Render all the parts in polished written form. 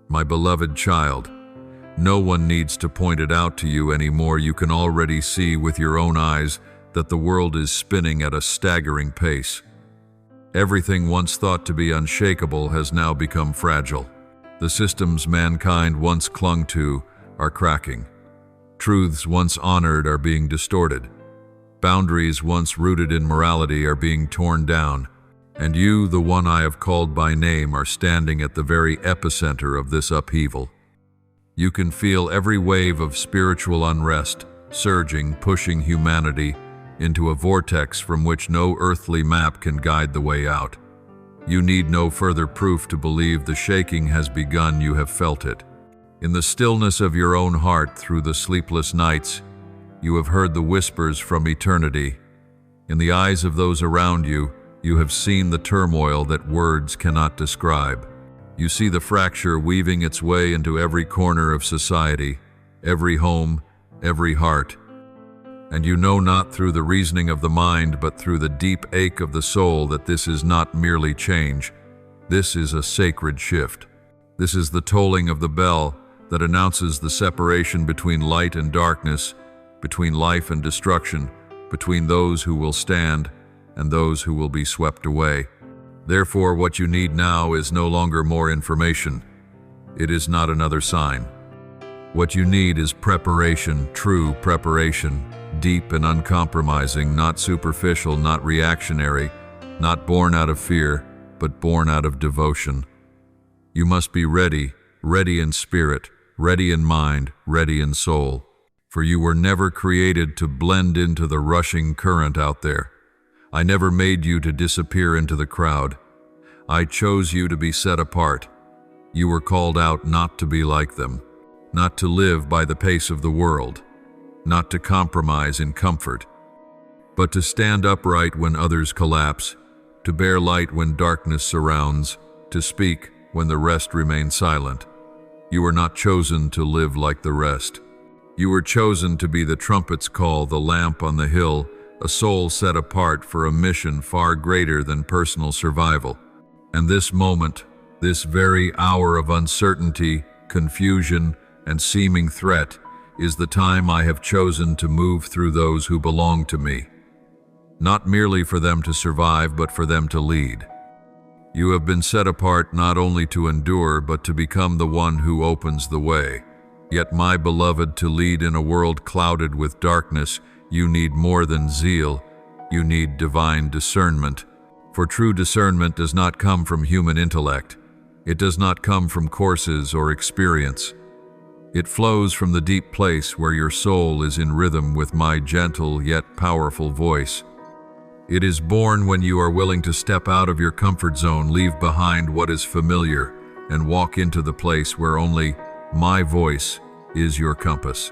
My beloved child, no one needs to point it out to you anymore. You can already see with your own eyes that the world is spinning at a staggering pace. Everything once thought to be unshakable has now become fragile. The systems mankind once clung to are cracking. Truths once honored are being distorted. Boundaries once rooted in morality are being torn down. And you, the one I have called by name, are standing at the very epicenter of this upheaval. You can feel every wave of spiritual unrest surging, pushing humanity into a vortex from which no earthly map can guide the way out. You need no further proof to believe the shaking has begun. You have felt it. In the stillness of your own heart, through the sleepless nights, you have heard the whispers from eternity. In the eyes of those around you, you have seen the turmoil that words cannot describe. You see the fracture weaving its way into every corner of society, every home, every heart. And you know not through the reasoning of the mind, but through the deep ache of the soul, that this is not merely change. This is a sacred shift. This is the tolling of the bell that announces the separation between light and darkness, between life and destruction, between those who will stand and those who will be swept away. Therefore, what you need now is no longer more information. It is not another sign. What you need is preparation, true preparation, deep and uncompromising, not superficial, not reactionary, not born out of fear, but born out of devotion. You must be ready, ready in spirit, ready in mind, ready in soul. For you were never created to blend into the rushing current out there. I never made you to disappear into the crowd. I chose you to be set apart. You were called out not to be like them, not to live by the pace of the world, not to compromise in comfort, but to stand upright when others collapse, to bear light when darkness surrounds, to speak when the rest remain silent. You were not chosen to live like the rest. You were chosen to be the trumpet's call, the lamp on the hill, a soul set apart for a mission far greater than personal survival. And this moment, this very hour of uncertainty, confusion, and seeming threat, is the time I have chosen to move through those who belong to me. Not merely for them to survive, but for them to lead. You have been set apart not only to endure, but to become the one who opens the way. Yet, my beloved, to lead in a world clouded with darkness, you need more than zeal. You need divine discernment. For true discernment does not come from human intellect. It does not come from courses or experience. It flows from the deep place where your soul is in rhythm with my gentle yet powerful voice. It is born when you are willing to step out of your comfort zone, leave behind what is familiar, and walk into the place where only my voice is your compass.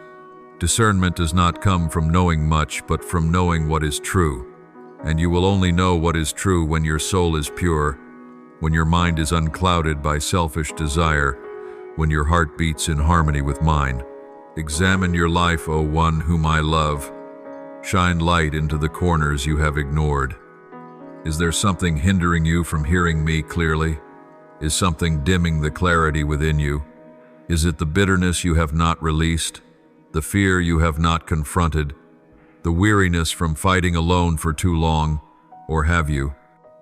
Discernment does not come from knowing much, but from knowing what is true. And you will only know what is true when your soul is pure, when your mind is unclouded by selfish desire, when your heart beats in harmony with mine. Examine your life, O one whom I love. Shine light into the corners you have ignored. Is there something hindering you from hearing me clearly? Is something dimming the clarity within you? Is it the bitterness you have not released? The fear you have not confronted? The weariness from fighting alone for too long? Or have you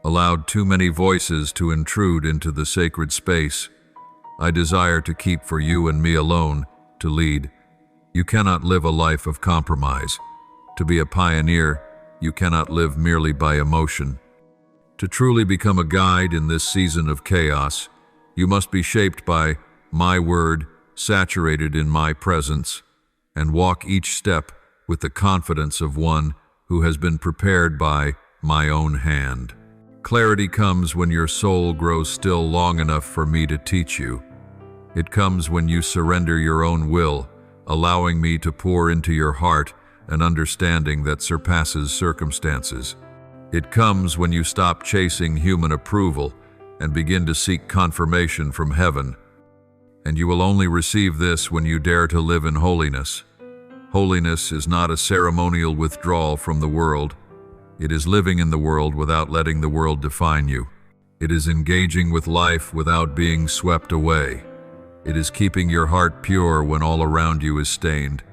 allowed too many voices to intrude into the sacred space I desire to keep for you and me alone to lead? You cannot live a life of compromise. To be a pioneer, you cannot live merely by emotion. To truly become a guide in this season of chaos, you must be shaped by my word, saturated in my presence, and walk each step with the confidence of one who has been prepared by my own hand. Clarity comes when your soul grows still long enough for me to teach you. It comes when you surrender your own will, allowing me to pour into your heart an understanding that surpasses circumstances. It comes when you stop chasing human approval and begin to seek confirmation from heaven. And you will only receive this when you dare to live in holiness. Holiness is not a ceremonial withdrawal from the world. It is living in the world without letting the world define you. It is engaging with life without being swept away. It is keeping your heart pure when all around you is stained.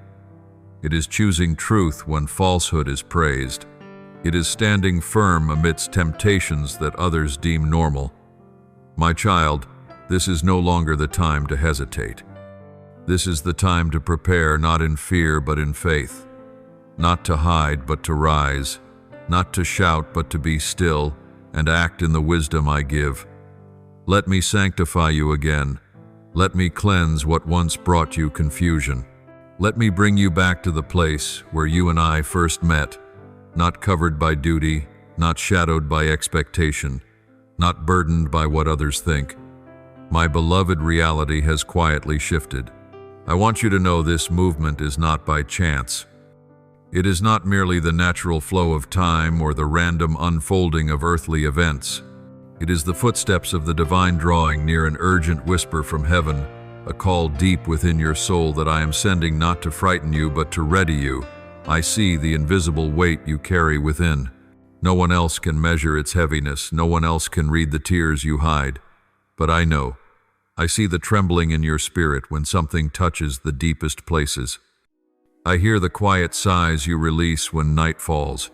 It is choosing truth when falsehood is praised. It is standing firm amidst temptations that others deem normal. My child, this is no longer the time to hesitate. This is the time to prepare, not in fear but in faith. Not to hide but to rise. Not to shout but to be still and act in the wisdom I give. Let me sanctify you again. Let me cleanse what once brought you confusion. Let me bring you back to the place where you and I first met, not covered by duty, not shadowed by expectation, not burdened by what others think. My beloved reality has quietly shifted. I want you to know this movement is not by chance. It is not merely the natural flow of time or the random unfolding of earthly events. It is the footsteps of the divine drawing near, an urgent whisper from heaven, a call deep within your soul that I am sending not to frighten you but to ready you. I see the invisible weight you carry within. No one else can measure its heaviness. No one else can read the tears you hide. But I know. I see the trembling in your spirit when something touches the deepest places. I hear the quiet sighs you release when night falls.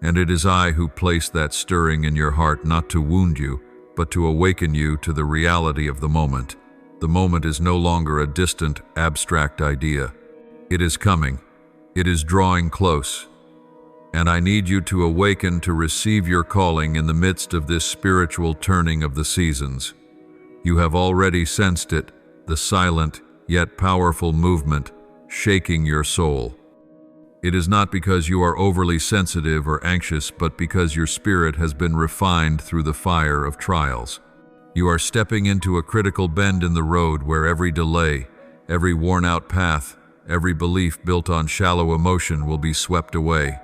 And it is I who place that stirring in your heart, not to wound you, but to awaken you to the reality of the moment. The moment is no longer a distant, abstract idea. It is coming. It is drawing close. And I need you to awaken to receive your calling in the midst of this spiritual turning of the seasons. You have already sensed it, the silent yet powerful movement shaking your soul. It is not because you are overly sensitive or anxious, but because your spirit has been refined through the fire of trials. You are stepping into a critical bend in the road where every delay, every worn-out path, every belief built on shallow emotion will be swept away.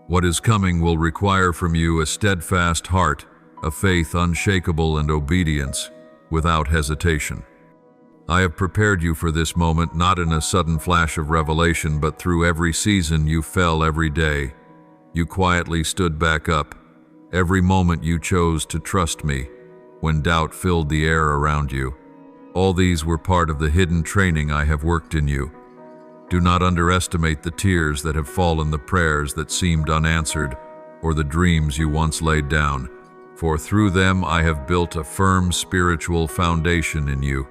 What is coming will require from you a steadfast heart, a faith unshakable, and obedience without hesitation. I have prepared you for this moment, not in a sudden flash of revelation, but through every season you fell every day. You quietly stood back up. Every moment you chose to trust me, when doubt filled the air around you. All these were part of the hidden training I have worked in you. Do not underestimate the tears that have fallen, the prayers that seemed unanswered, or the dreams you once laid down, for through them I have built a firm spiritual foundation in you.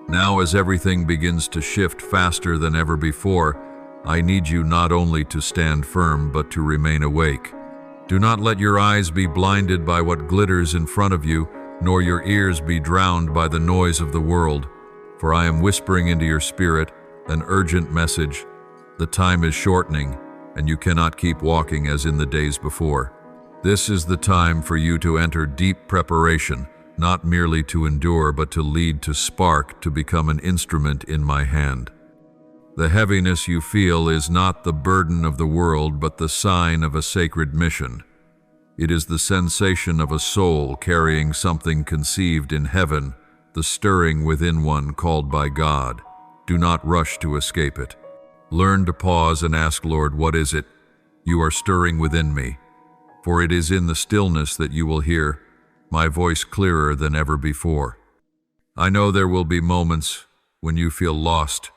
Now, as everything begins to shift faster than ever before, I need you not only to stand firm, but to remain awake. Do not let your eyes be blinded by what glitters in front of you, nor your ears be drowned by the noise of the world. For I am whispering into your spirit an urgent message. The time is shortening, and you cannot keep walking as in the days before. This is the time for you to enter deep preparation, not merely to endure, but to lead, to spark, to become an instrument in my hand. The heaviness you feel is not the burden of the world, but the sign of a sacred mission. It is the sensation of a soul carrying something conceived in heaven, the stirring within one called by God. Do not rush to escape it. Learn to pause and ask, Lord, what is it you are stirring within me? For it is in the stillness that you will hear my voice clearer than ever before. I know there will be moments when you feel lost,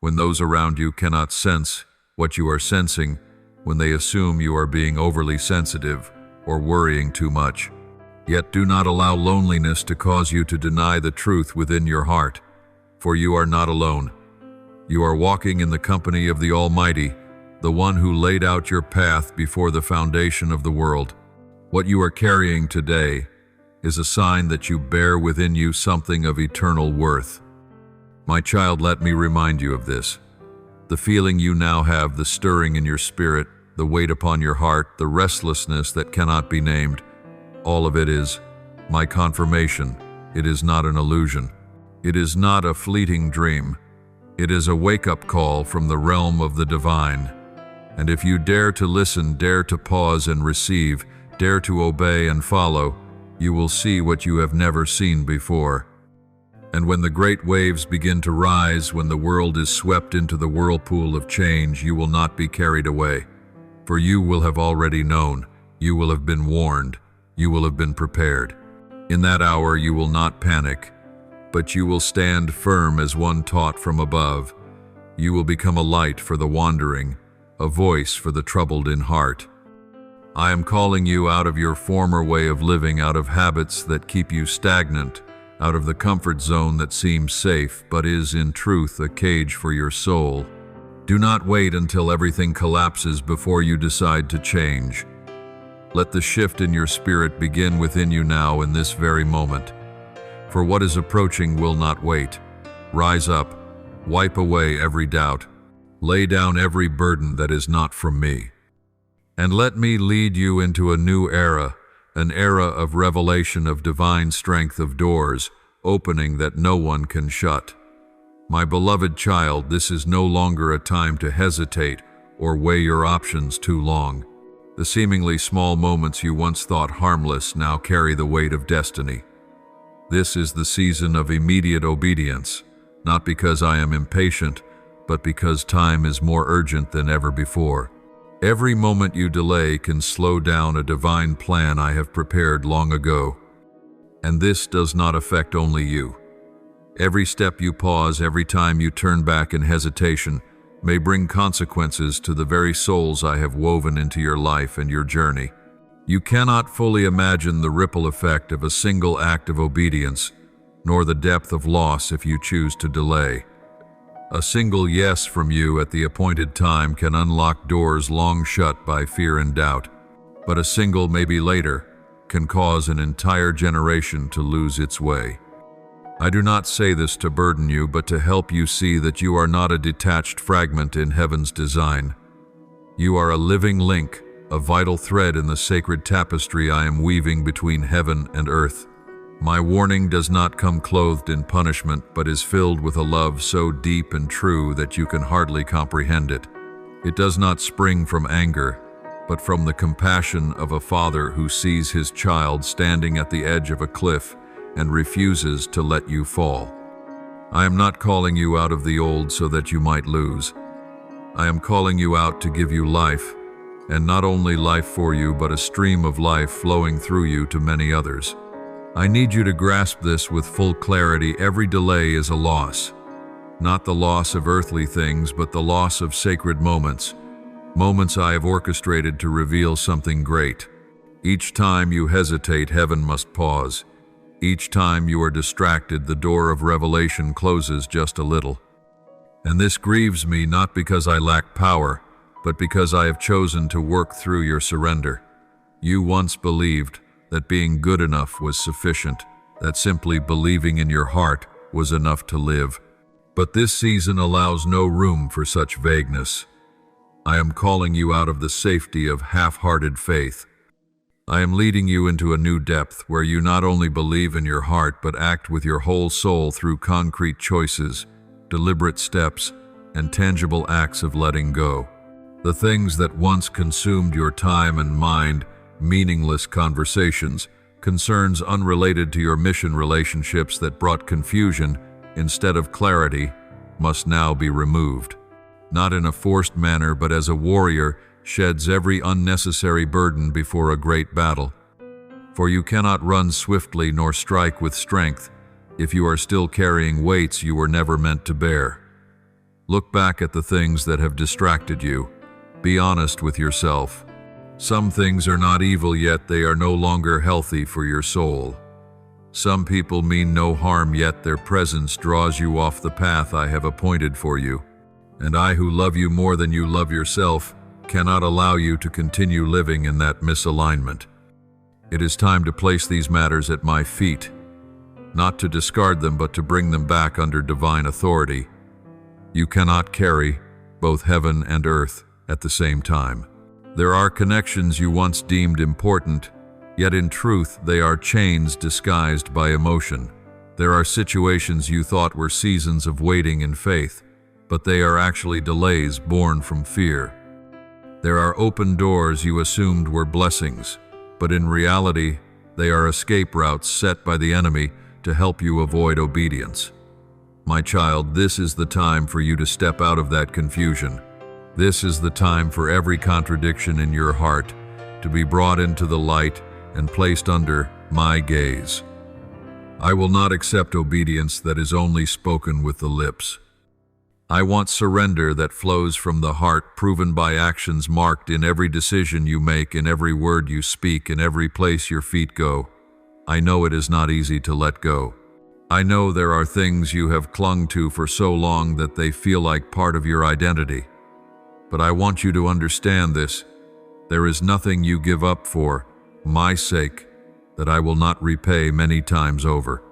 when those around you cannot sense what you are sensing, when they assume you are being overly sensitive or worrying too much. Yet do not allow loneliness to cause you to deny the truth within your heart, for you are not alone. You are walking in the company of the Almighty, the one who laid out your path before the foundation of the world. What you are carrying today is a sign that you bear within you something of eternal worth. My child, let me remind you of this. The feeling you now have, the stirring in your spirit, the weight upon your heart, the restlessness that cannot be named, all of it is my confirmation. It is not an illusion. It is not a fleeting dream. It is a wake-up call from the realm of the divine. And if you dare to listen, dare to pause and receive, dare to obey and follow, you will see what you have never seen before. And when the great waves begin to rise, when the world is swept into the whirlpool of change, you will not be carried away. For you will have already known, you will have been warned, you will have been prepared. In that hour you will not panic. but you will stand firm as one taught from above. You will become a light for the wandering, a voice for the troubled in heart. I am calling you out of your former way of living, out of habits that keep you stagnant, out of the comfort zone that seems safe but is in truth a cage for your soul. Do not wait until everything collapses before you decide to change. Let the shift in your spirit begin within you now in this very moment. For what is approaching will not wait. Rise up, wipe away every doubt, lay down every burden that is not from me. And let me lead you into a new era, an era of revelation, of divine strength, of doors opening that no one can shut. My beloved child, this is no longer a time to hesitate or weigh your options too long. The seemingly small moments you once thought harmless now carry the weight of destiny. This is the season of immediate obedience, not because I am impatient, but because time is more urgent than ever before. Every moment you delay can slow down a divine plan I have prepared long ago. And this does not affect only you. Every step you pause, every time you turn back in hesitation, may bring consequences to the very souls I have woven into your life and your journey. You cannot fully imagine the ripple effect of a single act of obedience, nor the depth of loss if you choose to delay. A single yes from you at the appointed time can unlock doors long shut by fear and doubt, but a single maybe later can cause an entire generation to lose its way. I do not say this to burden you, but to help you see that you are not a detached fragment in heaven's design. You are a living link, a vital thread in the sacred tapestry I am weaving between heaven and earth. My warning does not come clothed in punishment, but is filled with a love so deep and true that you can hardly comprehend it. It does not spring from anger, but from the compassion of a father who sees his child standing at the edge of a cliff and refuses to let you fall. I am not calling you out of the old so that you might lose. I am calling you out to give you life, and not only life for you, but a stream of life flowing through you to many others. I need you to grasp this with full clarity. Every delay is a loss. Not the loss of earthly things, but the loss of sacred moments. Moments I have orchestrated to reveal something great. Each time you hesitate, heaven must pause. Each time you are distracted, the door of revelation closes just a little. And this grieves me, not because I lack power, but because I have chosen to work through your surrender. You once believed that being good enough was sufficient, that simply believing in your heart was enough to live. But this season allows no room for such vagueness. I am calling you out of the safety of half-hearted faith. I am leading you into a new depth where you not only believe in your heart but act with your whole soul through concrete choices, deliberate steps, and tangible acts of letting go. The things that once consumed your time and mind, meaningless conversations, concerns unrelated to your mission, relationships that brought confusion instead of clarity, must now be removed. Not in a forced manner, but as a warrior sheds every unnecessary burden before a great battle. For you cannot run swiftly nor strike with strength if you are still carrying weights you were never meant to bear. Look back at the things that have distracted you. Be honest with yourself. Some things are not evil, yet they are no longer healthy for your soul. Some people mean no harm, yet their presence draws you off the path I have appointed for you. And I, who love you more than you love yourself, cannot allow you to continue living in that misalignment. It is time to place these matters at my feet, not to discard them, but to bring them back under divine authority. You cannot carry both heaven and earth at the same time. There are connections you once deemed important, yet in truth they are chains disguised by emotion. There are situations you thought were seasons of waiting in faith, but they are actually delays born from fear. There are open doors you assumed were blessings, but in reality, they are escape routes set by the enemy to help you avoid obedience. My child, this is the time for you to step out of that confusion. This is the time for every contradiction in your heart to be brought into the light and placed under my gaze. I will not accept obedience that is only spoken with the lips. I want surrender that flows from the heart, proven by actions marked in every decision you make, in every word you speak, in every place your feet go. I know it is not easy to let go. I know there are things you have clung to for so long that they feel like part of your identity. But I want you to understand this. There is nothing you give up for my sake that I will not repay many times over.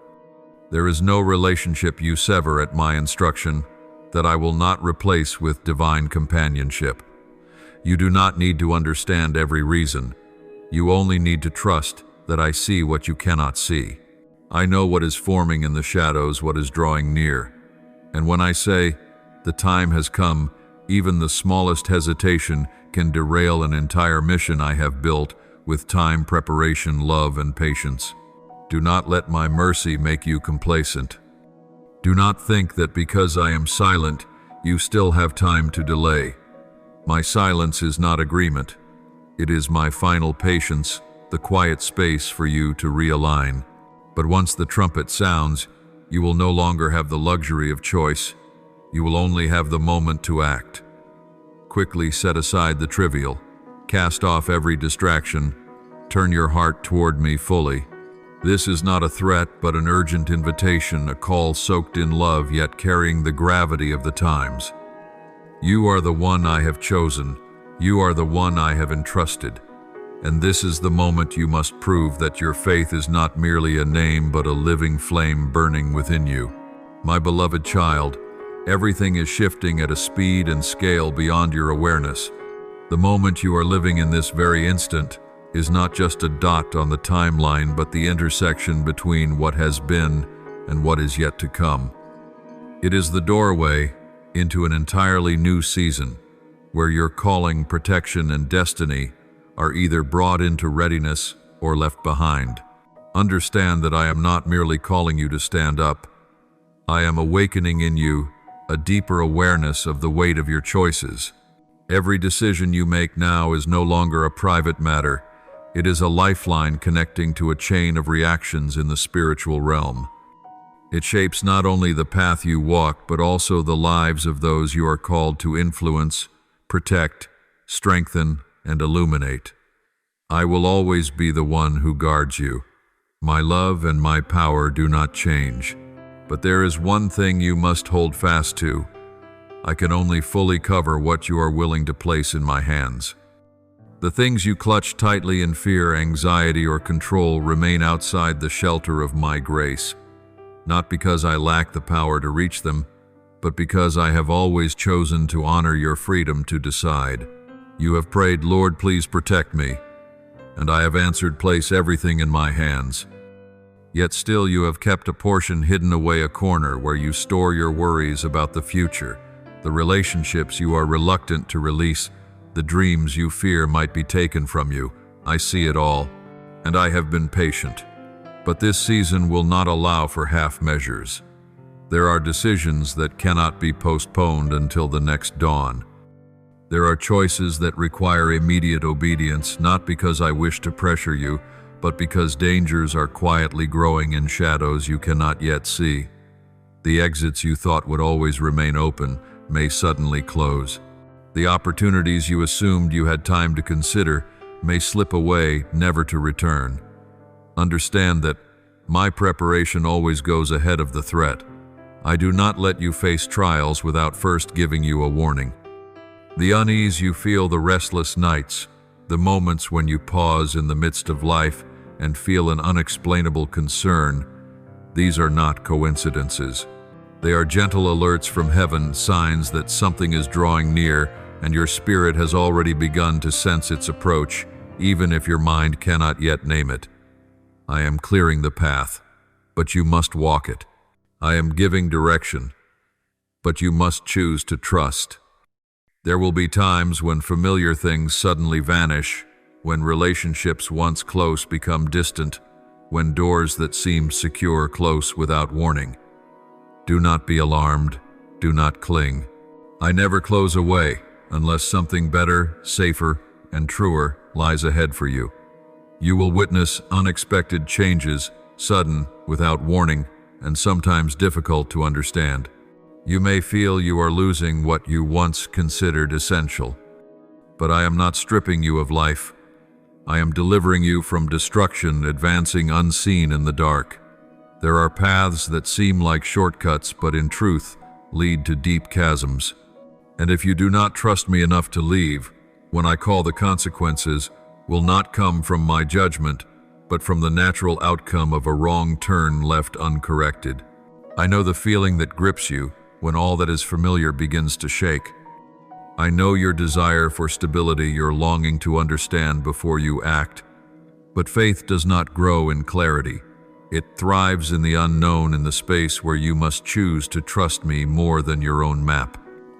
There is no relationship you sever at my instruction that I will not replace with divine companionship. You do not need to understand every reason. You only need to trust that I see what you cannot see. I know what is forming in the shadows, what is drawing near. And when I say, the time has come, even the smallest hesitation can derail an entire mission I have built with time, preparation, love, and patience. Do not let my mercy make you complacent. Do not think that because I am silent, you still have time to delay. My silence is not agreement. It is my final patience, the quiet space for you to realign. But once the trumpet sounds, you will no longer have the luxury of choice. You will only have the moment to act. Quickly set aside the trivial. Cast off every distraction. Turn your heart toward me fully. This is not a threat, but an urgent invitation, a call soaked in love, yet carrying the gravity of the times. You are the one I have chosen. You are the one I have entrusted. And this is the moment you must prove that your faith is not merely a name, but a living flame burning within you. My beloved child, everything is shifting at a speed and scale beyond your awareness. The moment you are living in this very instant is not just a dot on the timeline, but the intersection between what has been and what is yet to come. It is the doorway into an entirely new season, where your calling, protection, and destiny are either brought into readiness or left behind. Understand that I am not merely calling you to stand up. I am awakening in you a deeper awareness of the weight of your choices. Every decision you make now is no longer a private matter. It is a lifeline connecting to a chain of reactions in the spiritual realm. It shapes not only the path you walk, but also the lives of those you are called to influence, protect, strengthen, and illuminate. I will always be the one who guards you. My love and my power do not change. But there is one thing you must hold fast to. I can only fully cover what you are willing to place in my hands. The things you clutch tightly in fear, anxiety, or control remain outside the shelter of my grace. Not because I lack the power to reach them, but because I have always chosen to honor your freedom to decide. You have prayed, Lord, please protect me, and I have answered, place everything in my hands. Yet still you have kept a portion hidden away, a corner where you store your worries about the future, the relationships you are reluctant to release, the dreams you fear might be taken from you. I see it all, and I have been patient. But this season will not allow for half measures. There are decisions that cannot be postponed until the next dawn. There are choices that require immediate obedience, not because I wish to pressure you, but because dangers are quietly growing in shadows you cannot yet see. The exits you thought would always remain open may suddenly close. The opportunities you assumed you had time to consider may slip away, never to return. Understand that my preparation always goes ahead of the threat. I do not let you face trials without first giving you a warning. The unease you feel, the restless nights, the moments when you pause in the midst of life and feel an unexplainable concern, these are not coincidences. They are gentle alerts from heaven, signs that something is drawing near, and your spirit has already begun to sense its approach, even if your mind cannot yet name it. I am clearing the path, but you must walk it. I am giving direction, but you must choose to trust. There will be times when familiar things suddenly vanish, when relationships once close become distant, when doors that seemed secure close without warning. Do not be alarmed. Do not cling. I never close away unless something better, safer, and truer lies ahead for you. You will witness unexpected changes, sudden, without warning, and sometimes difficult to understand. You may feel you are losing what you once considered essential. But I am not stripping you of life. I am delivering you from destruction, advancing unseen in the dark. There are paths that seem like shortcuts, but in truth lead to deep chasms. And if you do not trust me enough to leave, when I call, the consequences will not come from my judgment, but from the natural outcome of a wrong turn left uncorrected. I know the feeling that grips you when all that is familiar begins to shake. I know your desire for stability, your longing to understand before you act. But faith does not grow in clarity. It thrives in the unknown, in the space where you must choose to trust me more than your own map.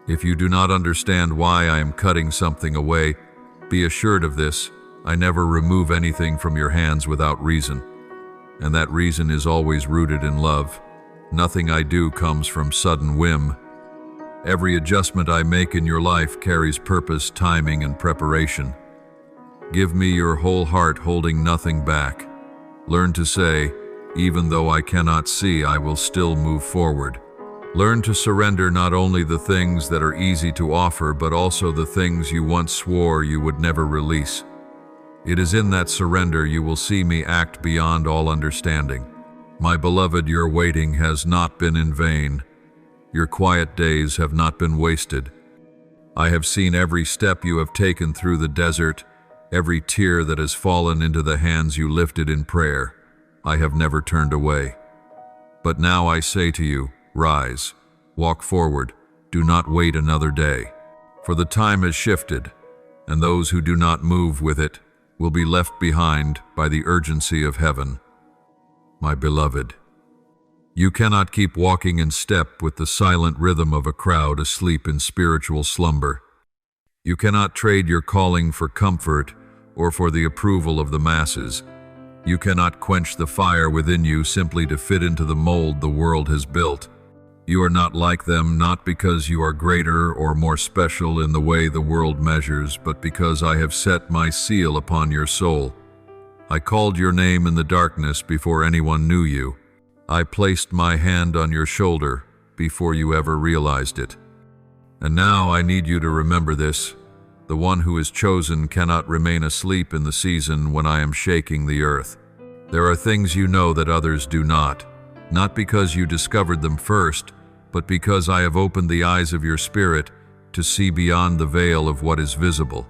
If you do not understand why I am cutting something away, be assured of this: I never remove anything from your hands without reason. And that reason is always rooted in love. Nothing I do comes from sudden whim. Every adjustment I make in your life carries purpose, timing, and preparation. Give me your whole heart, holding nothing back. Learn to say, even though I cannot see, I will still move forward. Learn to surrender not only the things that are easy to offer, but also the things you once swore you would never release. It is in that surrender you will see me act beyond all understanding. My beloved, your waiting has not been in vain. Your quiet days have not been wasted. I have seen every step you have taken through the desert, every tear that has fallen into the hands you lifted in prayer. I have never turned away. But now I say to you, rise, walk forward, do not wait another day. For the time has shifted, and those who do not move with it will be left behind by the urgency of heaven. My beloved, you cannot keep walking in step with the silent rhythm of a crowd asleep in spiritual slumber. You cannot trade your calling for comfort or for the approval of the masses. You cannot quench the fire within you simply to fit into the mold the world has built. You are not like them, not because you are greater or more special in the way the world measures, but because I have set my seal upon your soul. I called your name in the darkness before anyone knew you. I placed my hand on your shoulder before you ever realized it. And now I need you to remember this: the one who is chosen cannot remain asleep in the season when I am shaking the earth. There are things you know that others do not because you discovered them first, but because I have opened the eyes of your spirit to see beyond the veil of what is visible.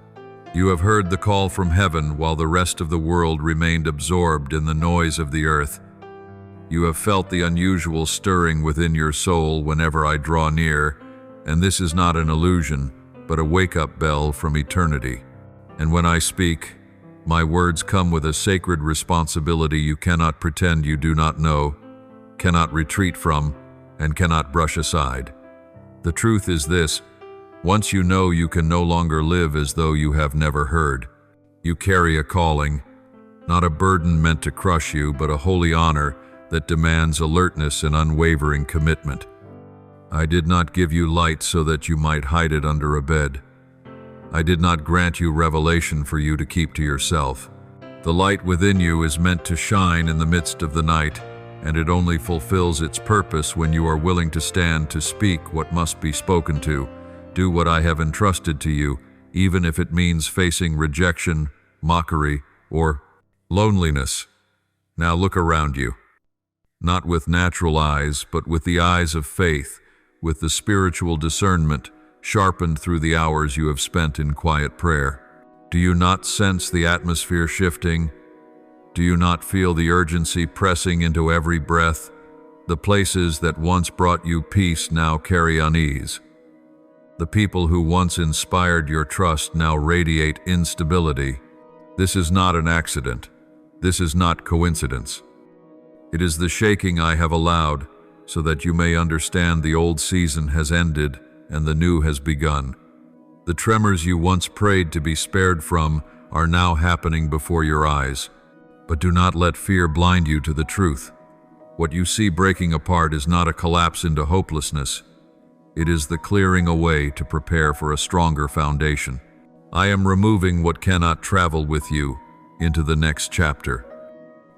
You have heard the call from heaven while the rest of the world remained absorbed in the noise of the earth. You have felt the unusual stirring within your soul whenever I draw near, and this is not an illusion, but a wake-up bell from eternity. And when I speak, my words come with a sacred responsibility you cannot pretend you do not know, cannot retreat from, and cannot brush aside. The truth is this: once you know, you can no longer live as though you have never heard. You carry a calling, not a burden meant to crush you, but a holy honor that demands alertness and unwavering commitment. I did not give you light so that you might hide it under a bed. I did not grant you revelation for you to keep to yourself. The light within you is meant to shine in the midst of the night, and it only fulfills its purpose when you are willing to stand to speak what must be spoken to, do what I have entrusted to you, even if it means facing rejection, mockery, or loneliness. Now look around you. Not with natural eyes, but with the eyes of faith, with the spiritual discernment sharpened through the hours you have spent in quiet prayer. Do you not sense the atmosphere shifting? Do you not feel the urgency pressing into every breath? The places that once brought you peace now carry unease. The people who once inspired your trust now radiate instability. This is not an accident. This is not coincidence. It is the shaking I have allowed, so that you may understand the old season has ended and the new has begun. The tremors you once prayed to be spared from are now happening before your eyes. But do not let fear blind you to the truth. What you see breaking apart is not a collapse into hopelessness. It is the clearing away to prepare for a stronger foundation. I am removing what cannot travel with you into the next chapter.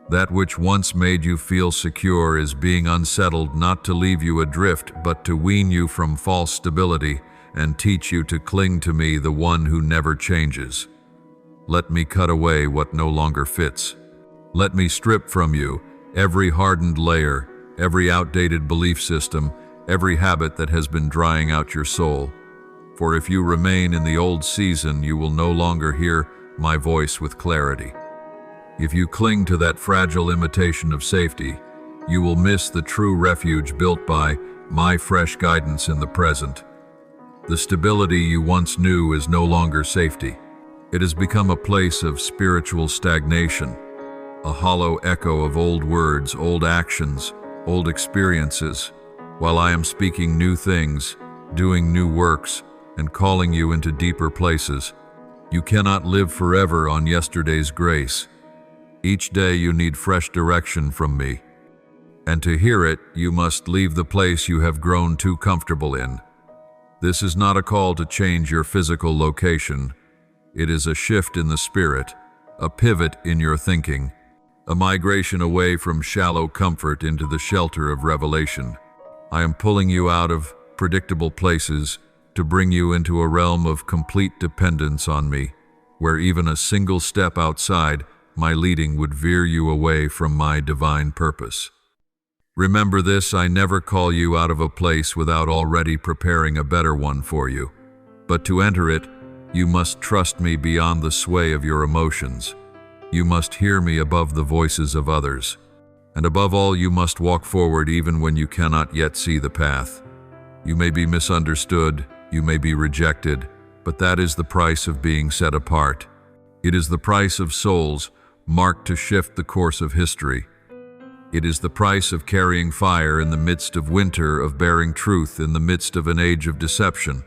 That which once made you feel secure is being unsettled, not to leave you adrift, but to wean you from false stability and teach you to cling to me, the one who never changes. Let me cut away what no longer fits. Let me strip from you every hardened layer, every outdated belief system, every habit that has been drying out your soul. For if you remain in the old season, you will no longer hear my voice with clarity. If you cling to that fragile imitation of safety, you will miss the true refuge built by my fresh guidance in the present. The stability you once knew is no longer safety. It has become a place of spiritual stagnation, a hollow echo of old words, old actions, old experiences, while I am speaking new things, doing new works, and calling you into deeper places. You cannot live forever on yesterday's grace. Each day you need fresh direction from me. And to hear it, you must leave the place you have grown too comfortable in. This is not a call to change your physical location. It is a shift in the spirit, a pivot in your thinking, a migration away from shallow comfort into the shelter of revelation. I am pulling you out of predictable places to bring you into a realm of complete dependence on me, where even a single step outside my leading would veer you away from my divine purpose. Remember this: I never call you out of a place without already preparing a better one for you. But to enter it, you must trust me beyond the sway of your emotions. You must hear me above the voices of others. And above all, you must walk forward even when you cannot yet see the path. You may be misunderstood, you may be rejected, but that is the price of being set apart. It is the price of souls marked to shift the course of history. It is the price of carrying fire in the midst of winter, of bearing truth in the midst of an age of deception.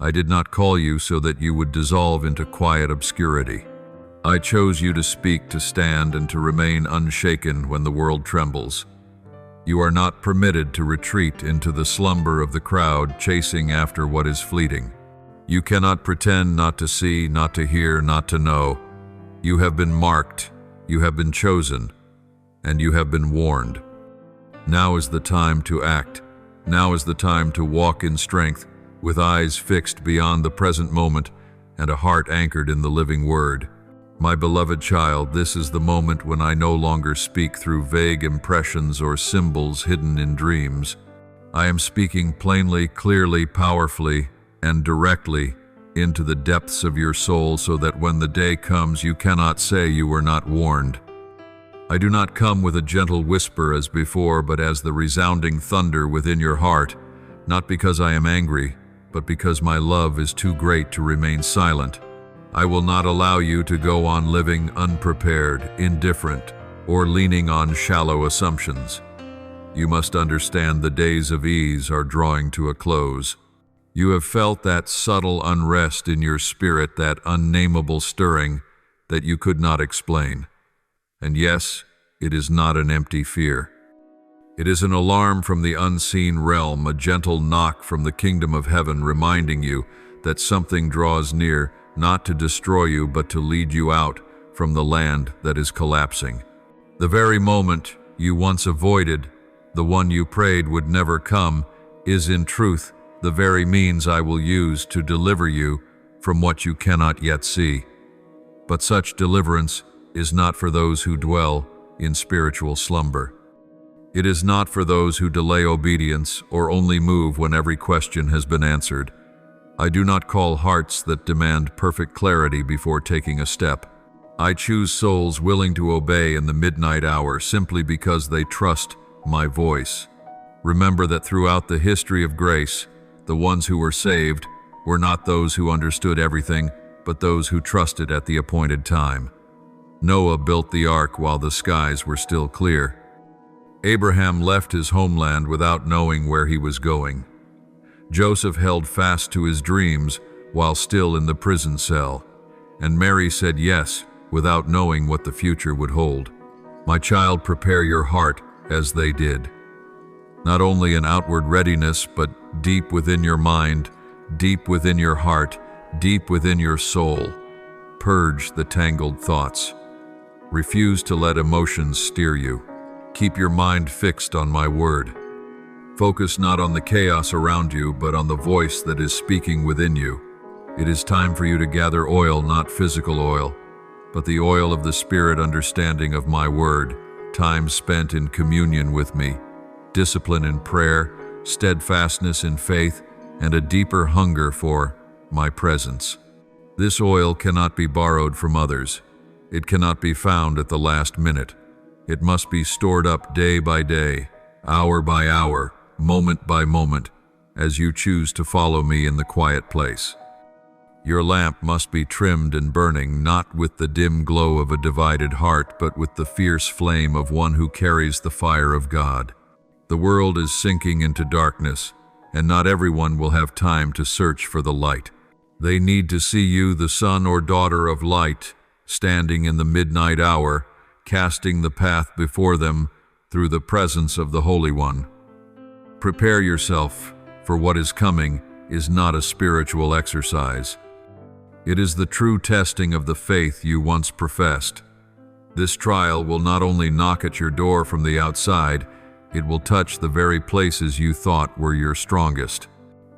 I did not call you so that you would dissolve into quiet obscurity. I chose you to speak, to stand, and to remain unshaken when the world trembles. You are not permitted to retreat into the slumber of the crowd, chasing after what is fleeting. You cannot pretend not to see, not to hear, not to know. You have been marked, you have been chosen, and you have been warned. Now is the time to act. Now is the time to walk in strength, with eyes fixed beyond the present moment and a heart anchored in the living word. My beloved child, this is the moment when I no longer speak through vague impressions or symbols hidden in dreams. I am speaking plainly, clearly, powerfully, and directly into the depths of your soul, so that when the day comes, you cannot say you were not warned. I do not come with a gentle whisper as before, but as the resounding thunder within your heart, not because I am angry, but because my love is too great to remain silent. I will not allow you to go on living unprepared, indifferent, or leaning on shallow assumptions. You must understand the days of ease are drawing to a close. You have felt that subtle unrest in your spirit, that unnameable stirring that you could not explain. And yes, it is not an empty fear. It is an alarm from the unseen realm, a gentle knock from the kingdom of heaven, reminding you that something draws near, not to destroy you, but to lead you out from the land that is collapsing. The very moment you once avoided, the one you prayed would never come, is in truth the very means I will use to deliver you from what you cannot yet see. But such deliverance is not for those who dwell in spiritual slumber. It is not for those who delay obedience or only move when every question has been answered. I do not call hearts that demand perfect clarity before taking a step. I choose souls willing to obey in the midnight hour simply because they trust my voice. Remember that throughout the history of grace, the ones who were saved were not those who understood everything, but those who trusted at the appointed time. Noah built the ark while the skies were still clear. Abraham left his homeland without knowing where he was going. Joseph held fast to his dreams while still in the prison cell. And Mary said yes without knowing what the future would hold. My child, prepare your heart as they did. Not only an outward readiness, but deep within your mind, deep within your heart, deep within your soul. Purge the tangled thoughts. Refuse to let emotions steer you. Keep your mind fixed on my word. Focus not on the chaos around you, but on the voice that is speaking within you. It is time for you to gather oil, not physical oil, but the oil of the Spirit, understanding of my word, time spent in communion with me, discipline in prayer, steadfastness in faith, and a deeper hunger for my presence. This oil cannot be borrowed from others. It cannot be found at the last minute. It must be stored up day by day, hour by hour, moment by moment, as you choose to follow me in the quiet place. Your lamp must be trimmed and burning, not with the dim glow of a divided heart, but with the fierce flame of one who carries the fire of God. The world is sinking into darkness, and not everyone will have time to search for the light. They need to see you, the son or daughter of light, standing in the midnight hour, casting the path before them through the presence of the Holy One. Prepare yourself, for what is coming is not a spiritual exercise. It is the true testing of the faith you once professed. This trial will not only knock at your door from the outside, it will touch the very places you thought were your strongest.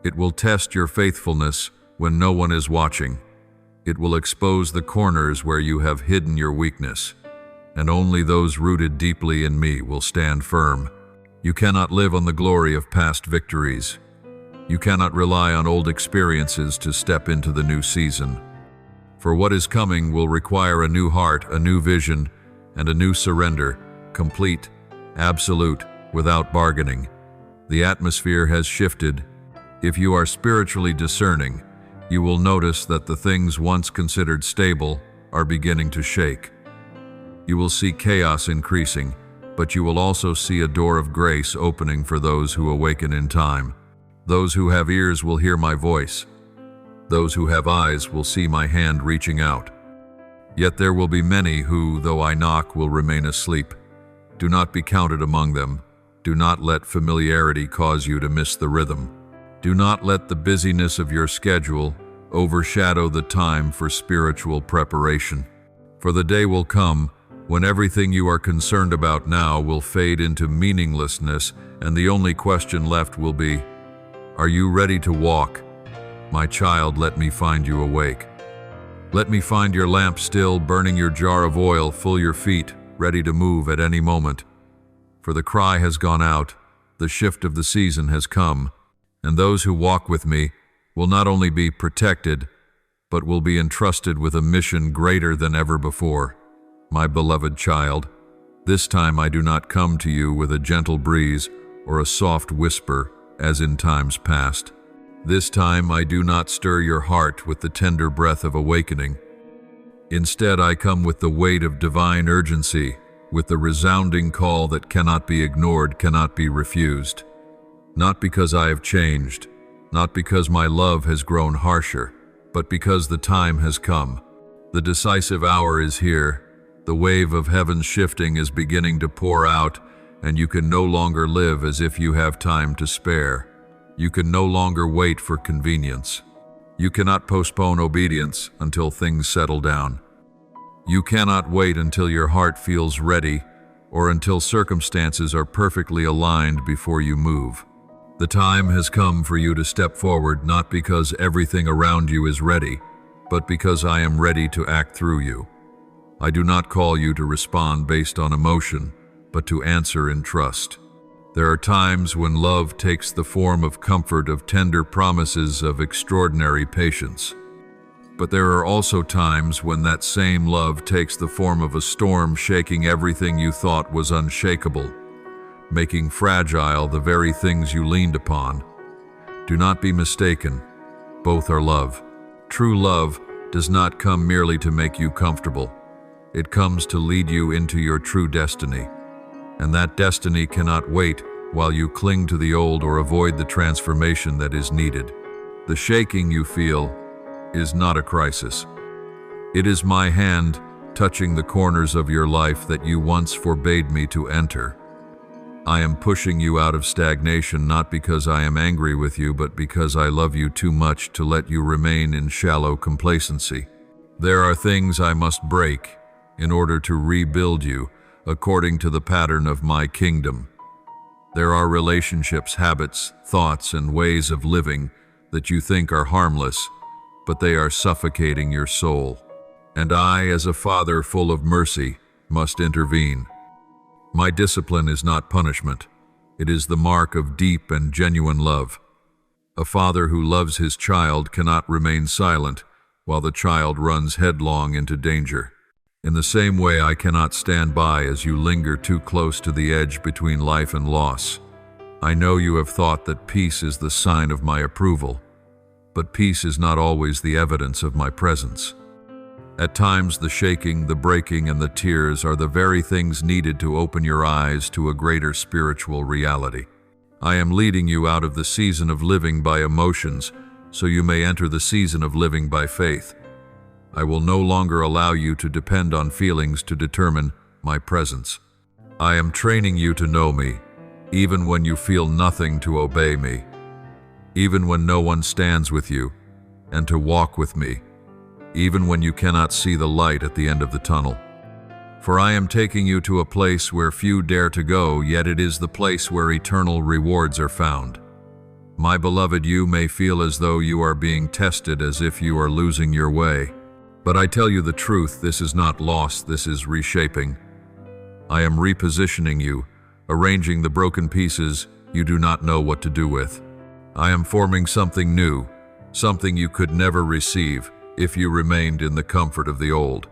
It will test your faithfulness when no one is watching. It will expose the corners where you have hidden your weakness, and only those rooted deeply in me will stand firm. You cannot live on the glory of past victories. You cannot rely on old experiences to step into the new season. For what is coming will require a new heart, a new vision, and a new surrender, complete, absolute, without bargaining. The atmosphere has shifted. If you are spiritually discerning, you will notice that the things once considered stable are beginning to shake. You will see chaos increasing, but you will also see a door of grace opening for those who awaken in time. Those who have ears will hear my voice. Those who have eyes will see my hand reaching out. Yet there will be many who, though I knock, will remain asleep. Do not be counted among them. Do not let familiarity cause you to miss the rhythm. Do not let the busyness of your schedule overshadow the time for spiritual preparation. For the day will come when everything you are concerned about now will fade into meaninglessness, and the only question left will be, are you ready to walk? My child, let me find you awake. Let me find your lamp still, burning your jar of oil, full your feet, ready to move at any moment. For the cry has gone out, the shift of the season has come, and those who walk with me will not only be protected, but will be entrusted with a mission greater than ever before. My beloved child, this time I do not come to you with a gentle breeze or a soft whisper, as in times past. This time I do not stir your heart with the tender breath of awakening. Instead, I come with the weight of divine urgency, with the resounding call that cannot be ignored, cannot be refused. Not because I have changed, not because my love has grown harsher, but because the time has come. The decisive hour is here. The wave of heaven's shifting is beginning to pour out, and you can no longer live as if you have time to spare. You can no longer wait for convenience. You cannot postpone obedience until things settle down. You cannot wait until your heart feels ready or until circumstances are perfectly aligned before you move. The time has come for you to step forward, not because everything around you is ready, but because I am ready to act through you. I do not call you to respond based on emotion, but to answer in trust. There are times when love takes the form of comfort, of tender promises, of extraordinary patience. But there are also times when that same love takes the form of a storm, shaking everything you thought was unshakable, making fragile the very things you leaned upon. Do not be mistaken. Both are love. True love does not come merely to make you comfortable. It comes to lead you into your true destiny. And that destiny cannot wait while you cling to the old or avoid the transformation that is needed. The shaking you feel is not a crisis. It is my hand touching the corners of your life that you once forbade me to enter. I am pushing you out of stagnation, not because I am angry with you, but because I love you too much to let you remain in shallow complacency. There are things I must break, in order to rebuild you according to the pattern of my kingdom. There are relationships, habits, thoughts, and ways of living that you think are harmless, but they are suffocating your soul. And I, as a father full of mercy, must intervene. My discipline is not punishment. It is the mark of deep and genuine love. A father who loves his child cannot remain silent while the child runs headlong into danger. In the same way, I cannot stand by as you linger too close to the edge between life and loss. I know you have thought that peace is the sign of my approval, but peace is not always the evidence of my presence. At times, the shaking, the breaking, and the tears are the very things needed to open your eyes to a greater spiritual reality. I am leading you out of the season of living by emotions so you may enter the season of living by faith. I will no longer allow you to depend on feelings to determine my presence. I am training you to know me, even when you feel nothing, to obey me, even when no one stands with you, and to walk with me, even when you cannot see the light at the end of the tunnel. For I am taking you to a place where few dare to go, yet it is the place where eternal rewards are found. My beloved, you may feel as though you are being tested, as if you are losing your way. But I tell you the truth, this is not loss, this is reshaping. I am repositioning you, arranging the broken pieces you do not know what to do with. I am forming something new, something you could never receive if you remained in the comfort of the old.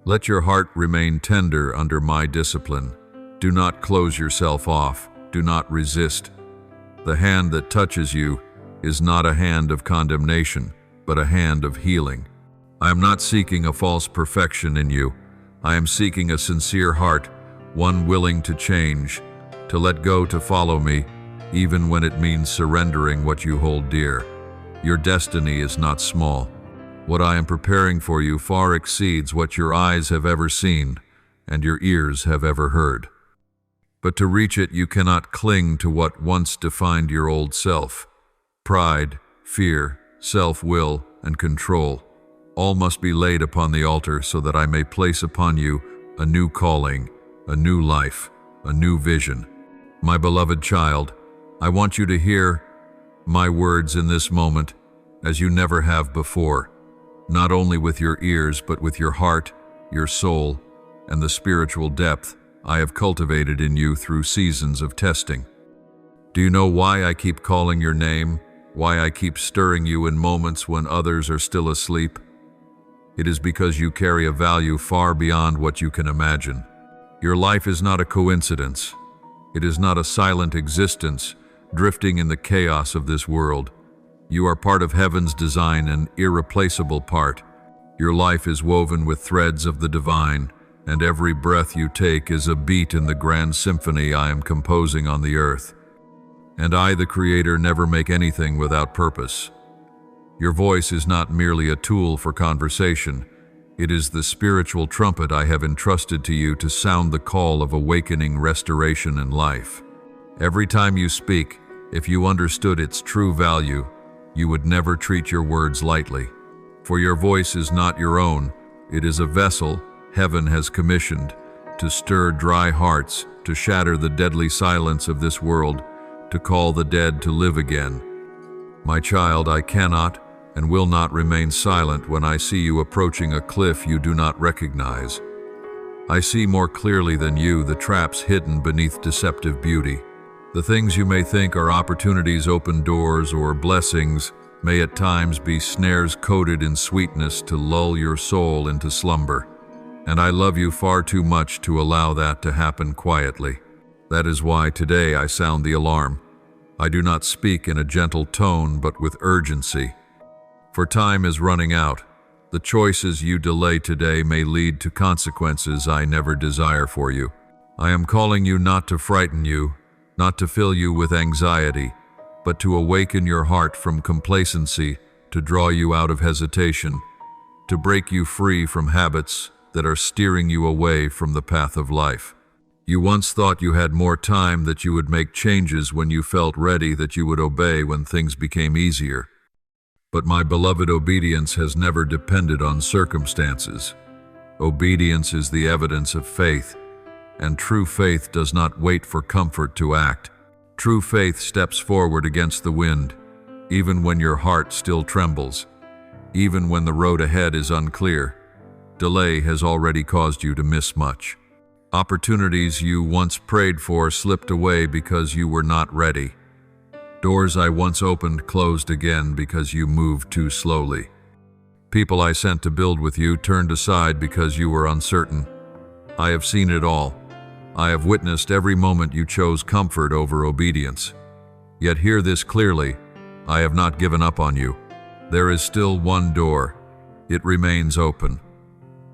Let your heart remain tender under my discipline. Do not close yourself off. Do not resist. The hand that touches you is not a hand of condemnation, but a hand of healing. I am not seeking a false perfection in you. I am seeking a sincere heart, one willing to change, to let go, to follow me, even when it means surrendering what you hold dear. Your destiny is not small. What I am preparing for you far exceeds what your eyes have ever seen and your ears have ever heard. But to reach it, you cannot cling to what once defined your old self. Pride, fear, self-will, and control. All must be laid upon the altar so that I may place upon you a new calling, a new life, a new vision. My beloved child, I want you to hear my words in this moment as you never have before, not only with your ears but with your heart, your soul, and the spiritual depth I have cultivated in you through seasons of testing. Do you know why I keep calling your name? Why I keep stirring you in moments when others are still asleep? It is because you carry a value far beyond what you can imagine. Your life is not a coincidence. It is not a silent existence drifting in the chaos of this world. You are part of heaven's design, an irreplaceable part. Your life is woven with threads of the divine, and every breath you take is a beat in the grand symphony I am composing on the earth. And I, the Creator, never make anything without purpose. Your voice is not merely a tool for conversation. It is the spiritual trumpet I have entrusted to you to sound the call of awakening, restoration, and life. Every time you speak, if you understood its true value, you would never treat your words lightly. For your voice is not your own. It is a vessel heaven has commissioned to stir dry hearts, to shatter the deadly silence of this world, to call the dead to live again. My child, I cannot and will not remain silent when I see you approaching a cliff you do not recognize. I see more clearly than you the traps hidden beneath deceptive beauty. The things you may think are opportunities, open doors, or blessings may at times be snares coated in sweetness to lull your soul into slumber. And I love you far too much to allow that to happen quietly. That is why today I sound the alarm. I do not speak in a gentle tone, but with urgency. For time is running out. The choices you delay today may lead to consequences I never desire for you. I am calling you not to frighten you, not to fill you with anxiety, but to awaken your heart from complacency, to draw you out of hesitation, to break you free from habits that are steering you away from the path of life. You once thought you had more time, that you would make changes when you felt ready, that you would obey when things became easier. But my beloved, obedience has never depended on circumstances. Obedience is the evidence of faith, and true faith does not wait for comfort to act. True faith steps forward against the wind, even when your heart still trembles, even when the road ahead is unclear. Delay has already caused you to miss much. Opportunities you once prayed for slipped away because you were not ready. Doors I once opened closed again because you moved too slowly. People I sent to build with you turned aside because you were uncertain. I have seen it all. I have witnessed every moment you chose comfort over obedience. Yet hear this clearly, I have not given up on you. There is still one door. It remains open.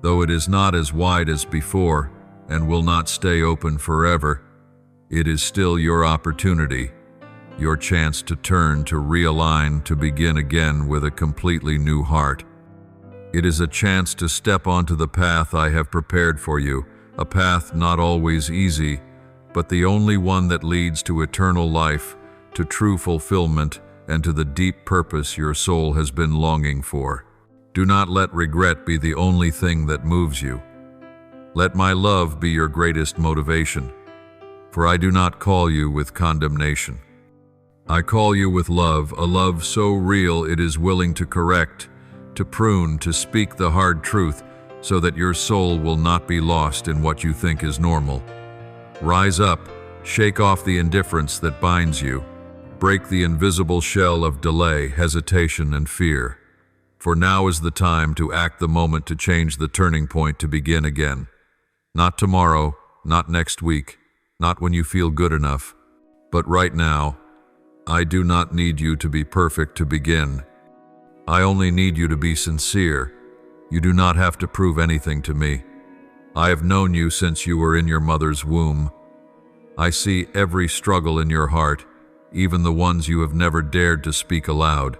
Though it is not as wide as before and will not stay open forever, it is still your opportunity, your chance to turn, to realign, to begin again with a completely new heart. It is a chance to step onto the path I have prepared for you, a path not always easy, but the only one that leads to eternal life, to true fulfillment, and to the deep purpose your soul has been longing for. Do not let regret be the only thing that moves you. Let my love be your greatest motivation, for I do not call you with condemnation. I call you with love, a love so real it is willing to correct, to prune, to speak the hard truth, so that your soul will not be lost in what you think is normal. Rise up, shake off the indifference that binds you, break the invisible shell of delay, hesitation, and fear. For now is the time to act, the moment to change, the turning point to begin again. Not tomorrow, not next week, not when you feel good enough, but right now. I do not need you to be perfect to begin. I only need you to be sincere. You do not have to prove anything to me. I have known you since you were in your mother's womb. I see every struggle in your heart, even the ones you have never dared to speak aloud,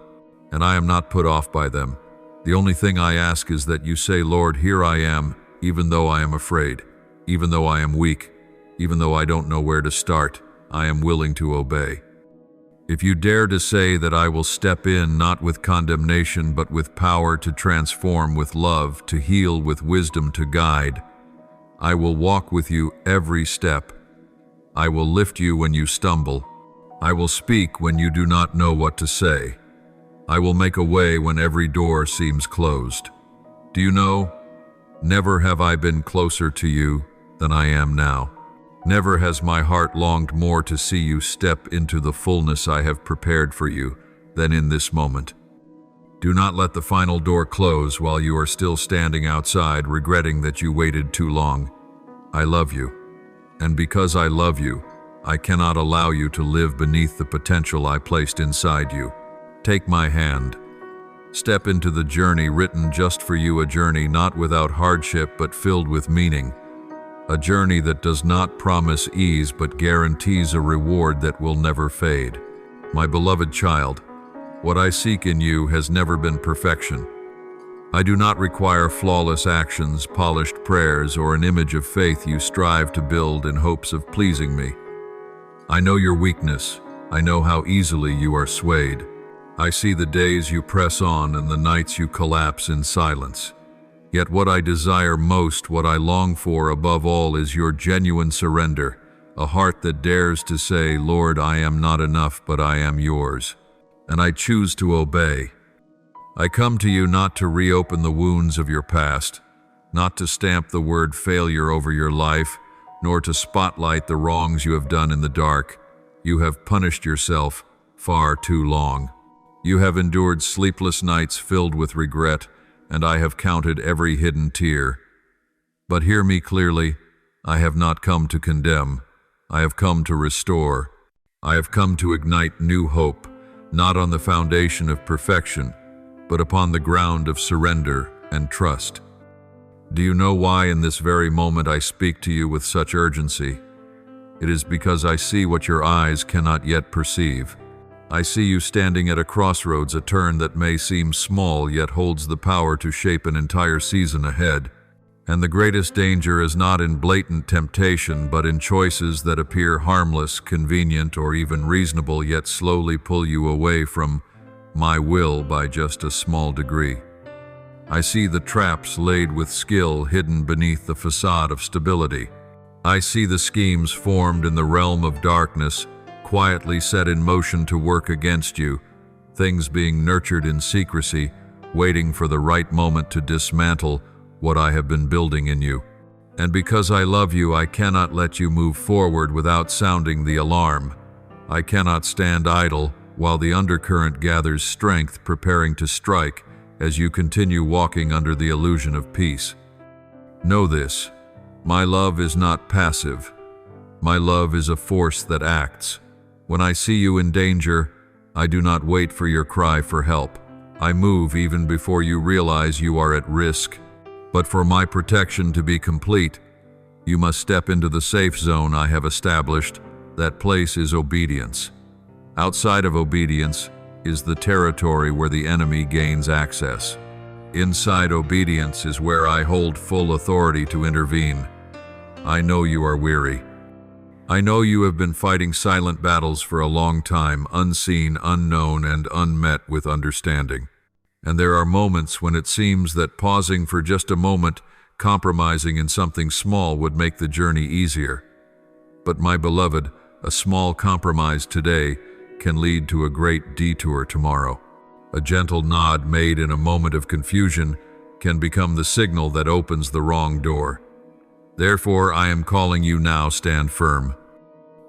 and I am not put off by them. The only thing I ask is that you say, Lord, here I am, even though I am afraid, even though I am weak, even though I don't know where to start, I am willing to obey. If you dare to say that, I will step in, not with condemnation, but with power to transform, with love to heal, with wisdom to guide. I will walk with you every step. I will lift you when you stumble. I will speak when you do not know what to say. I will make a way when every door seems closed. Do you know, never have I been closer to you than I am now. Never has my heart longed more to see you step into the fullness I have prepared for you than in this moment. Do not let the final door close while you are still standing outside, regretting that you waited too long. I love you, and because I love you, I cannot allow you to live beneath the potential I placed inside you. Take my hand. Step into the journey written just for you, a journey not without hardship but filled with meaning. A journey that does not promise ease but guarantees a reward that will never fade. My beloved child, what I seek in you has never been perfection. I do not require flawless actions, polished prayers, or an image of faith you strive to build in hopes of pleasing me. I know your weakness. I know how easily you are swayed. I see the days you press on and the nights you collapse in silence. Yet what I desire most, what I long for above all, is your genuine surrender, a heart that dares to say, Lord, I am not enough, but I am yours, and I choose to obey. I come to you not to reopen the wounds of your past, not to stamp the word failure over your life, nor to spotlight the wrongs you have done in the dark. You have punished yourself far too long. You have endured sleepless nights filled with regret, and I have counted every hidden tear. But hear me clearly, I have not come to condemn. I have come to restore. I have come to ignite new hope, not on the foundation of perfection, but upon the ground of surrender and trust. Do you know why in this very moment I speak to you with such urgency? It is because I see what your eyes cannot yet perceive. I see you standing at a crossroads, a turn that may seem small yet holds the power to shape an entire season ahead. And the greatest danger is not in blatant temptation, but in choices that appear harmless, convenient, or even reasonable, yet slowly pull you away from my will by just a small degree. I see the traps laid with skill hidden beneath the facade of stability. I see the schemes formed in the realm of darkness, quietly set in motion to work against you, things being nurtured in secrecy, waiting for the right moment to dismantle what I have been building in you. And because I love you, I cannot let you move forward without sounding the alarm. I cannot stand idle while the undercurrent gathers strength, preparing to strike as you continue walking under the illusion of peace. Know this: my love is not passive. My love is a force that acts. When I see you in danger, I do not wait for your cry for help. I move even before you realize you are at risk. But for my protection to be complete, you must step into the safe zone I have established. That place is obedience. Outside of obedience is the territory where the enemy gains access. Inside obedience is where I hold full authority to intervene. I know you are weary. I know you have been fighting silent battles for a long time, unseen, unknown, and unmet with understanding. And there are moments when it seems that pausing for just a moment, compromising in something small, would make the journey easier. But my beloved, a small compromise today can lead to a great detour tomorrow. A gentle nod made in a moment of confusion can become the signal that opens the wrong door. Therefore, I am calling you now. Stand firm.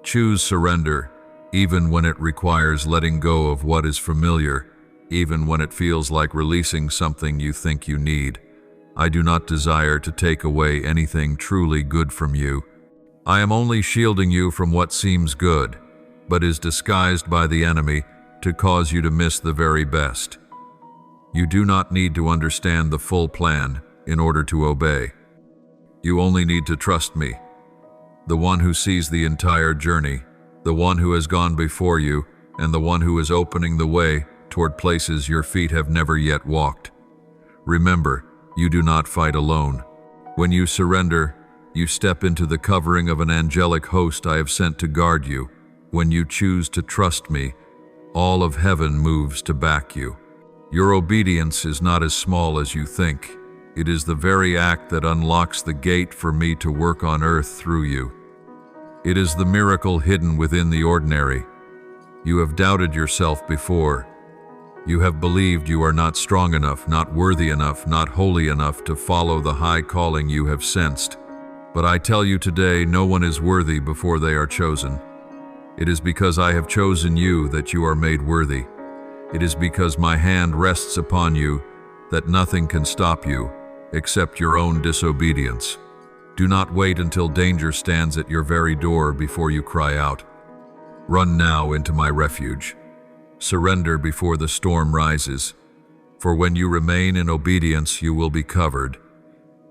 Choose surrender, even when it requires letting go of what is familiar, even when it feels like releasing something you think you need. I do not desire to take away anything truly good from you. I am only shielding you from what seems good, but is disguised by the enemy to cause you to miss the very best. You do not need to understand the full plan in order to obey. You only need to trust me, the one who sees the entire journey, the one who has gone before you, and the one who is opening the way toward places your feet have never yet walked. Remember, you do not fight alone. When you surrender, you step into the covering of an angelic host I have sent to guard you. When you choose to trust me, all of heaven moves to back you. Your obedience is not as small as you think. It is the very act that unlocks the gate for me to work on earth through you. It is the miracle hidden within the ordinary. You have doubted yourself before. You have believed you are not strong enough, not worthy enough, not holy enough to follow the high calling you have sensed. But I tell you today, no one is worthy before they are chosen. It is because I have chosen you that you are made worthy. It is because my hand rests upon you that nothing can stop you except your own disobedience. Do not wait until danger stands at your very door before you cry out. Run now into my refuge. Surrender before the storm rises. For when you remain in obedience, you will be covered.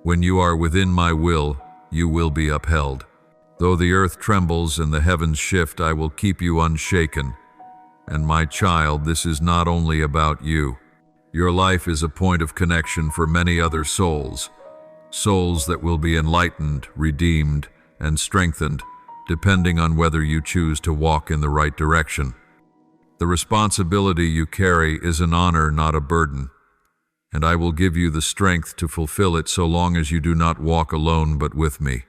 When you are within my will, you will be upheld. Though the earth trembles and the heavens shift, I will keep you unshaken. And my child, this is not only about you. Your life is a point of connection for many other souls, souls that will be enlightened, redeemed, and strengthened, depending on whether you choose to walk in the right direction. The responsibility you carry is an honor, not a burden, and I will give you the strength to fulfill it so long as you do not walk alone but with me.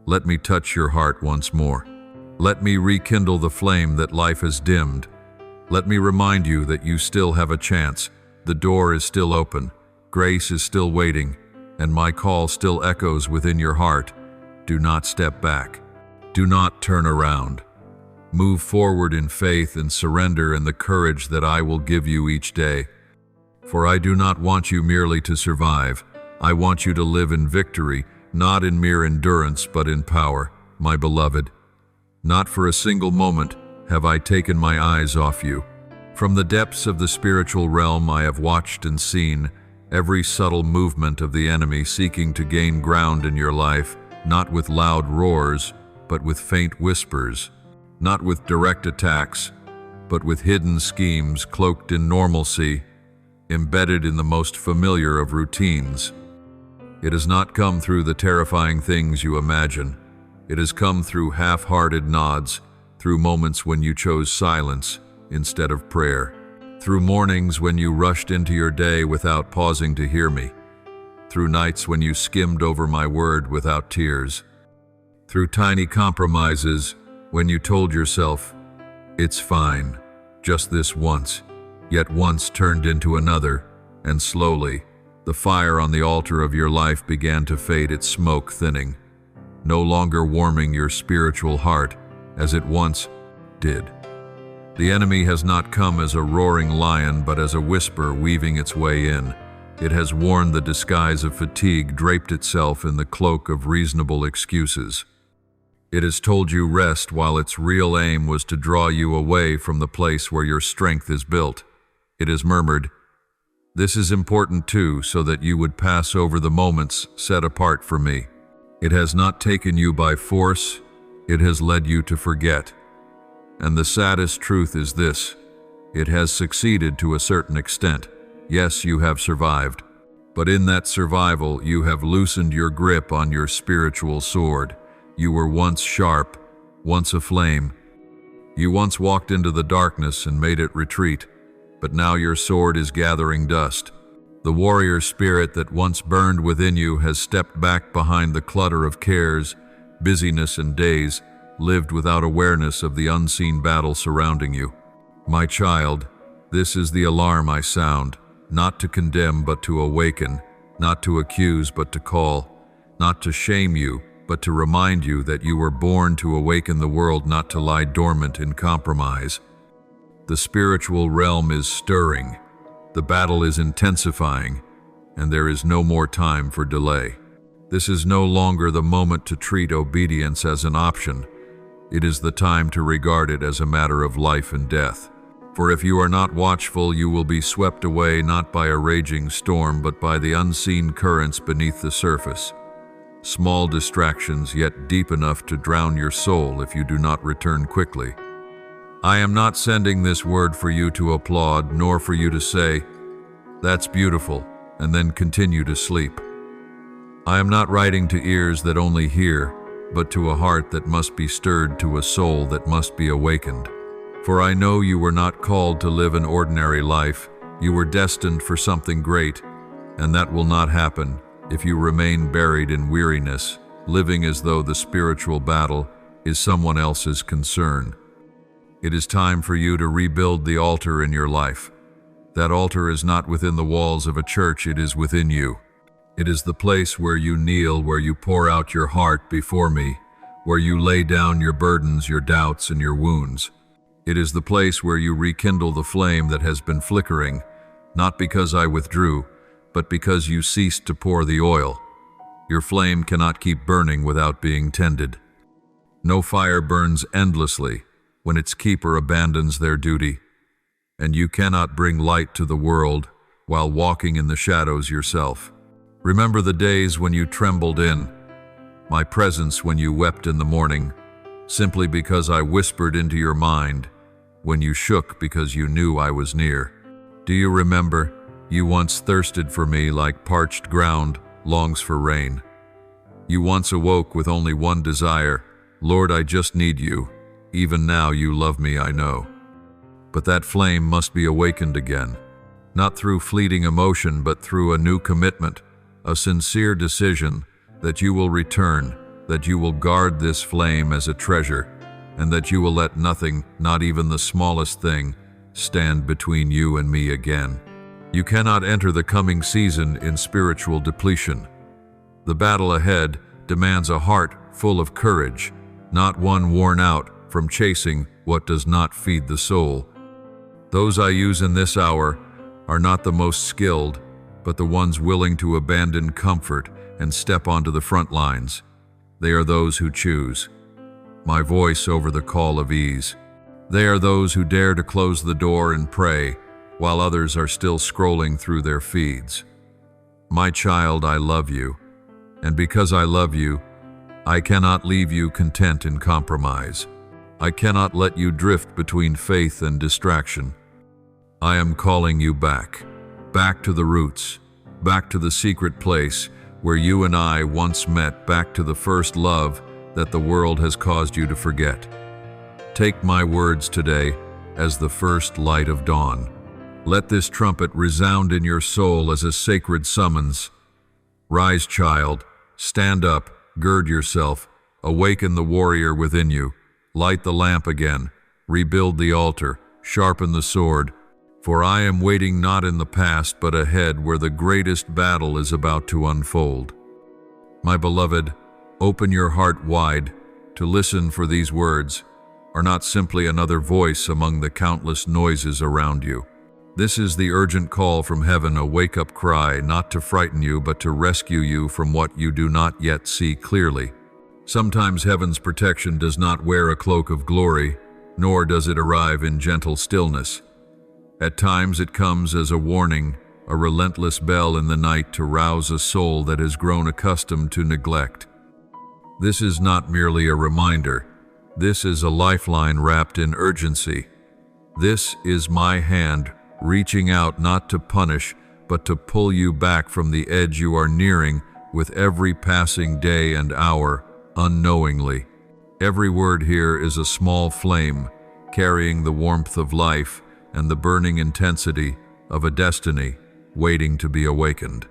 Let me touch your heart once more. Let me rekindle the flame that life has dimmed. Let me remind you that you still have a chance. The door is still open, grace is still waiting, and my call still echoes within your heart. Do not step back. Do not turn around. Move forward in faith and surrender in the courage that I will give you each day. For I do not want you merely to survive. I want you to live in victory, not in mere endurance, but in power, my beloved. Not for a single moment have I taken my eyes off you. From the depths of the spiritual realm I have watched and seen every subtle movement of the enemy seeking to gain ground in your life, not with loud roars, but with faint whispers, not with direct attacks, but with hidden schemes cloaked in normalcy, embedded in the most familiar of routines. It has not come through the terrifying things you imagine. It has come through half-hearted nods, through moments when you chose silence instead of prayer. Through mornings when you rushed into your day without pausing to hear me. Through nights when you skimmed over my word without tears. Through tiny compromises when you told yourself, "It's fine, just this once," yet once turned into another, and slowly, the fire on the altar of your life began to fade, its smoke thinning, no longer warming your spiritual heart as it once did. The enemy has not come as a roaring lion, but as a whisper weaving its way in. It has worn the disguise of fatigue, draped itself in the cloak of reasonable excuses. It has told you rest while its real aim was to draw you away from the place where your strength is built. It has murmured, "This is important too, so that you would pass over the moments set apart for me." It has not taken you by force, it has led you to forget. And the saddest truth is this: it has succeeded to a certain extent. Yes, you have survived. But in that survival, you have loosened your grip on your spiritual sword. You were once sharp, once aflame. You once walked into the darkness and made it retreat, but now your sword is gathering dust. The warrior spirit that once burned within you has stepped back behind the clutter of cares, busyness, and days, lived without awareness of the unseen battle surrounding you. My child, this is the alarm I sound, not to condemn but to awaken, not to accuse but to call, not to shame you, but to remind you that you were born to awaken the world, not to lie dormant in compromise. The spiritual realm is stirring, the battle is intensifying, and there is no more time for delay. This is no longer the moment to treat obedience as an option. It is the time to regard it as a matter of life and death. For if you are not watchful, you will be swept away not by a raging storm, but by the unseen currents beneath the surface. Small distractions, yet deep enough to drown your soul if you do not return quickly. I am not sending this word for you to applaud, nor for you to say, "That's beautiful," and then continue to sleep. I am not writing to ears that only hear, but to a heart that must be stirred, to a soul that must be awakened. For I know you were not called to live an ordinary life. You were destined for something great, and that will not happen if you remain buried in weariness, living as though the spiritual battle is someone else's concern. It is time for you to rebuild the altar in your life. That altar is not within the walls of a church, it is within you. It is the place where you kneel, where you pour out your heart before me, where you lay down your burdens, your doubts, and your wounds. It is the place where you rekindle the flame that has been flickering, not because I withdrew, but because you ceased to pour the oil. Your flame cannot keep burning without being tended. No fire burns endlessly when its keeper abandons their duty, and you cannot bring light to the world while walking in the shadows yourself. Remember the days when you trembled in, my presence when you wept in the morning, simply because I whispered into your mind, when you shook because you knew I was near. Do you remember? You once thirsted for me like parched ground longs for rain. You once awoke with only one desire, "Lord, I just need you." Even now you love me, I know. But that flame must be awakened again, not through fleeting emotion, but through a new commitment, a sincere decision that you will return, that you will guard this flame as a treasure, and that you will let nothing, not even the smallest thing, stand between you and me again. You cannot enter the coming season in spiritual depletion. The battle ahead demands a heart full of courage, not one worn out from chasing what does not feed the soul. Those I use in this hour are not the most skilled, but the ones willing to abandon comfort and step onto the front lines. They are those who choose my voice over the call of ease. They are those who dare to close the door and pray while others are still scrolling through their feeds. My child, I love you, and because I love you, I cannot leave you content in compromise. I cannot let you drift between faith and distraction. I am calling you back to the roots, back to the secret place where you and I once met, back to the first love that the world has caused you to forget. Take my words today as the first light of dawn. Let this trumpet resound in your soul as a sacred summons. Rise, child, stand up, gird yourself, awaken the warrior within you, light the lamp again, rebuild the altar, sharpen the sword, for I am waiting not in the past but ahead where the greatest battle is about to unfold. My beloved, open your heart wide to listen, for these words are not simply another voice among the countless noises around you. This is the urgent call from heaven, a wake-up cry, not to frighten you but to rescue you from what you do not yet see clearly. Sometimes heaven's protection does not wear a cloak of glory, nor does it arrive in gentle stillness. At times it comes as a warning, a relentless bell in the night to rouse a soul that has grown accustomed to neglect. This is not merely a reminder. This is a lifeline wrapped in urgency. This is my hand reaching out not to punish, but to pull you back from the edge you are nearing with every passing day and hour, unknowingly. Every word here is a small flame, carrying the warmth of life and the burning intensity of a destiny waiting to be awakened.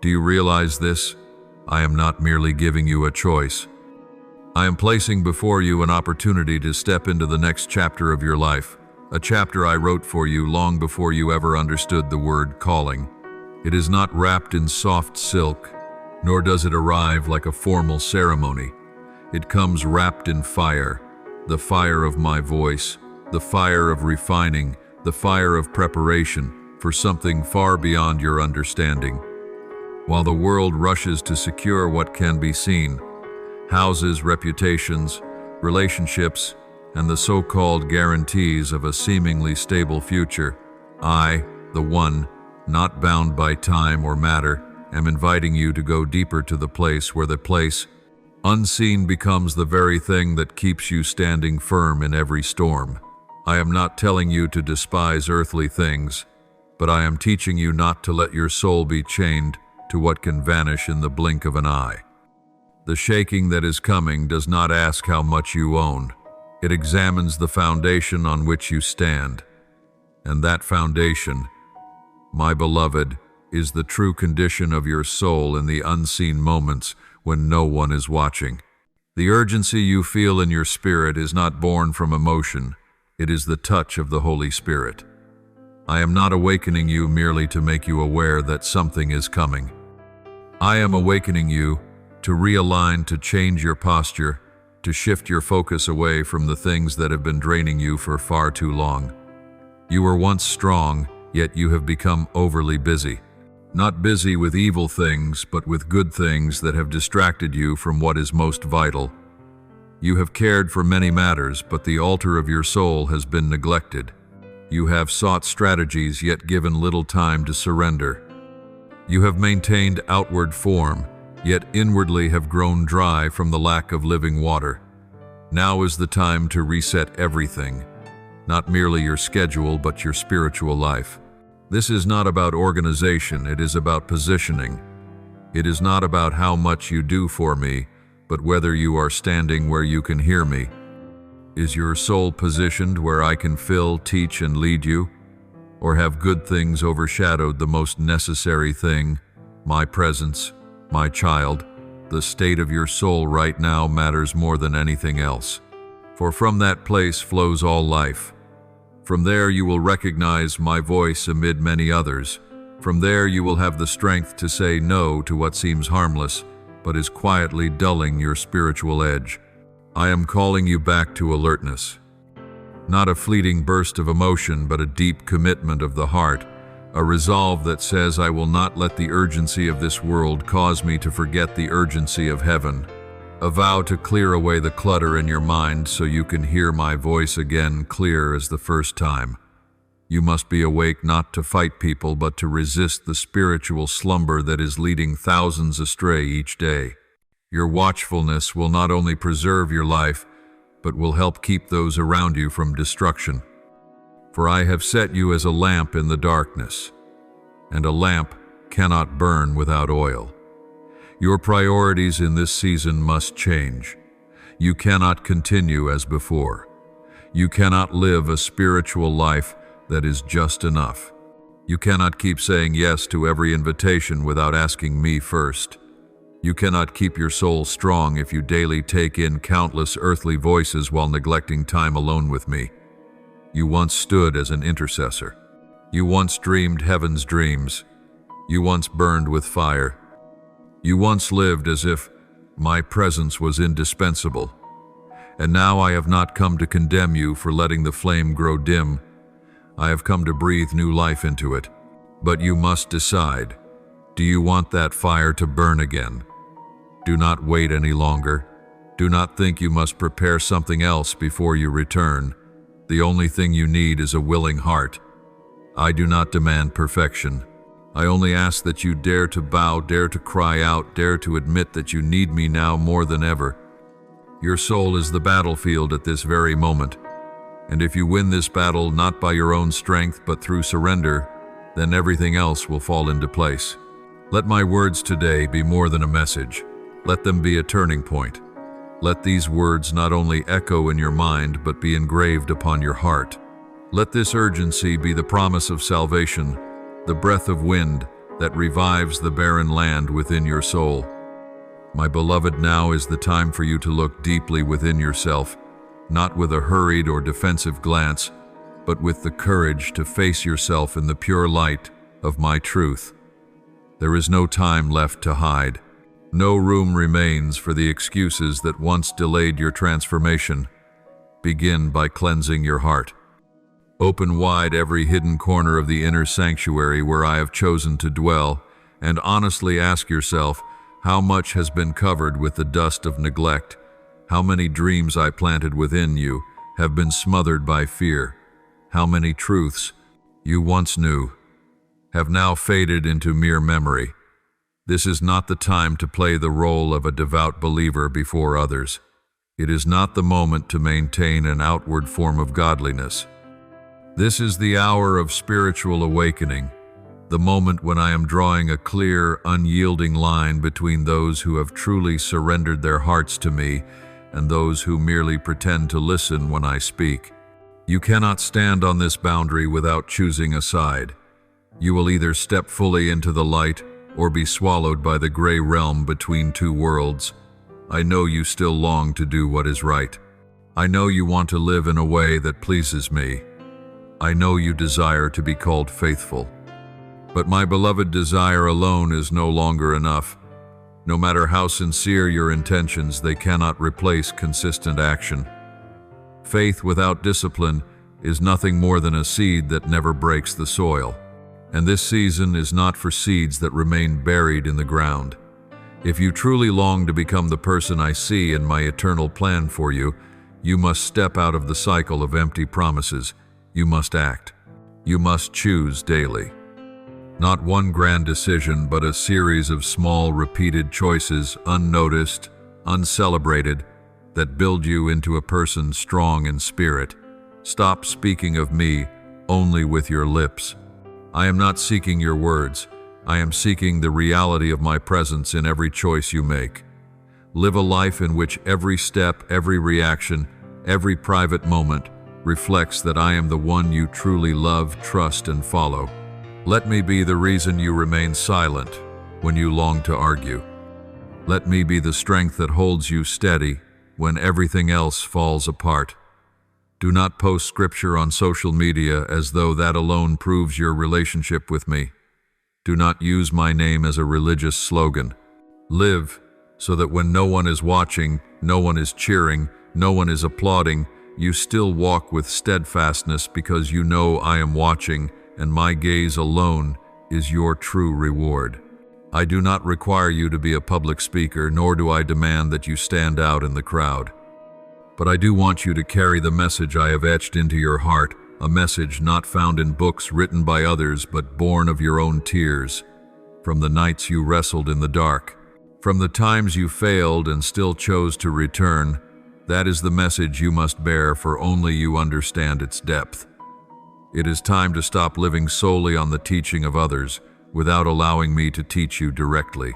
Do you realize this? I am not merely giving you a choice. I am placing before you an opportunity to step into the next chapter of your life, a chapter I wrote for you long before you ever understood the word calling. It is not wrapped in soft silk, nor does it arrive like a formal ceremony. It comes wrapped in fire, the fire of my voice, the fire of refining, the fire of preparation for something far beyond your understanding. While the world rushes to secure what can be seen, houses, reputations, relationships, and the so-called guarantees of a seemingly stable future, I, the one, not bound by time or matter, am inviting you to go deeper to the place where the place unseen becomes the very thing that keeps you standing firm in every storm. I am not telling you to despise earthly things, but I am teaching you not to let your soul be chained to what can vanish in the blink of an eye. The shaking that is coming does not ask how much you own. It examines the foundation on which you stand. And that foundation, my beloved, is the true condition of your soul in the unseen moments when no one is watching. The urgency you feel in your spirit is not born from emotion. It is the touch of the Holy Spirit. I am not awakening you merely to make you aware that something is coming. I am awakening you to realign, to change your posture, to shift your focus away from the things that have been draining you for far too long. You were once strong, yet you have become overly busy. Not busy with evil things, but with good things that have distracted you from what is most vital. You have cared for many matters, but the altar of your soul has been neglected. You have sought strategies, yet given little time to surrender. You have maintained outward form, yet inwardly have grown dry from the lack of living water. Now is the time to reset everything, not merely your schedule, but your spiritual life. This is not about organization, it is about positioning. It is not about how much you do for me, but whether you are standing where you can hear me. Is your soul positioned where I can fill, teach, and lead you? Or have good things overshadowed the most necessary thing, my presence? My child, the state of your soul right now matters more than anything else. For from that place flows all life. From there you will recognize my voice amid many others. From there you will have the strength to say no to what seems harmless, but is quietly dulling your spiritual edge. I am calling you back to alertness. Not a fleeting burst of emotion, but a deep commitment of the heart. A resolve that says, I will not let the urgency of this world cause me to forget the urgency of heaven. A vow to clear away the clutter in your mind so you can hear my voice again clear as the first time. You must be awake not to fight people, but to resist the spiritual slumber that is leading thousands astray each day. Your watchfulness will not only preserve your life, but will help keep those around you from destruction. For I have set you as a lamp in the darkness, and a lamp cannot burn without oil. Your priorities in this season must change. You cannot continue as before. You cannot live a spiritual life that is just enough. You cannot keep saying yes to every invitation without asking me first. You cannot keep your soul strong if you daily take in countless earthly voices while neglecting time alone with me. You once stood as an intercessor. You once dreamed heaven's dreams. You once burned with fire. You once lived as if my presence was indispensable. And now I have not come to condemn you for letting the flame grow dim. I have come to breathe new life into it. But you must decide. Do you want that fire to burn again? Do not wait any longer. Do not think you must prepare something else before you return. The only thing you need is a willing heart. I do not demand perfection. I only ask that you dare to bow, dare to cry out, dare to admit that you need me now more than ever. Your soul is the battlefield at this very moment. And if you win this battle not by your own strength but through surrender, then everything else will fall into place. Let my words today be more than a message. Let them be a turning point. Let these words not only echo in your mind but be engraved upon your heart. Let this urgency be the promise of salvation, the breath of wind that revives the barren land within your soul. My beloved, now is the time for you to look deeply within yourself, not with a hurried or defensive glance, but with the courage to face yourself in the pure light of my truth. There is no time left to hide. No room remains for the excuses that once delayed your transformation. Begin by cleansing your heart. Open wide every hidden corner of the inner sanctuary where I have chosen to dwell, and honestly ask yourself, how much has been covered with the dust of neglect? How many dreams I planted within you have been smothered by fear? How many truths you once knew have now faded into mere memory? This is not the time to play the role of a devout believer before others. It is not the moment to maintain an outward form of godliness. This is the hour of spiritual awakening, the moment when I am drawing a clear, unyielding line between those who have truly surrendered their hearts to me and those who merely pretend to listen when I speak. You cannot stand on this boundary without choosing a side. You will either step fully into the light or be swallowed by the gray realm between two worlds. I know you still long to do what is right. I know you want to live in a way that pleases me. I know you desire to be called faithful. But my beloved, desire alone is no longer enough. No matter how sincere your intentions, they cannot replace consistent action. Faith without discipline is nothing more than a seed that never breaks the soil. And this season is not for seeds that remain buried in the ground. If you truly long to become the person I see in my eternal plan for you, you must step out of the cycle of empty promises. You must act. You must choose daily. Not one grand decision, but a series of small, repeated choices, unnoticed, uncelebrated, that build you into a person strong in spirit. Stop speaking of me only with your lips. I am not seeking your words. I am seeking the reality of my presence in every choice you make. Live a life in which every step, every reaction, every private moment reflects that I am the one you truly love, trust, and follow. Let me be the reason you remain silent when you long to argue. Let me be the strength that holds you steady when everything else falls apart. Do not post scripture on social media as though that alone proves your relationship with me. Do not use my name as a religious slogan. Live so that when no one is watching, no one is cheering, no one is applauding, you still walk with steadfastness because you know I am watching, and my gaze alone is your true reward. I do not require you to be a public speaker, nor do I demand that you stand out in the crowd. But I do want you to carry the message I have etched into your heart, a message not found in books written by others, but born of your own tears, from the nights you wrestled in the dark, from the times you failed and still chose to return. That is the message you must bear, for only you understand its depth. It is time to stop living solely on the teaching of others, without allowing me to teach you directly.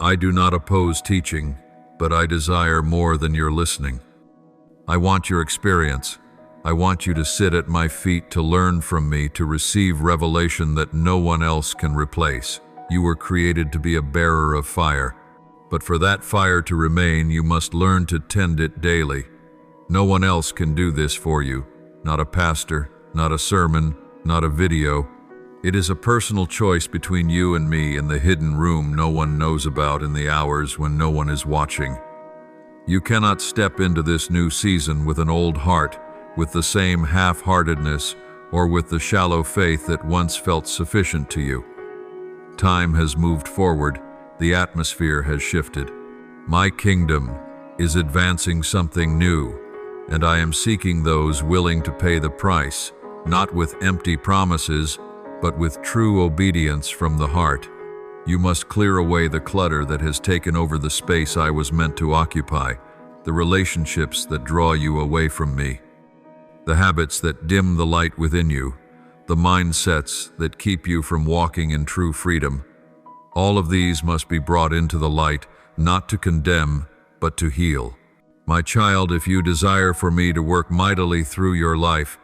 I do not oppose teaching, but I desire more than your listening. I want your experience. I want you to sit at my feet to learn from me, to receive revelation that no one else can replace. You were created to be a bearer of fire, but for that fire to remain, you must learn to tend it daily. No one else can do this for you. Not a pastor, not a sermon, not a video. It is a personal choice between you and me in the hidden room no one knows about in the hours when no one is watching. You cannot step into this new season with an old heart, with the same half-heartedness, or with the shallow faith that once felt sufficient to you. Time has moved forward, the atmosphere has shifted. My kingdom is advancing something new, and I am seeking those willing to pay the price, not with empty promises, but with true obedience from the heart. You must clear away the clutter that has taken over the space I was meant to occupy, the relationships that draw you away from me, the habits that dim the light within you, the mindsets that keep you from walking in true freedom. All of these must be brought into the light, not to condemn, but to heal. My child, if you desire for me to work mightily through your life,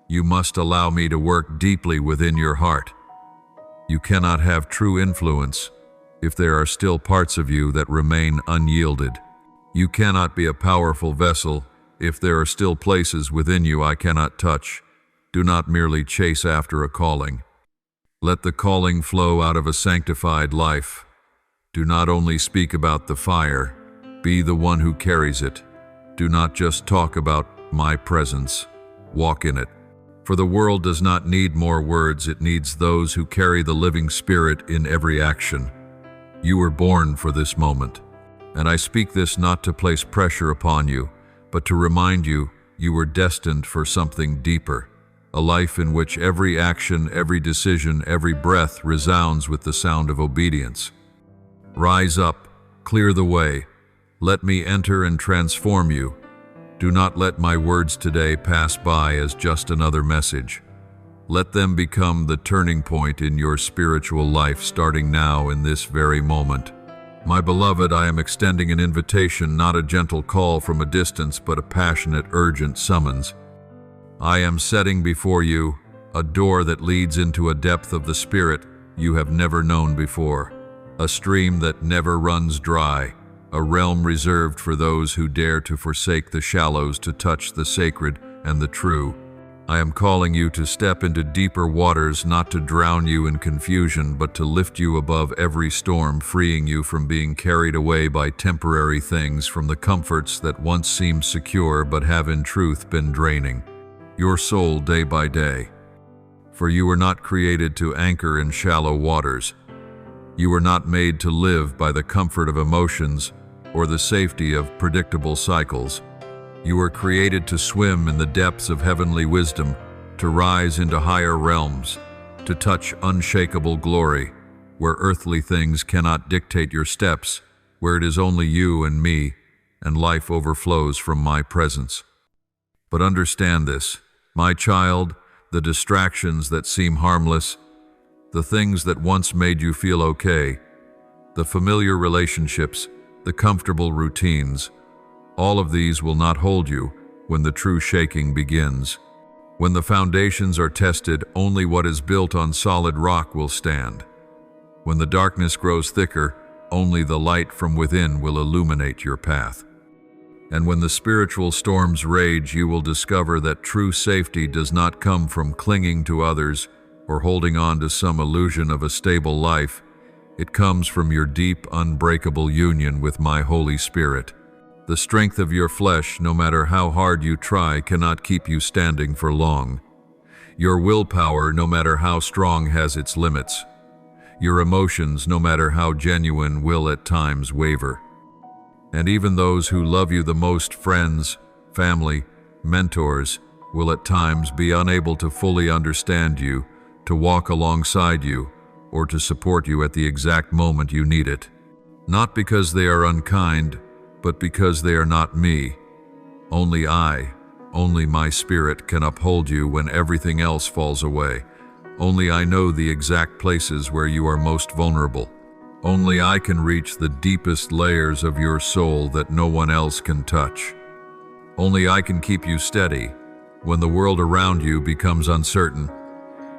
you must allow me to work deeply within your heart. You cannot have true influence if there are still parts of you that remain unyielded. You cannot be a powerful vessel if there are still places within you I cannot touch. Do not merely chase after a calling. Let the calling flow out of a sanctified life. Do not only speak about the fire, be the one who carries it. Do not just talk about my presence, walk in it. For the world does not need more words, it needs those who carry the living Spirit in every action. You were born for this moment, and I speak this not to place pressure upon you, but to remind you, you were destined for something deeper, a life in which every action, every decision, every breath resounds with the sound of obedience. Rise up, clear the way, let me enter and transform you. Do not let my words today pass by as just another message. Let them become the turning point in your spiritual life starting now in this very moment. My beloved, I am extending an invitation, not a gentle call from a distance, but a passionate, urgent summons. I am setting before you a door that leads into a depth of the Spirit you have never known before, a stream that never runs dry, a realm reserved for those who dare to forsake the shallows to touch the sacred and the true. I am calling you to step into deeper waters, not to drown you in confusion, but to lift you above every storm, freeing you from being carried away by temporary things, from the comforts that once seemed secure but have in truth been draining your soul day by day. For you were not created to anchor in shallow waters. You were not made to live by the comfort of emotions or the safety of predictable cycles. You were created to swim in the depths of heavenly wisdom, to rise into higher realms, to touch unshakable glory, where earthly things cannot dictate your steps, where it is only you and me, and life overflows from my presence. But understand this, my child, the distractions that seem harmless, the things that once made you feel okay, the familiar relationships, the comfortable routines, all of these will not hold you when the true shaking begins. When the foundations are tested, only what is built on solid rock will stand. When the darkness grows thicker, only the light from within will illuminate your path. And when the spiritual storms rage, you will discover that true safety does not come from clinging to others or holding on to some illusion of a stable life. It comes from your deep, unbreakable union with my Holy Spirit. The strength of your flesh, no matter how hard you try, cannot keep you standing for long. Your willpower, no matter how strong, has its limits. Your emotions, no matter how genuine, will at times waver. And even those who love you the most, friends, family, mentors, will at times be unable to fully understand you, to walk alongside you, or to support you at the exact moment you need it. Not because they are unkind, but because they are not me. Only my Spirit can uphold you when everything else falls away. Only I know the exact places where you are most vulnerable. Only I can reach the deepest layers of your soul that no one else can touch. Only I can keep you steady when the world around you becomes uncertain.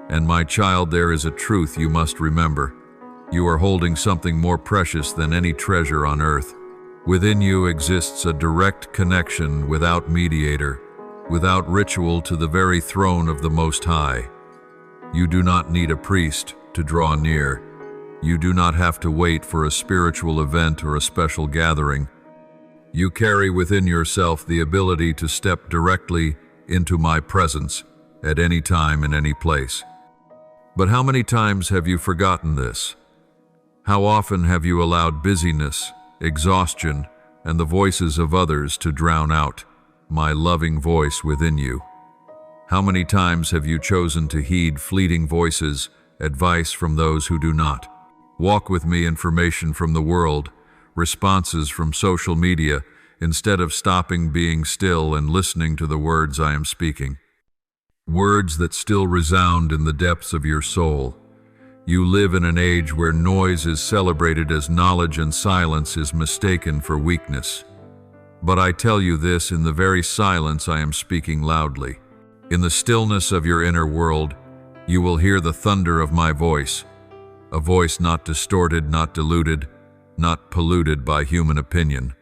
And my child, there is a truth you must remember. You are holding something more precious than any treasure on earth. Within you exists a direct connection without mediator, without ritual, to the very throne of the Most High. You do not need a priest to draw near. You do not have to wait for a spiritual event or a special gathering. You carry within yourself the ability to step directly into my presence at any time in any place. But how many times have you forgotten this? How often have you allowed busyness, exhaustion, and the voices of others to drown out my loving voice within you? How many times have you chosen to heed fleeting voices, advice from those who do not? Walk with me, information from the world, responses from social media, instead of stopping, being still, and listening to the words I am speaking. Words that still resound in the depths of your soul. You live in an age where noise is celebrated as knowledge and silence is mistaken for weakness. But I tell you this, in the very silence I am speaking loudly. In the stillness of your inner world, you will hear the thunder of my voice, a voice not distorted, not diluted, not polluted by human opinion.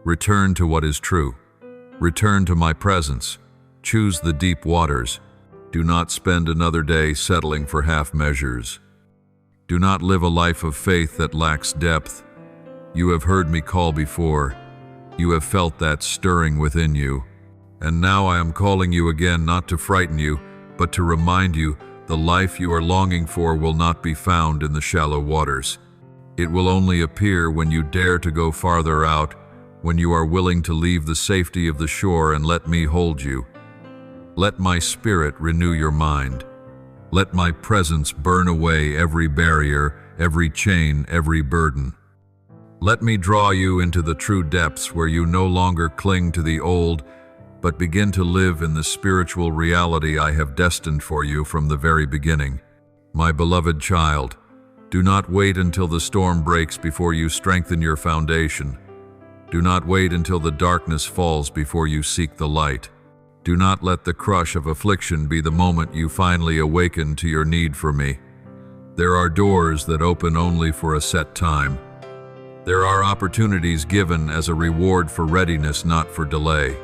Return to what is true. Return to my presence. Choose the deep waters. Do not spend another day settling for half measures. Do not live a life of faith that lacks depth. You have heard me call before. You have felt that stirring within you. And now I am calling you again, not to frighten you, but to remind you the life you are longing for will not be found in the shallow waters. It will only appear when you dare to go farther out, when you are willing to leave the safety of the shore and let me hold you. Let my spirit renew your mind. Let my presence burn away every barrier, every chain, every burden. Let me draw you into the true depths where you no longer cling to the old, but begin to live in the spiritual reality I have destined for you from the very beginning. My beloved child, do not wait until the storm breaks before you strengthen your foundation. Do not wait until the darkness falls before you seek the light. Do not let the crush of affliction be the moment you finally awaken to your need for me. There are doors that open only for a set time. There are opportunities given as a reward for readiness, not for delay.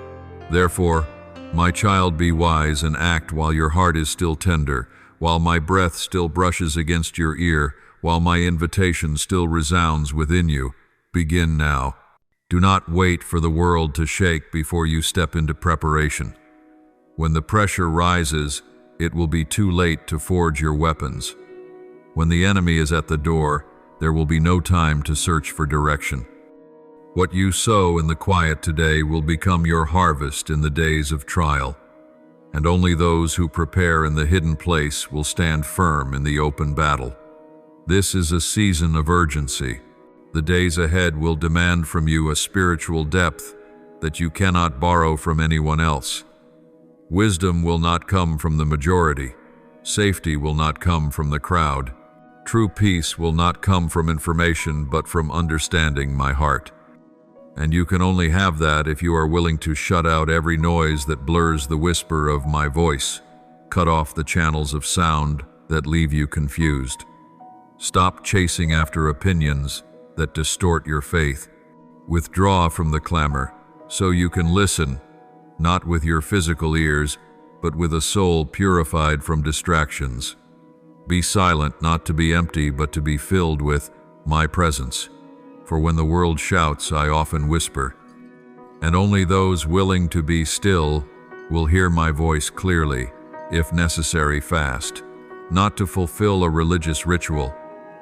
Therefore, my child, be wise and act while your heart is still tender, while my breath still brushes against your ear, while my invitation still resounds within you. Begin now. Do not wait for the world to shake before you step into preparation. When the pressure rises, it will be too late to forge your weapons. When the enemy is at the door, there will be no time to search for direction. What you sow in the quiet today will become your harvest in the days of trial, and only those who prepare in the hidden place will stand firm in the open battle. This is a season of urgency. The days ahead will demand from you a spiritual depth that you cannot borrow from anyone else. Wisdom will not come from the majority. Safety will not come from the crowd. True peace will not come from information, but from understanding my heart. And you can only have that if you are willing to shut out every noise that blurs the whisper of my voice. Cut off the channels of sound that leave you confused. Stop chasing after opinions that distort your faith. Withdraw from the clamor so you can listen, not with your physical ears, but with a soul purified from distractions. Be silent, not to be empty, but to be filled with my presence. For when the world shouts, I often whisper, and only those willing to be still will hear my voice clearly, if necessary fast, not to fulfill a religious ritual,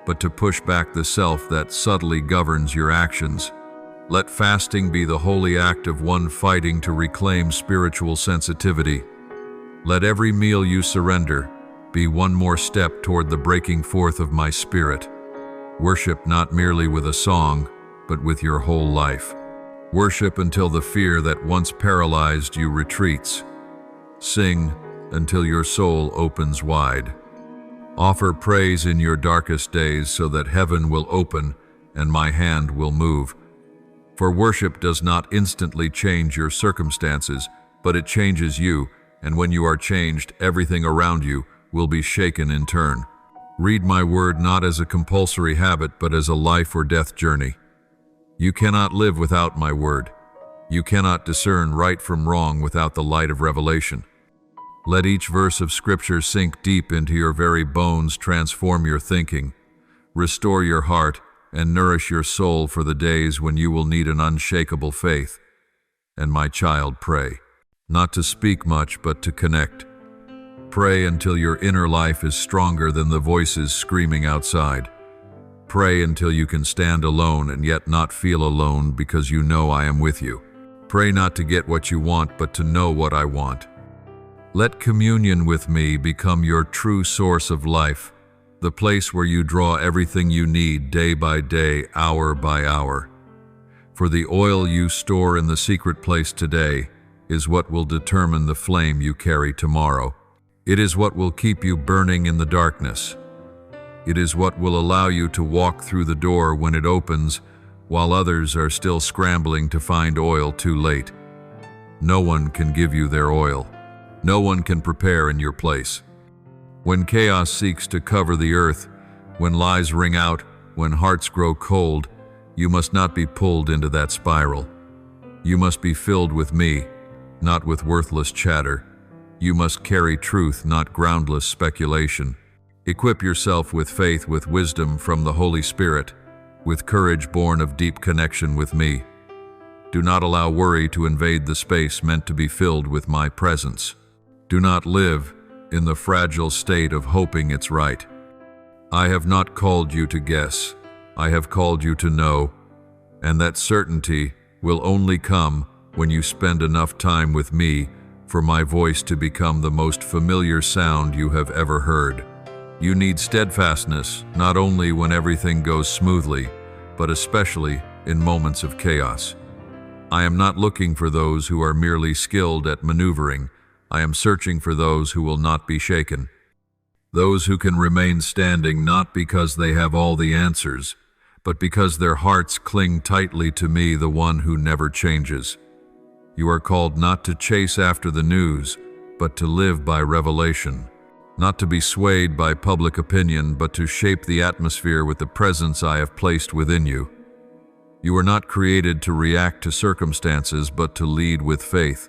but to push back the self that subtly governs your actions. Let fasting be the holy act of one fighting to reclaim spiritual sensitivity. Let every meal you surrender be one more step toward the breaking forth of my spirit. Worship not merely with a song, but with your whole life. Worship until the fear that once paralyzed you retreats. Sing until your soul opens wide. Offer praise in your darkest days so that heaven will open and my hand will move. For worship does not instantly change your circumstances, but it changes you, and when you are changed, everything around you will be shaken in turn. Read my word not as a compulsory habit, but as a life or death journey. You cannot live without my word. You cannot discern right from wrong without the light of revelation. Let each verse of Scripture sink deep into your very bones, transform your thinking, restore your heart, and nourish your soul for the days when you will need an unshakable faith. And my child, pray, not to speak much, but to connect. Pray until your inner life is stronger than the voices screaming outside. Pray until you can stand alone and yet not feel alone, because you know I am with you. Pray not to get what you want, but to know what I want. Let communion with me become your true source of life, the place where you draw everything you need day by day, hour by hour. For the oil you store in the secret place today is what will determine the flame you carry tomorrow. It is what will keep you burning in the darkness. It is what will allow you to walk through the door when it opens, while others are still scrambling to find oil too late. No one can give you their oil. No one can prepare in your place. When chaos seeks to cover the earth, when lies ring out, when hearts grow cold, you must not be pulled into that spiral. You must be filled with me, not with worthless chatter. You must carry truth, not groundless speculation. Equip yourself with faith, with wisdom from the Holy Spirit, with courage born of deep connection with me. Do not allow worry to invade the space meant to be filled with my presence. Do not live in the fragile state of hoping it's right. I have not called you to guess. I have called you to know, and that certainty will only come when you spend enough time with me for my voice to become the most familiar sound you have ever heard. You need steadfastness, not only when everything goes smoothly, but especially in moments of chaos. I am not looking for those who are merely skilled at maneuvering. I am searching for those who will not be shaken. Those who can remain standing not because they have all the answers, but because their hearts cling tightly to me, the one who never changes. You are called not to chase after the news, but to live by revelation. Not to be swayed by public opinion, but to shape the atmosphere with the presence I have placed within you. You are not created to react to circumstances, but to lead with faith.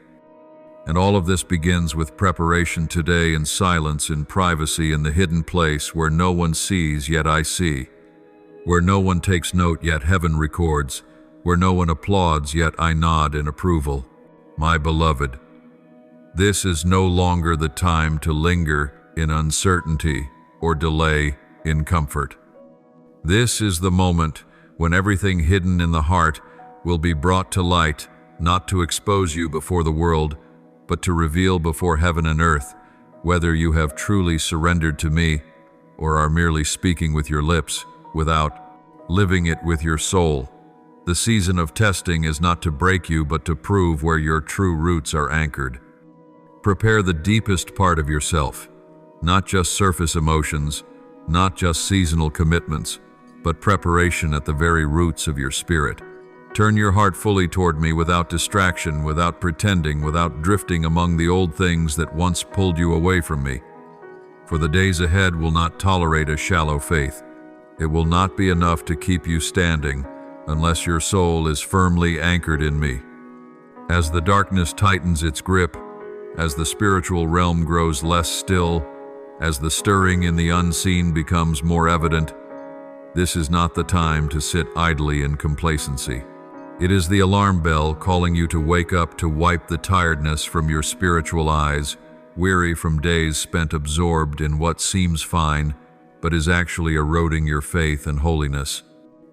And all of this begins with preparation today, in silence, in privacy, in the hidden place where no one sees, yet I see. Where no one takes note, yet heaven records. Where no one applauds, yet I nod in approval. My beloved, this is no longer the time to linger in uncertainty or delay in comfort. This is the moment when everything hidden in the heart will be brought to light, not to expose you before the world, but to reveal before heaven and earth whether you have truly surrendered to me or are merely speaking with your lips without living it with your soul. The season of testing is not to break you, but to prove where your true roots are anchored. Prepare the deepest part of yourself, not just surface emotions, not just seasonal commitments, but preparation at the very roots of your spirit. Turn your heart fully toward me without distraction, without pretending, without drifting among the old things that once pulled you away from me. For the days ahead will not tolerate a shallow faith. It will not be enough to keep you standing unless your soul is firmly anchored in me. As the darkness tightens its grip, as the spiritual realm grows less still, as the stirring in the unseen becomes more evident, this is not the time to sit idly in complacency. It is the alarm bell calling you to wake up, to wipe the tiredness from your spiritual eyes, weary from days spent absorbed in what seems fine, but is actually eroding your faith and holiness.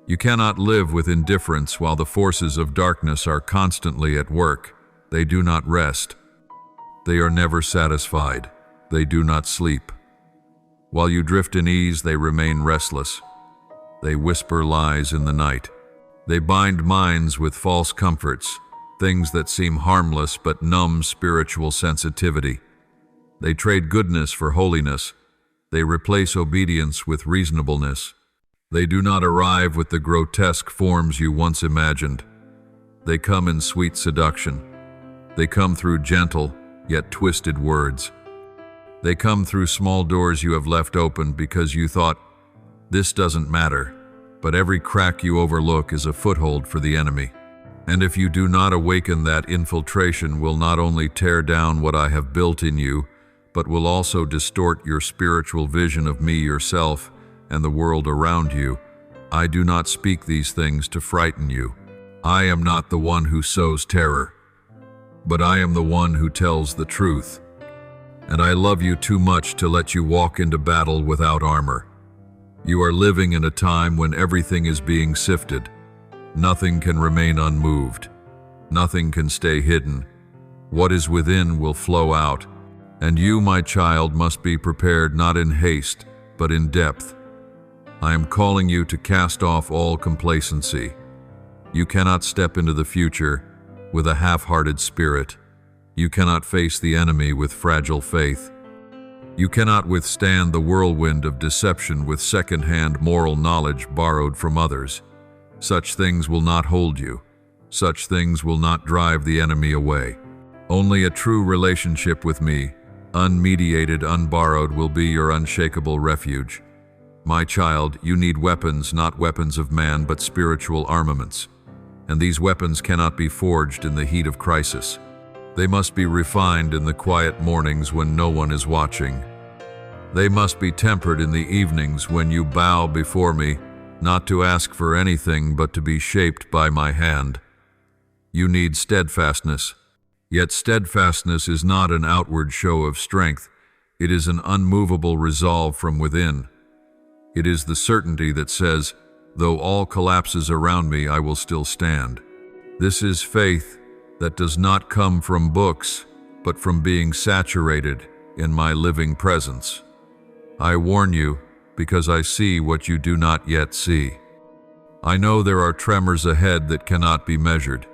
You cannot live with indifference while the forces of darkness are constantly at work. They do not rest. They are never satisfied. They do not sleep. While you drift in ease, they remain restless. They whisper lies in the night. They bind minds with false comforts, things that seem harmless but numb spiritual sensitivity. They trade goodness for holiness. They replace obedience with reasonableness. They do not arrive with the grotesque forms you once imagined. They come in sweet seduction. They come through gentle, yet twisted words. They come through small doors you have left open because you thought, "This doesn't matter," but every crack you overlook is a foothold for the enemy. And if you do not awaken, that infiltration will not only tear down what I have built in you, but will also distort your spiritual vision of me, yourself, and the world around you. I do not speak these things to frighten you. I am not the one who sows terror, but I am the one who tells the truth. And I love you too much to let you walk into battle without armor. You are living in a time when everything is being sifted. Nothing can remain unmoved. Nothing can stay hidden. What is within will flow out. And you, my child, must be prepared not in haste, but in depth. I am calling you to cast off all complacency. You cannot step into the future with a half-hearted spirit. You cannot face the enemy with fragile faith. You cannot withstand the whirlwind of deception with second-hand moral knowledge borrowed from others. Such things will not hold you. Such things will not drive the enemy away. Only a true relationship with me, unmediated, unborrowed, will be your unshakable refuge. My child, you need weapons, not weapons of man, but spiritual armaments. And these weapons cannot be forged in the heat of crisis. They must be refined in the quiet mornings when no one is watching. They must be tempered in the evenings when you bow before me, not to ask for anything but to be shaped by my hand. You need steadfastness. Yet steadfastness is not an outward show of strength. It is an unmovable resolve from within. It is the certainty that says, though all collapses around me, I will still stand. This is faith that does not come from books, but from being saturated in my living presence. I warn you, because I see what you do not yet see. I know there are tremors ahead that cannot be measured.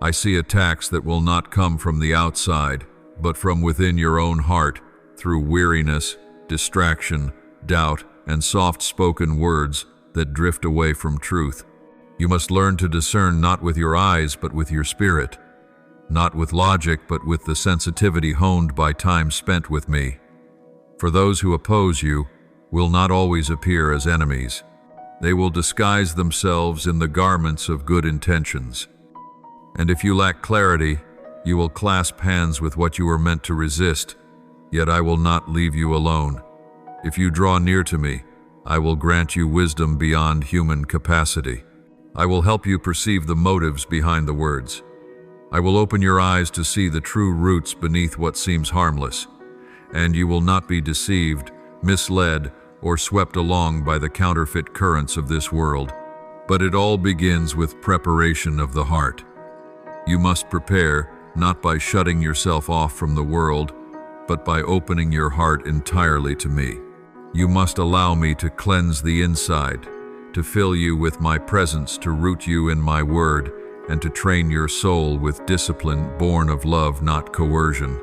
I see attacks that will not come from the outside, but from within your own heart, through weariness, distraction, doubt, and soft-spoken words that drift away from truth. You must learn to discern not with your eyes, but with your spirit. Not with logic, but with the sensitivity honed by time spent with me. For those who oppose you will not always appear as enemies. They will disguise themselves in the garments of good intentions. And if you lack clarity, you will clasp hands with what you were meant to resist, yet I will not leave you alone. If you draw near to me, I will grant you wisdom beyond human capacity. I will help you perceive the motives behind the words. I will open your eyes to see the true roots beneath what seems harmless, and you will not be deceived, misled, or swept along by the counterfeit currents of this world. But it all begins with preparation of the heart. You must prepare, not by shutting yourself off from the world, but by opening your heart entirely to me. You must allow me to cleanse the inside, to fill you with my presence, to root you in my word, and to train your soul with discipline born of love, not coercion.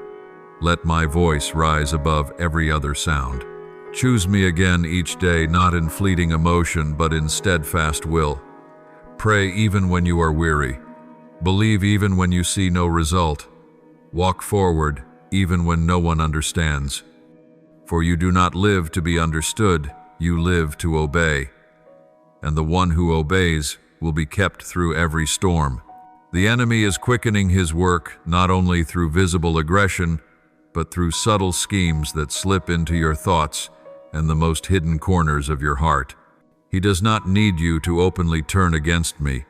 Let my voice rise above every other sound. Choose me again each day, not in fleeting emotion, but in steadfast will. Pray even when you are weary. Believe even when you see no result. Walk forward even when no one understands. For you do not live to be understood, you live to obey. And the one who obeys will be kept through every storm. The enemy is quickening his work not only through visible aggression, but through subtle schemes that slip into your thoughts and the most hidden corners of your heart. He does not need you to openly turn against me,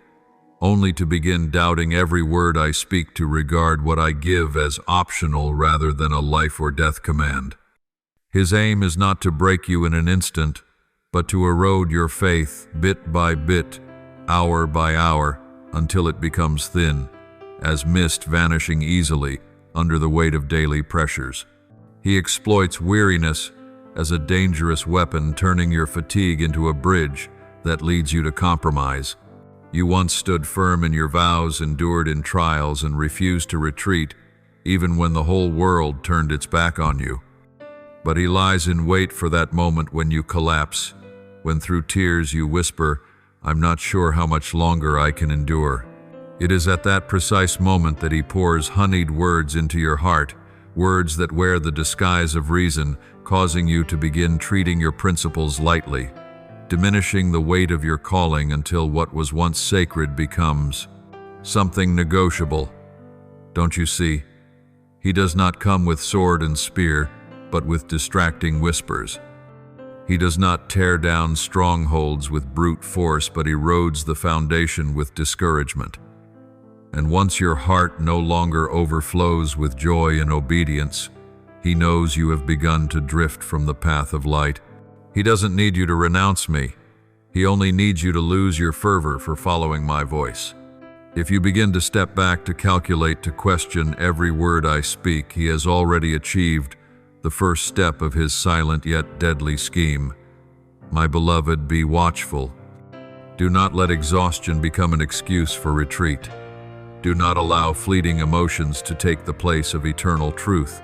only to begin doubting every word I speak, to regard what I give as optional rather than a life or death command. His aim is not to break you in an instant, but to erode your faith bit by bit, hour by hour, until it becomes thin, as mist vanishing easily under the weight of daily pressures. He exploits weariness as a dangerous weapon, turning your fatigue into a bridge that leads you to compromise. You once stood firm in your vows, endured in trials, and refused to retreat, even when the whole world turned its back on you. But he lies in wait for that moment when you collapse, when through tears you whisper, "I'm not sure how much longer I can endure." It is at that precise moment that he pours honeyed words into your heart, words that wear the disguise of reason, causing you to begin treating your principles lightly, diminishing the weight of your calling until what was once sacred becomes something negotiable. Don't you see? He does not come with sword and spear, but with distracting whispers. He does not tear down strongholds with brute force, but erodes the foundation with discouragement. And once your heart no longer overflows with joy and obedience, he knows you have begun to drift from the path of light. He doesn't need you to renounce me. He only needs you to lose your fervor for following my voice. If you begin to step back, to calculate, to question every word I speak, he has already achieved the first step of his silent yet deadly scheme. My beloved, be watchful. Do not let exhaustion become an excuse for retreat. Do not allow fleeting emotions to take the place of eternal truth.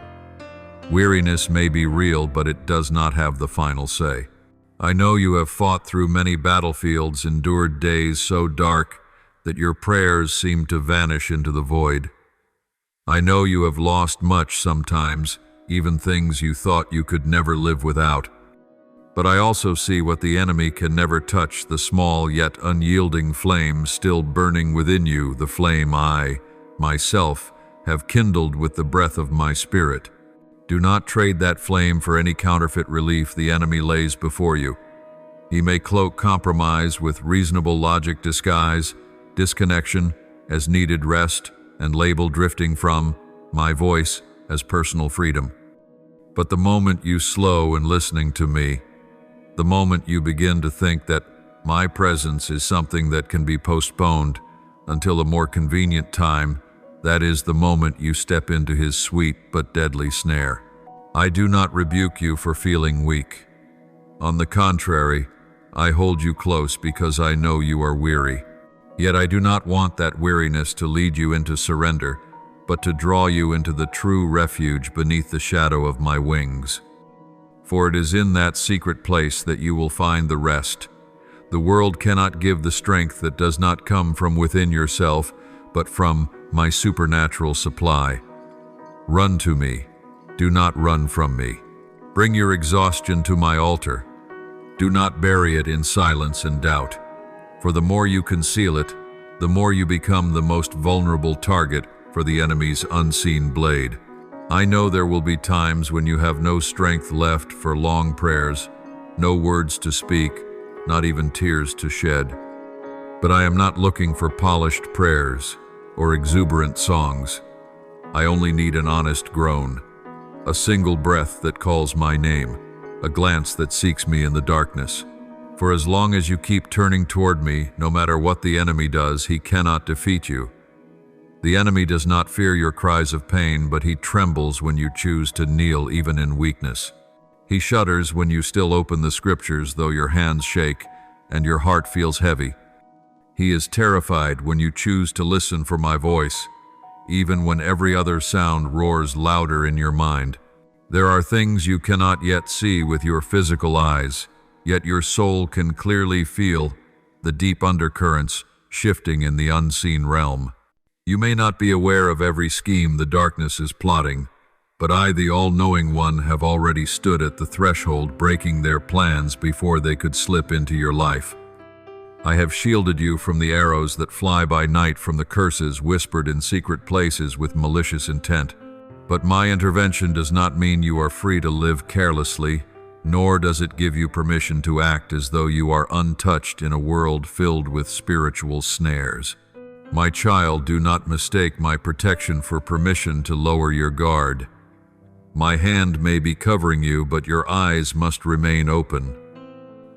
Weariness may be real, but it does not have the final say. I know you have fought through many battlefields, endured days so dark that your prayers seem to vanish into the void. I know you have lost much sometimes, even things you thought you could never live without. But I also see what the enemy can never touch, the small yet unyielding flame still burning within you, the flame I, myself, have kindled with the breath of my spirit. Do not trade that flame for any counterfeit relief the enemy lays before you. He may cloak compromise with reasonable logic, disguise disconnection as needed rest, and label drifting from my voice as personal freedom. But the moment you slow in listening to me, the moment you begin to think that my presence is something that can be postponed until a more convenient time, that is the moment you step into his sweet but deadly snare. I do not rebuke you for feeling weak. On the contrary, I hold you close because I know you are weary. Yet I do not want that weariness to lead you into surrender, but to draw you into the true refuge beneath the shadow of my wings. For it is in that secret place that you will find the rest. The world cannot give the strength that does not come from within yourself, but from my supernatural supply. Run to me. Do not run from me. Bring your exhaustion to my altar. Do not bury it in silence and doubt. For the more you conceal it, the more you become the most vulnerable target for the enemy's unseen blade. I know there will be times when you have no strength left for long prayers, no words to speak, not even tears to shed. But I am not looking for polished prayers or exuberant songs. I only need an honest groan, a single breath that calls my name, a glance that seeks me in the darkness. For as long as you keep turning toward me, no matter what the enemy does, he cannot defeat you. The enemy does not fear your cries of pain, but he trembles when you choose to kneel even in weakness. He shudders when you still open the scriptures, though your hands shake and your heart feels heavy. He is terrified when you choose to listen for my voice, even when every other sound roars louder in your mind. There are things you cannot yet see with your physical eyes, yet your soul can clearly feel the deep undercurrents shifting in the unseen realm. You may not be aware of every scheme the darkness is plotting, but I, the all-knowing one, have already stood at the threshold, breaking their plans before they could slip into your life. I have shielded you from the arrows that fly by night, from the curses whispered in secret places with malicious intent. But my intervention does not mean you are free to live carelessly, nor does it give you permission to act as though you are untouched in a world filled with spiritual snares. My child, do not mistake my protection for permission to lower your guard. My hand may be covering you, but your eyes must remain open.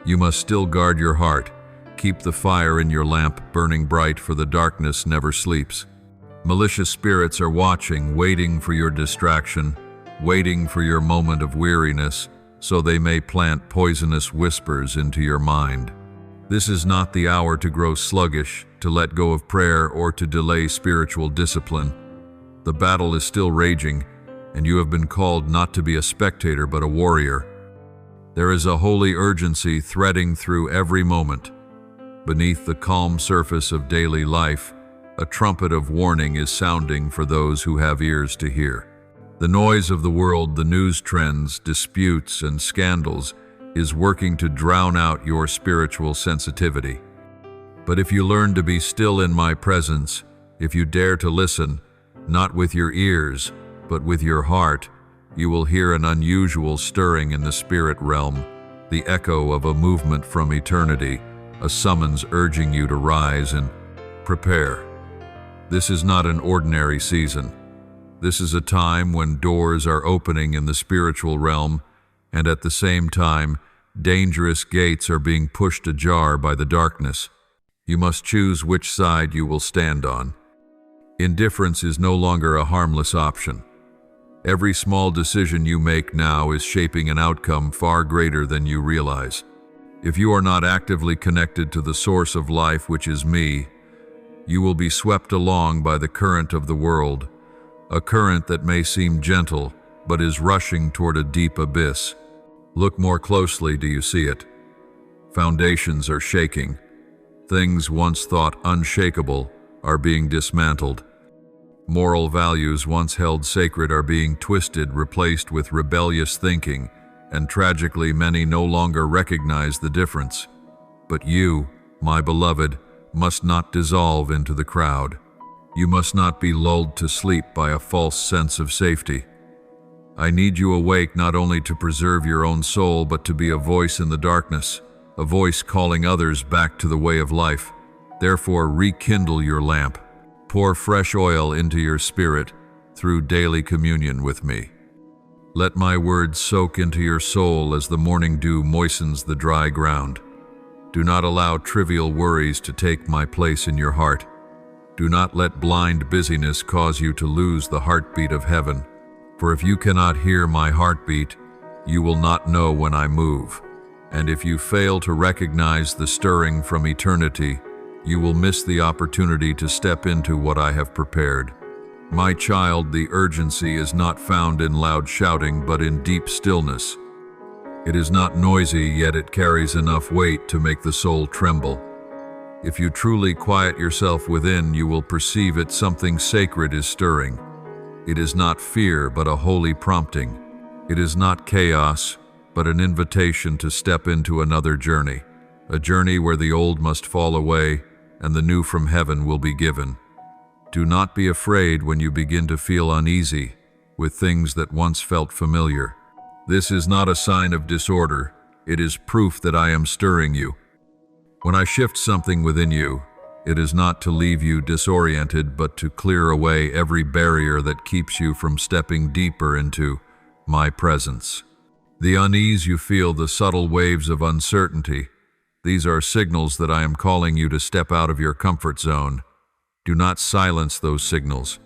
You must still guard your heart. Keep the fire in your lamp burning bright, for the darkness never sleeps. Malicious spirits are watching, waiting for your distraction, waiting for your moment of weariness, so they may plant poisonous whispers into your mind. This is not the hour to grow sluggish, to let go of prayer, or to delay spiritual discipline. The battle is still raging, and you have been called not to be a spectator but a warrior. There is a holy urgency threading through every moment. Beneath the calm surface of daily life, a trumpet of warning is sounding for those who have ears to hear. The noise of the world, the news trends, disputes, and scandals is working to drown out your spiritual sensitivity. But if you learn to be still in my presence, if you dare to listen, not with your ears, but with your heart, you will hear an unusual stirring in the spirit realm, the echo of a movement from eternity, a summons urging you to rise and prepare. This is not an ordinary season. This is a time when doors are opening in the spiritual realm, and at the same time, dangerous gates are being pushed ajar by the darkness. You must choose which side you will stand on. Indifference is no longer a harmless option. Every small decision you make now is shaping an outcome far greater than you realize. If you are not actively connected to the source of life, which is me, you will be swept along by the current of the world, a current that may seem gentle, but is rushing toward a deep abyss. Look more closely, do you see it? Foundations are shaking. Things once thought unshakable are being dismantled. Moral values once held sacred are being twisted, replaced with rebellious thinking, and tragically many no longer recognize the difference. But you, my beloved, must not dissolve into the crowd. You must not be lulled to sleep by a false sense of safety. I need you awake not only to preserve your own soul, but to be a voice in the darkness, a voice calling others back to the way of life. Therefore, rekindle your lamp. Pour fresh oil into your spirit through daily communion with me. Let my words soak into your soul as the morning dew moistens the dry ground. Do not allow trivial worries to take my place in your heart. Do not let blind busyness cause you to lose the heartbeat of heaven. For if you cannot hear my heartbeat, you will not know when I move. And if you fail to recognize the stirring from eternity, you will miss the opportunity to step into what I have prepared. My child, the urgency is not found in loud shouting, but in deep stillness. It is not noisy, yet it carries enough weight to make the soul tremble. If you truly quiet yourself within, you will perceive it. Something sacred is stirring. It is not fear, but a holy prompting. It is not chaos, but an invitation to step into another journey, a journey where the old must fall away and the new from heaven will be given. Do not be afraid when you begin to feel uneasy with things that once felt familiar. This is not a sign of disorder. It is proof that I am stirring you. When I shift something within you, it is not to leave you disoriented, but to clear away every barrier that keeps you from stepping deeper into my presence. The unease you feel, the subtle waves of uncertainty, these are signals that I am calling you to step out of your comfort zone. Do not silence those signals.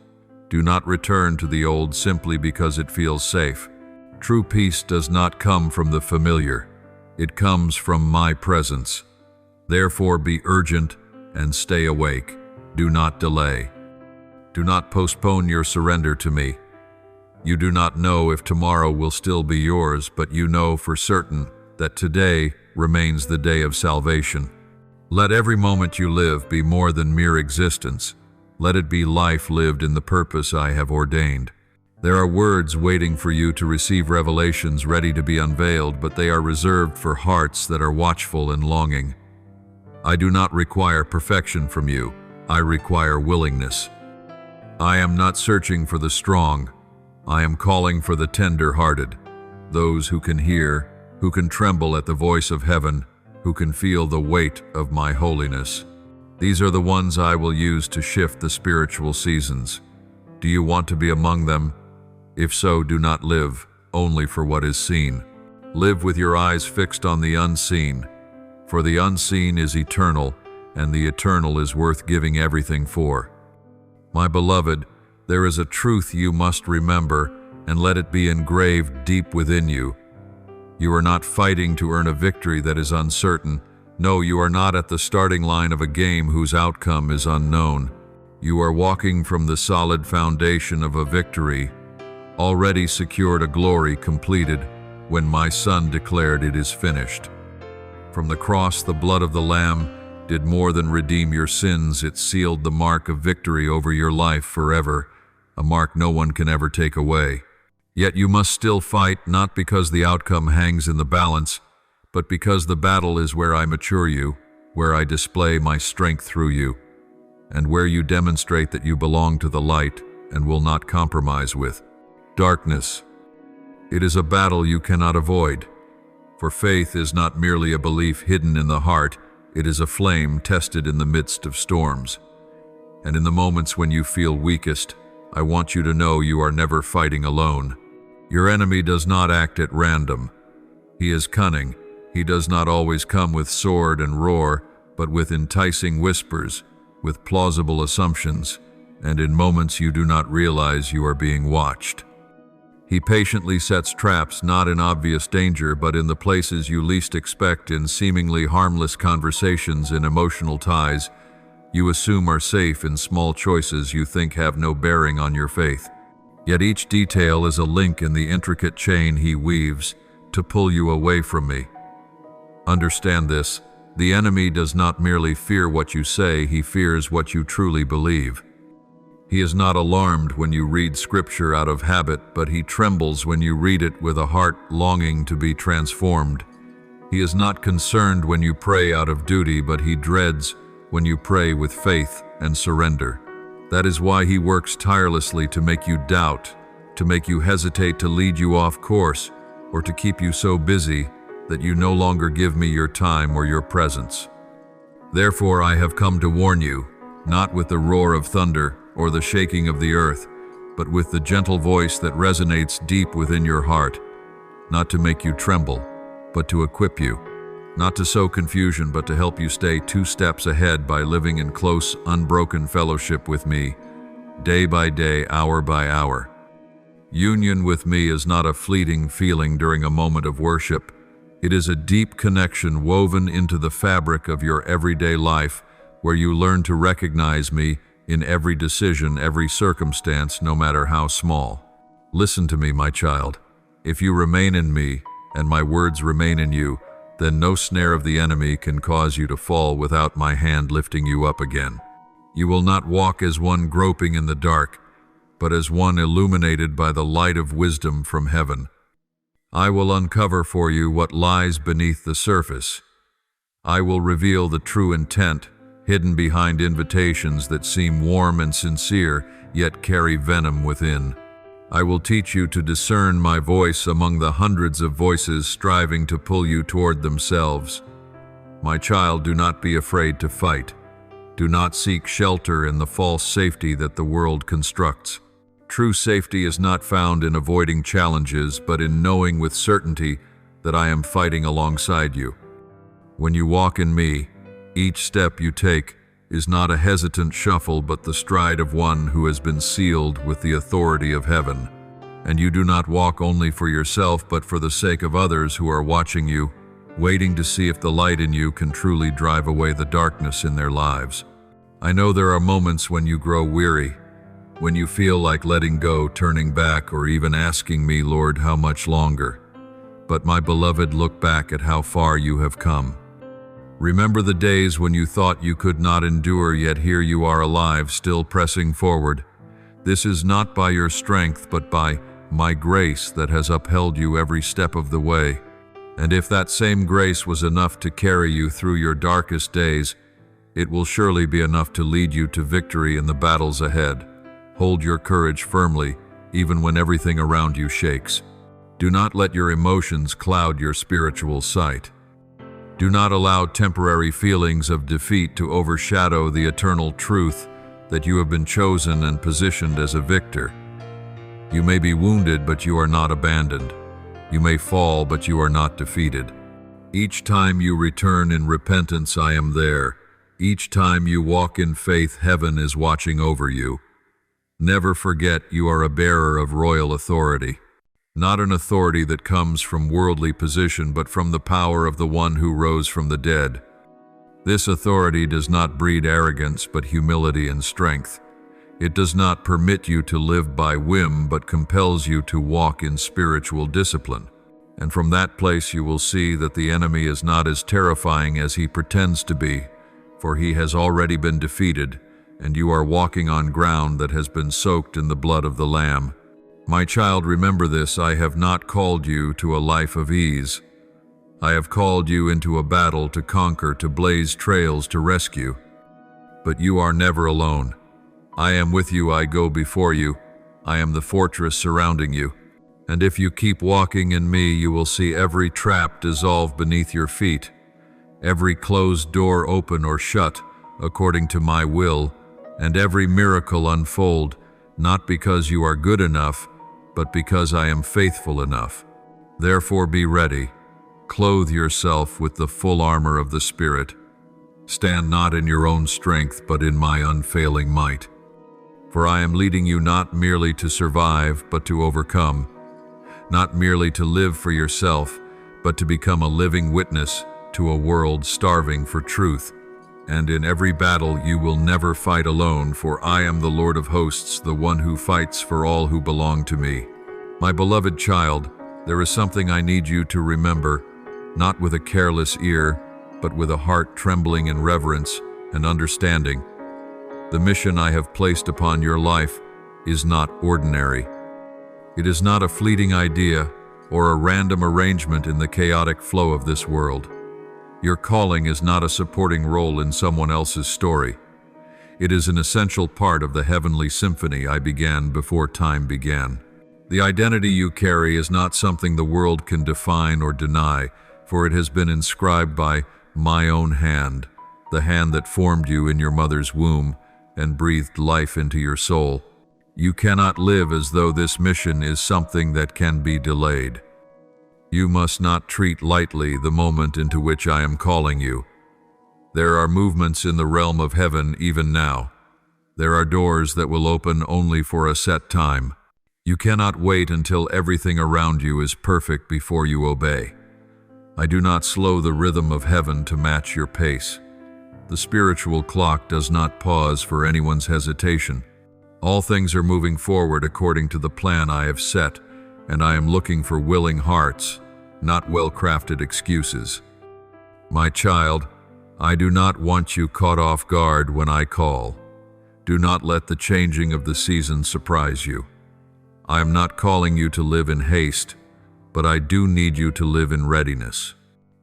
Do not return to the old simply because it feels safe. True peace does not come from the familiar. It comes from my presence. Therefore, be urgent and stay awake. Do not delay. Do not postpone your surrender to me. You do not know if tomorrow will still be yours, but you know for certain that today remains the day of salvation. Let every moment you live be more than mere existence. Let it be life lived in the purpose I have ordained. There are words waiting for you to receive, revelations ready to be unveiled, but they are reserved for hearts that are watchful and longing. I do not require perfection from you. I require willingness. I am not searching for the strong. I am calling for the tender-hearted, those who can hear, who can tremble at the voice of heaven, who can feel the weight of my holiness. These are the ones I will use to shift the spiritual seasons. Do you want to be among them? If so, do not live only for what is seen. Live with your eyes fixed on the unseen. For the unseen is eternal, and the eternal is worth giving everything for. My beloved, there is a truth you must remember, and let it be engraved deep within you. You are not fighting to earn a victory that is uncertain. No, you are not at the starting line of a game whose outcome is unknown. You are walking from the solid foundation of a victory, already secured, a glory completed, when my Son declared it is finished. From the cross, the blood of the Lamb did more than redeem your sins. It sealed the mark of victory over your life forever, a mark no one can ever take away. Yet you must still fight, not because the outcome hangs in the balance, but because the battle is where I mature you, where I display my strength through you, and where you demonstrate that you belong to the light and will not compromise with darkness. It is a battle you cannot avoid, for faith is not merely a belief hidden in the heart, it is a flame tested in the midst of storms. And in the moments when you feel weakest, I want you to know you are never fighting alone. Your enemy does not act at random. He is cunning. He does not always come with sword and roar, but with enticing whispers, with plausible assumptions, and in moments you do not realize you are being watched. He patiently sets traps not in obvious danger, but in the places you least expect, in seemingly harmless conversations, in emotional ties you assume are safe, in small choices you think have no bearing on your faith. Yet each detail is a link in the intricate chain he weaves to pull you away from me. Understand this, the enemy does not merely fear what you say, he fears what you truly believe. He is not alarmed when you read scripture out of habit, but he trembles when you read it with a heart longing to be transformed. He is not concerned when you pray out of duty, but he dreads when you pray with faith and surrender. That is why he works tirelessly to make you doubt, to make you hesitate, to lead you off course, or to keep you so busy that you no longer give me your time or your presence. Therefore I have come to warn you, not with the roar of thunder or the shaking of the earth, but with the gentle voice that resonates deep within your heart, not to make you tremble, but to equip you, not to sow confusion, but to help you stay 2 steps ahead by living in close, unbroken fellowship with me, day by day, hour by hour. Union with me is not a fleeting feeling during a moment of worship. It is a deep connection woven into the fabric of your everyday life, where you learn to recognize me in every decision, every circumstance, no matter how small. Listen to me, my child. If you remain in me, and my words remain in you, then no snare of the enemy can cause you to fall without my hand lifting you up again. You will not walk as one groping in the dark, but as one illuminated by the light of wisdom from heaven. I will uncover for you what lies beneath the surface. I will reveal the true intent, hidden behind invitations that seem warm and sincere, yet carry venom within. I will teach you to discern my voice among the hundreds of voices striving to pull you toward themselves. My child, do not be afraid to fight. Do not seek shelter in the false safety that the world constructs. True safety is not found in avoiding challenges, but in knowing with certainty that I am fighting alongside you. When you walk in me, each step you take is not a hesitant shuffle, but the stride of one who has been sealed with the authority of heaven. And you do not walk only for yourself, but for the sake of others who are watching you, waiting to see if the light in you can truly drive away the darkness in their lives. I know there are moments when you grow weary, when you feel like letting go, turning back, or even asking me, Lord, how much longer? But my beloved, look back at how far you have come. Remember the days when you thought you could not endure, yet here you are alive, still pressing forward. This is not by your strength, but by my grace that has upheld you every step of the way. And if that same grace was enough to carry you through your darkest days, it will surely be enough to lead you to victory in the battles ahead. Hold your courage firmly, even when everything around you shakes. Do not let your emotions cloud your spiritual sight. Do not allow temporary feelings of defeat to overshadow the eternal truth that you have been chosen and positioned as a victor. You may be wounded, but you are not abandoned. You may fall, but you are not defeated. Each time you return in repentance, I am there. Each time you walk in faith, heaven is watching over you. Never forget you are a bearer of royal authority. Not an authority that comes from worldly position, but from the power of the one who rose from the dead. This authority does not breed arrogance, but humility and strength. It does not permit you to live by whim, but compels you to walk in spiritual discipline. And from that place you will see that the enemy is not as terrifying as he pretends to be, for he has already been defeated, and you are walking on ground that has been soaked in the blood of the Lamb. My child, remember this: I have not called you to a life of ease. I have called you into a battle to conquer, to blaze trails, to rescue. But you are never alone. I am with you, I go before you. I am the fortress surrounding you. And if you keep walking in me, you will see every trap dissolve beneath your feet, every closed door open or shut according to my will, and every miracle unfold, not because you are good enough, but because I am faithful enough. Therefore be ready. Clothe yourself with the full armor of the Spirit. Stand not in your own strength, but in my unfailing might. For I am leading you not merely to survive, but to overcome. Not merely to live for yourself, but to become a living witness to a world starving for truth. And in every battle you will never fight alone, for I am the Lord of hosts, the one who fights for all who belong to me. My beloved child, there is something I need you to remember, not with a careless ear, but with a heart trembling in reverence and understanding. The mission I have placed upon your life is not ordinary. It is not a fleeting idea or a random arrangement in the chaotic flow of this world. Your calling is not a supporting role in someone else's story. It is an essential part of the heavenly symphony I began before time began. The identity you carry is not something the world can define or deny, for it has been inscribed by my own hand, the hand that formed you in your mother's womb and breathed life into your soul. You cannot live as though this mission is something that can be delayed. You must not treat lightly the moment into which I am calling you. There are movements in the realm of heaven even now. There are doors that will open only for a set time. You cannot wait until everything around you is perfect before you obey. I do not slow the rhythm of heaven to match your pace. The spiritual clock does not pause for anyone's hesitation. All things are moving forward according to the plan I have set, and I am looking for willing hearts, not well-crafted excuses. My child, I do not want you caught off guard when I call. Do not let the changing of the season surprise you. I am not calling you to live in haste, but I do need you to live in readiness.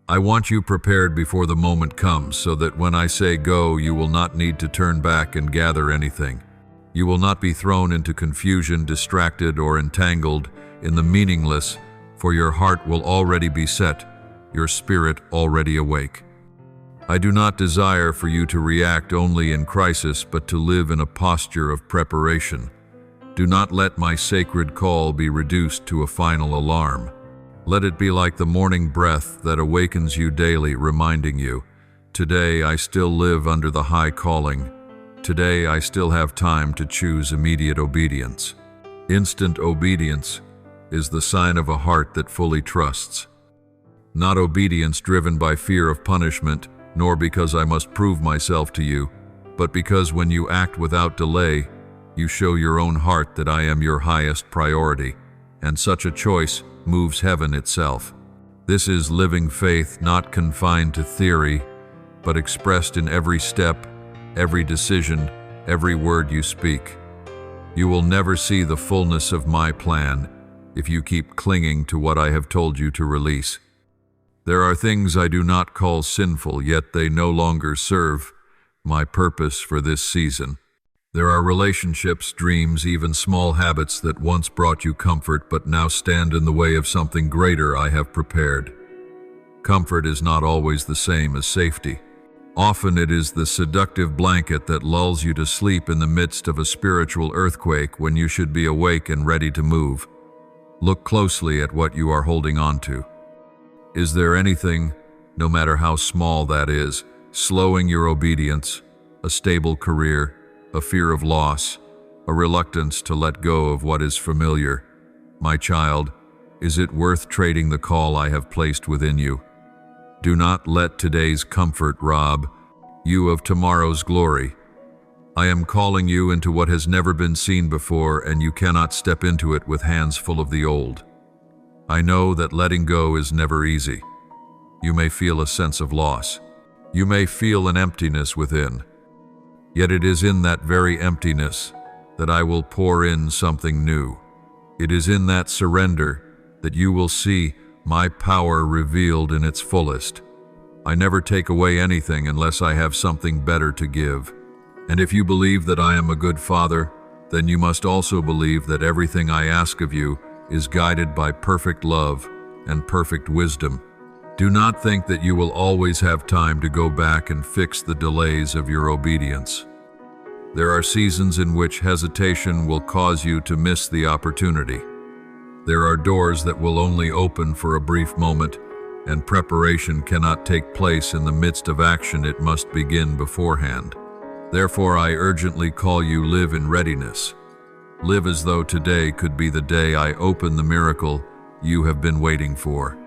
I want you prepared before the moment comes, so that when I say go, you will not need to turn back and gather anything. You will not be thrown into confusion, distracted, or entangled in the meaningless, for your heart will already be set, your spirit already awake. I do not desire for you to react only in crisis, but to live in a posture of preparation. Do not let my sacred call be reduced to a final alarm. Let it be like the morning breath that awakens you daily, reminding you, today I still live under the high calling. Today I still have time to choose immediate obedience. Instant obedience is the sign of a heart that fully trusts. Not obedience driven by fear of punishment, nor because I must prove myself to you, but because when you act without delay, you show your own heart that I am your highest priority, and such a choice moves heaven itself. This is living faith, not confined to theory, but expressed in every step, every decision, every word you speak. You will never see the fullness of my plan if you keep clinging to what I have told you to release. There are things I do not call sinful, yet they no longer serve my purpose for this season. There are relationships, dreams, even small habits that once brought you comfort but now stand in the way of something greater I have prepared. Comfort is not always the same as safety. Often it is the seductive blanket that lulls you to sleep in the midst of a spiritual earthquake when you should be awake and ready to move. Look closely at what you are holding on to. Is there anything, no matter how small that is, slowing your obedience? A stable career, a fear of loss, a reluctance to let go of what is familiar? My child, is it worth trading the call I have placed within you? Do not let today's comfort rob you of tomorrow's glory. I am calling you into what has never been seen before, and you cannot step into it with hands full of the old. I know that letting go is never easy. You may feel a sense of loss. You may feel an emptiness within. Yet it is in that very emptiness that I will pour in something new. It is in that surrender that you will see my power revealed in its fullest. I never take away anything unless I have something better to give. And if you believe that I am a good father, then you must also believe that everything I ask of you is guided by perfect love and perfect wisdom. Do not think that you will always have time to go back and fix the delays of your obedience. There are seasons in which hesitation will cause you to miss the opportunity. There are doors that will only open for a brief moment, and preparation cannot take place in the midst of action. It must begin beforehand. Therefore, I urgently call you, live in readiness. Live as though today could be the day I open the miracle you have been waiting for.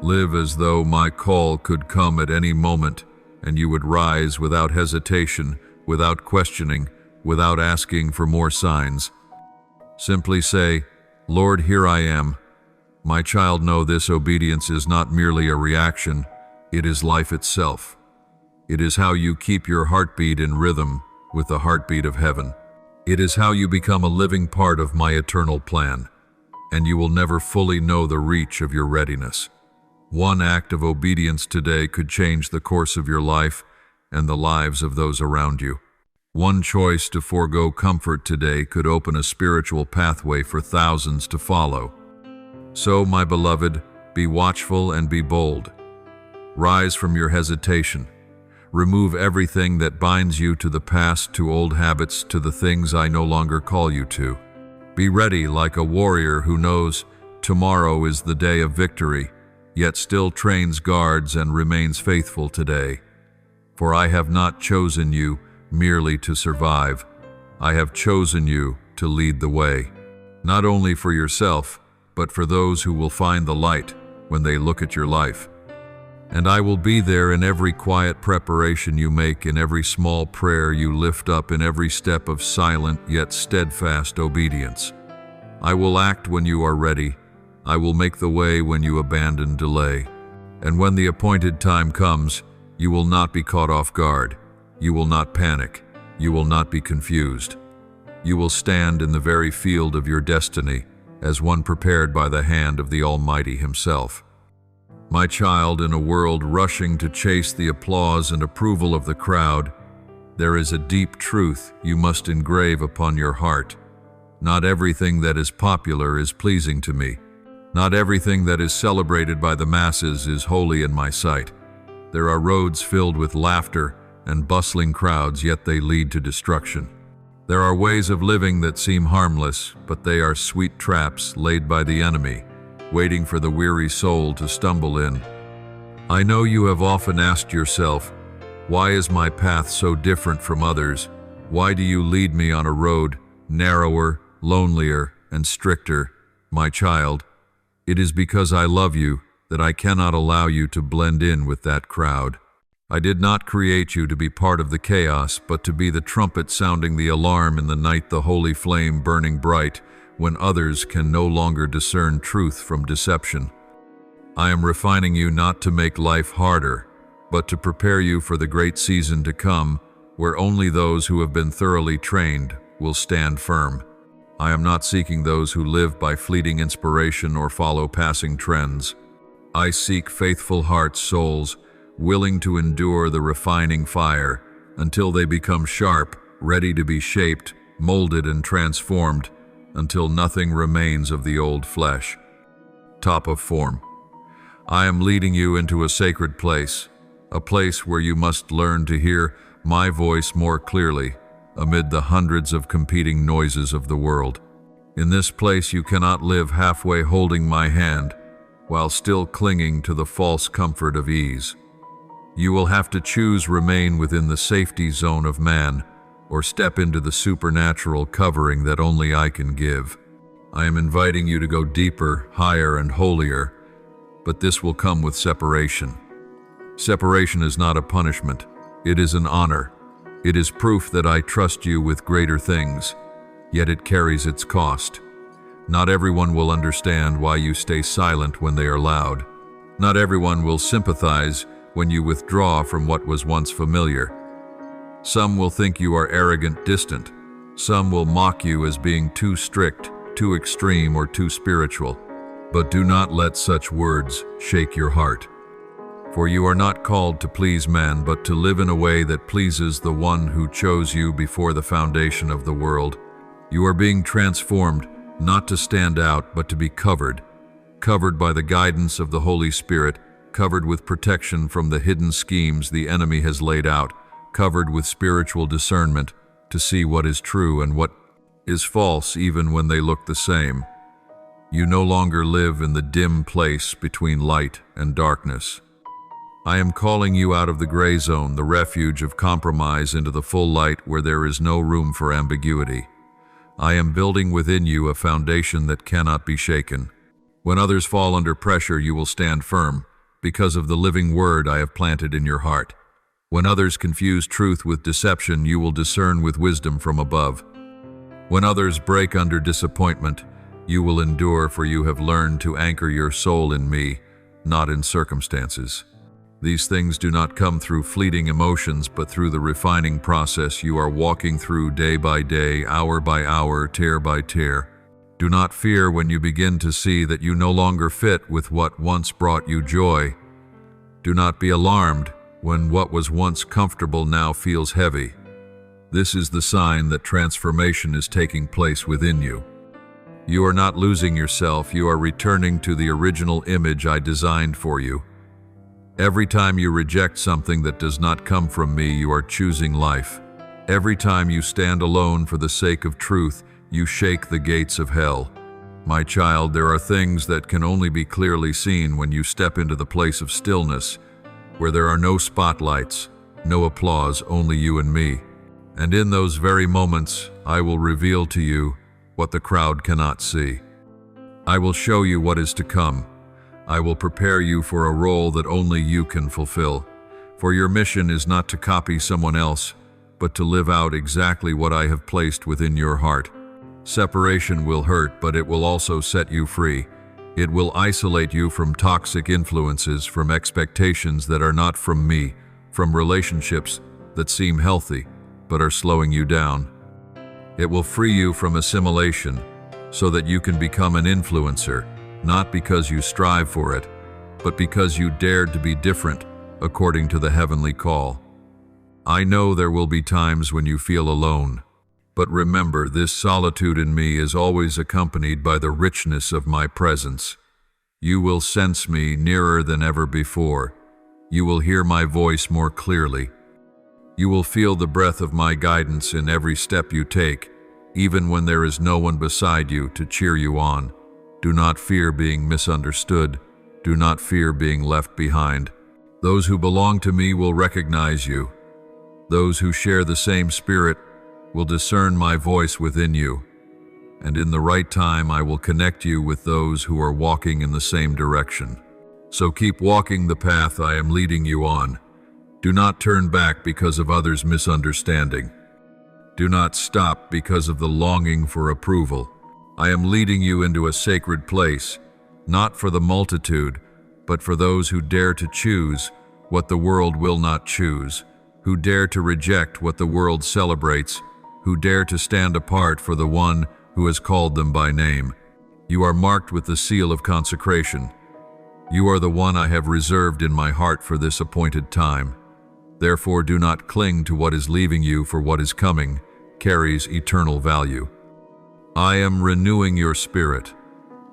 Live as though my call could come at any moment, and you would rise without hesitation, without questioning, without asking for more signs. Simply say, Lord, here I am. My child, know this obedience is not merely a reaction, it is life itself. It is how you keep your heartbeat in rhythm with the heartbeat of heaven. It is how you become a living part of my eternal plan, and you will never fully know the reach of your readiness. One act of obedience today could change the course of your life and the lives of those around you. One choice to forego comfort today could open a spiritual pathway for thousands to follow. So, my beloved, be watchful and be bold. Rise from your hesitation. Remove everything that binds you to the past, to old habits, to the things I no longer call you to. Be ready like a warrior who knows tomorrow is the day of victory, yet still trains guards and remains faithful today. For I have not chosen you merely to survive. I have chosen you to lead the way, not only for yourself, but for those who will find the light when they look at your life. And I will be there in every quiet preparation you make, in every small prayer you lift up, in every step of silent yet steadfast obedience. I will act when you are ready. I will make the way when you abandon delay. And when the appointed time comes, you will not be caught off guard. You will not panic. You will not be confused. You will stand in the very field of your destiny as one prepared by the hand of the Almighty Himself. My child, in a world rushing to chase the applause and approval of the crowd, there is a deep truth you must engrave upon your heart. Not everything that is popular is pleasing to me. Not everything that is celebrated by the masses is holy in my sight. There are roads filled with laughter and bustling crowds, yet they lead to destruction. There are ways of living that seem harmless, but they are sweet traps laid by the enemy, waiting for the weary soul to stumble in. I know you have often asked yourself, why is my path so different from others? Why do you lead me on a road narrower, lonelier, and stricter? My child, it is because I love you that I cannot allow you to blend in with that crowd. I did not create you to be part of the chaos, but to be the trumpet sounding the alarm in the night, the holy flame burning bright, when others can no longer discern truth from deception. I am refining you not to make life harder, but to prepare you for the great season to come, where only those who have been thoroughly trained will stand firm. I am not seeking those who live by fleeting inspiration or follow passing trends. I seek faithful hearts, souls, willing to endure the refining fire until they become sharp, ready to be shaped, molded, and transformed, until nothing remains of the old flesh. Top of form. I am leading you into a sacred place, a place where you must learn to hear my voice more clearly amid the hundreds of competing noises of the world. In this place you cannot live halfway holding my hand while still clinging to the false comfort of ease. You will have to choose remain within the safety zone of man or step into the supernatural covering that only I can give. I am inviting you to go deeper, higher, and holier, but this will come with separation. Separation is not a punishment. It is an honor. It is proof that I trust you with greater things, yet it carries its cost. Not everyone will understand why you stay silent when they are loud. Not everyone will sympathize when you withdraw from what was once familiar. Some will think you are arrogant, distant. Some will mock you as being too strict, too extreme or too spiritual. But do not let such words shake your heart. For you are not called to please men, but to live in a way that pleases the one who chose you before the foundation of the world. You are being transformed, not to stand out, but to be covered by the guidance of the Holy Spirit, covered with protection from the hidden schemes the enemy has laid out, covered with spiritual discernment to see what is true and what is false even when they look the same. You no longer live in the dim place between light and darkness. I am calling you out of the gray zone, the refuge of compromise, into the full light where there is no room for ambiguity. I am building within you a foundation that cannot be shaken. When others fall under pressure, you will stand firm, because of the living word I have planted in your heart. When others confuse truth with deception, you will discern with wisdom from above. When others break under disappointment, you will endure, for you have learned to anchor your soul in me, not in circumstances. These things do not come through fleeting emotions, but through the refining process you are walking through day by day, hour by hour, tear by tear. Do not fear when you begin to see that you no longer fit with what once brought you joy. Do not be alarmed when what was once comfortable now feels heavy. This is the sign that transformation is taking place within you. You are not losing yourself, you are returning to the original image I designed for you. Every time you reject something that does not come from me, you are choosing life. Every time you stand alone for the sake of truth, you shake the gates of hell. My child, there are things that can only be clearly seen when you step into the place of stillness, where there are no spotlights, no applause, only you and me. And in those very moments, I will reveal to you what the crowd cannot see. I will show you what is to come. I will prepare you for a role that only you can fulfill. For your mission is not to copy someone else, but to live out exactly what I have placed within your heart. Separation will hurt, but it will also set you free. It will isolate you from toxic influences, from expectations that are not from me, from relationships that seem healthy, but are slowing you down. It will free you from assimilation, so that you can become an influencer, not because you strive for it, but because you dared to be different according to the heavenly call. I know there will be times when you feel alone, but remember, this solitude in me is always accompanied by the richness of my presence. You will sense me nearer than ever before. You will hear my voice more clearly. You will feel the breath of my guidance in every step you take, even when there is no one beside you to cheer you on. Do not fear being misunderstood. Do not fear being left behind. Those who belong to me will recognize you. Those who share the same spirit will discern my voice within you, and in the right time I will connect you with those who are walking in the same direction. So keep walking the path I am leading you on. Do not turn back because of others' misunderstanding. Do not stop because of the longing for approval. I am leading you into a sacred place, not for the multitude, but for those who dare to choose what the world will not choose, who dare to reject what the world celebrates, who dare to stand apart for the one who has called them by name. You are marked with the seal of consecration. You are the one I have reserved in my heart for this appointed time. Therefore, do not cling to what is leaving you, for what is coming carries eternal value. I am renewing your spirit.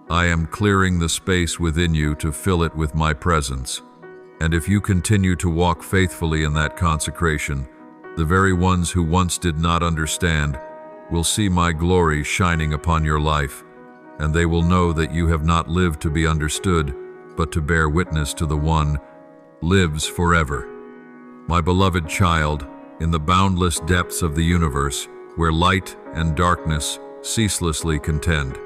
I am clearing the space within you to fill it with my presence. And if you continue to walk faithfully in that consecration, the very ones who once did not understand will see my glory shining upon your life, and they will know that you have not lived to be understood, but to bear witness to the one lives forever. My beloved child, in the boundless depths of the universe, where light and darkness ceaselessly contend,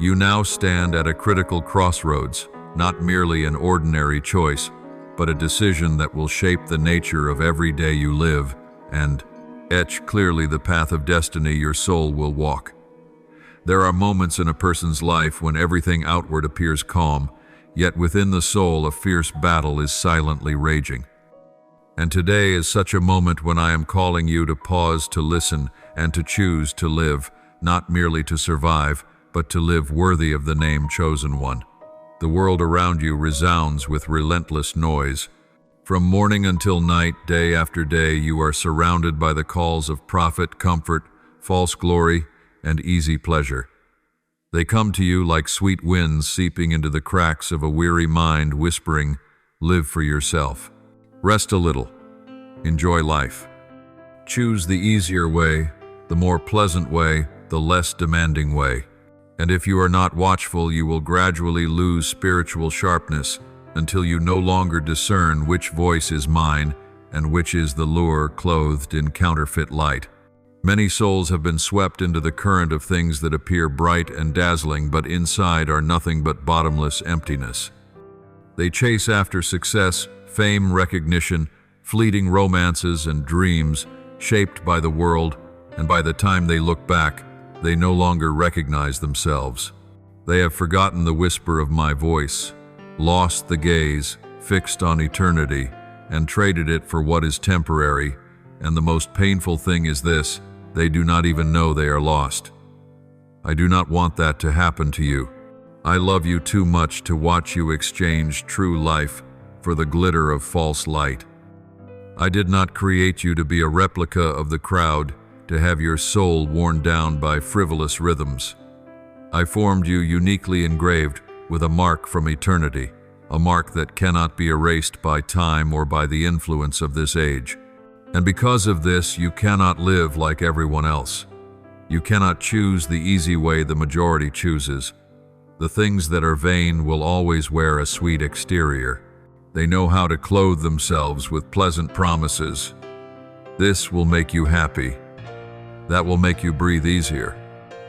you now stand at a critical crossroads, not merely an ordinary choice, but a decision that will shape the nature of every day you live and etch clearly the path of destiny your soul will walk. There are moments in a person's life when everything outward appears calm, yet within the soul a fierce battle is silently raging. And today is such a moment when I am calling you to pause, to listen, and to choose to live, not merely to survive, but to live worthy of the name chosen one. The world around you resounds with relentless noise. From morning until night, day after day, you are surrounded by the calls of profit, comfort, false glory, and easy pleasure. They come to you like sweet winds seeping into the cracks of a weary mind, whispering, "Live for yourself. Rest a little. Enjoy life. Choose the easier way, the more pleasant way, the less demanding way. And if you are not watchful, you will gradually lose spiritual sharpness until you no longer discern which voice is mine and which is the lure clothed in counterfeit light." Many souls have been swept into the current of things that appear bright and dazzling, but inside are nothing but bottomless emptiness. They chase after success, fame, recognition, fleeting romances and dreams shaped by the world, and by the time they look back, they no longer recognize themselves. They have forgotten the whisper of my voice, lost the gaze, fixed on eternity, and traded it for what is temporary, and the most painful thing is this: they do not even know they are lost. I do not want that to happen to you. I love you too much to watch you exchange true life for the glitter of false light. I did not create you to be a replica of the crowd, to have your soul worn down by frivolous rhythms. I formed you uniquely engraved with a mark from eternity, a mark that cannot be erased by time or by the influence of this age. And because of this, you cannot live like everyone else. You cannot choose the easy way the majority chooses. The things that are vain will always wear a sweet exterior. They know how to clothe themselves with pleasant promises. This will make you happy. That will make you breathe easier.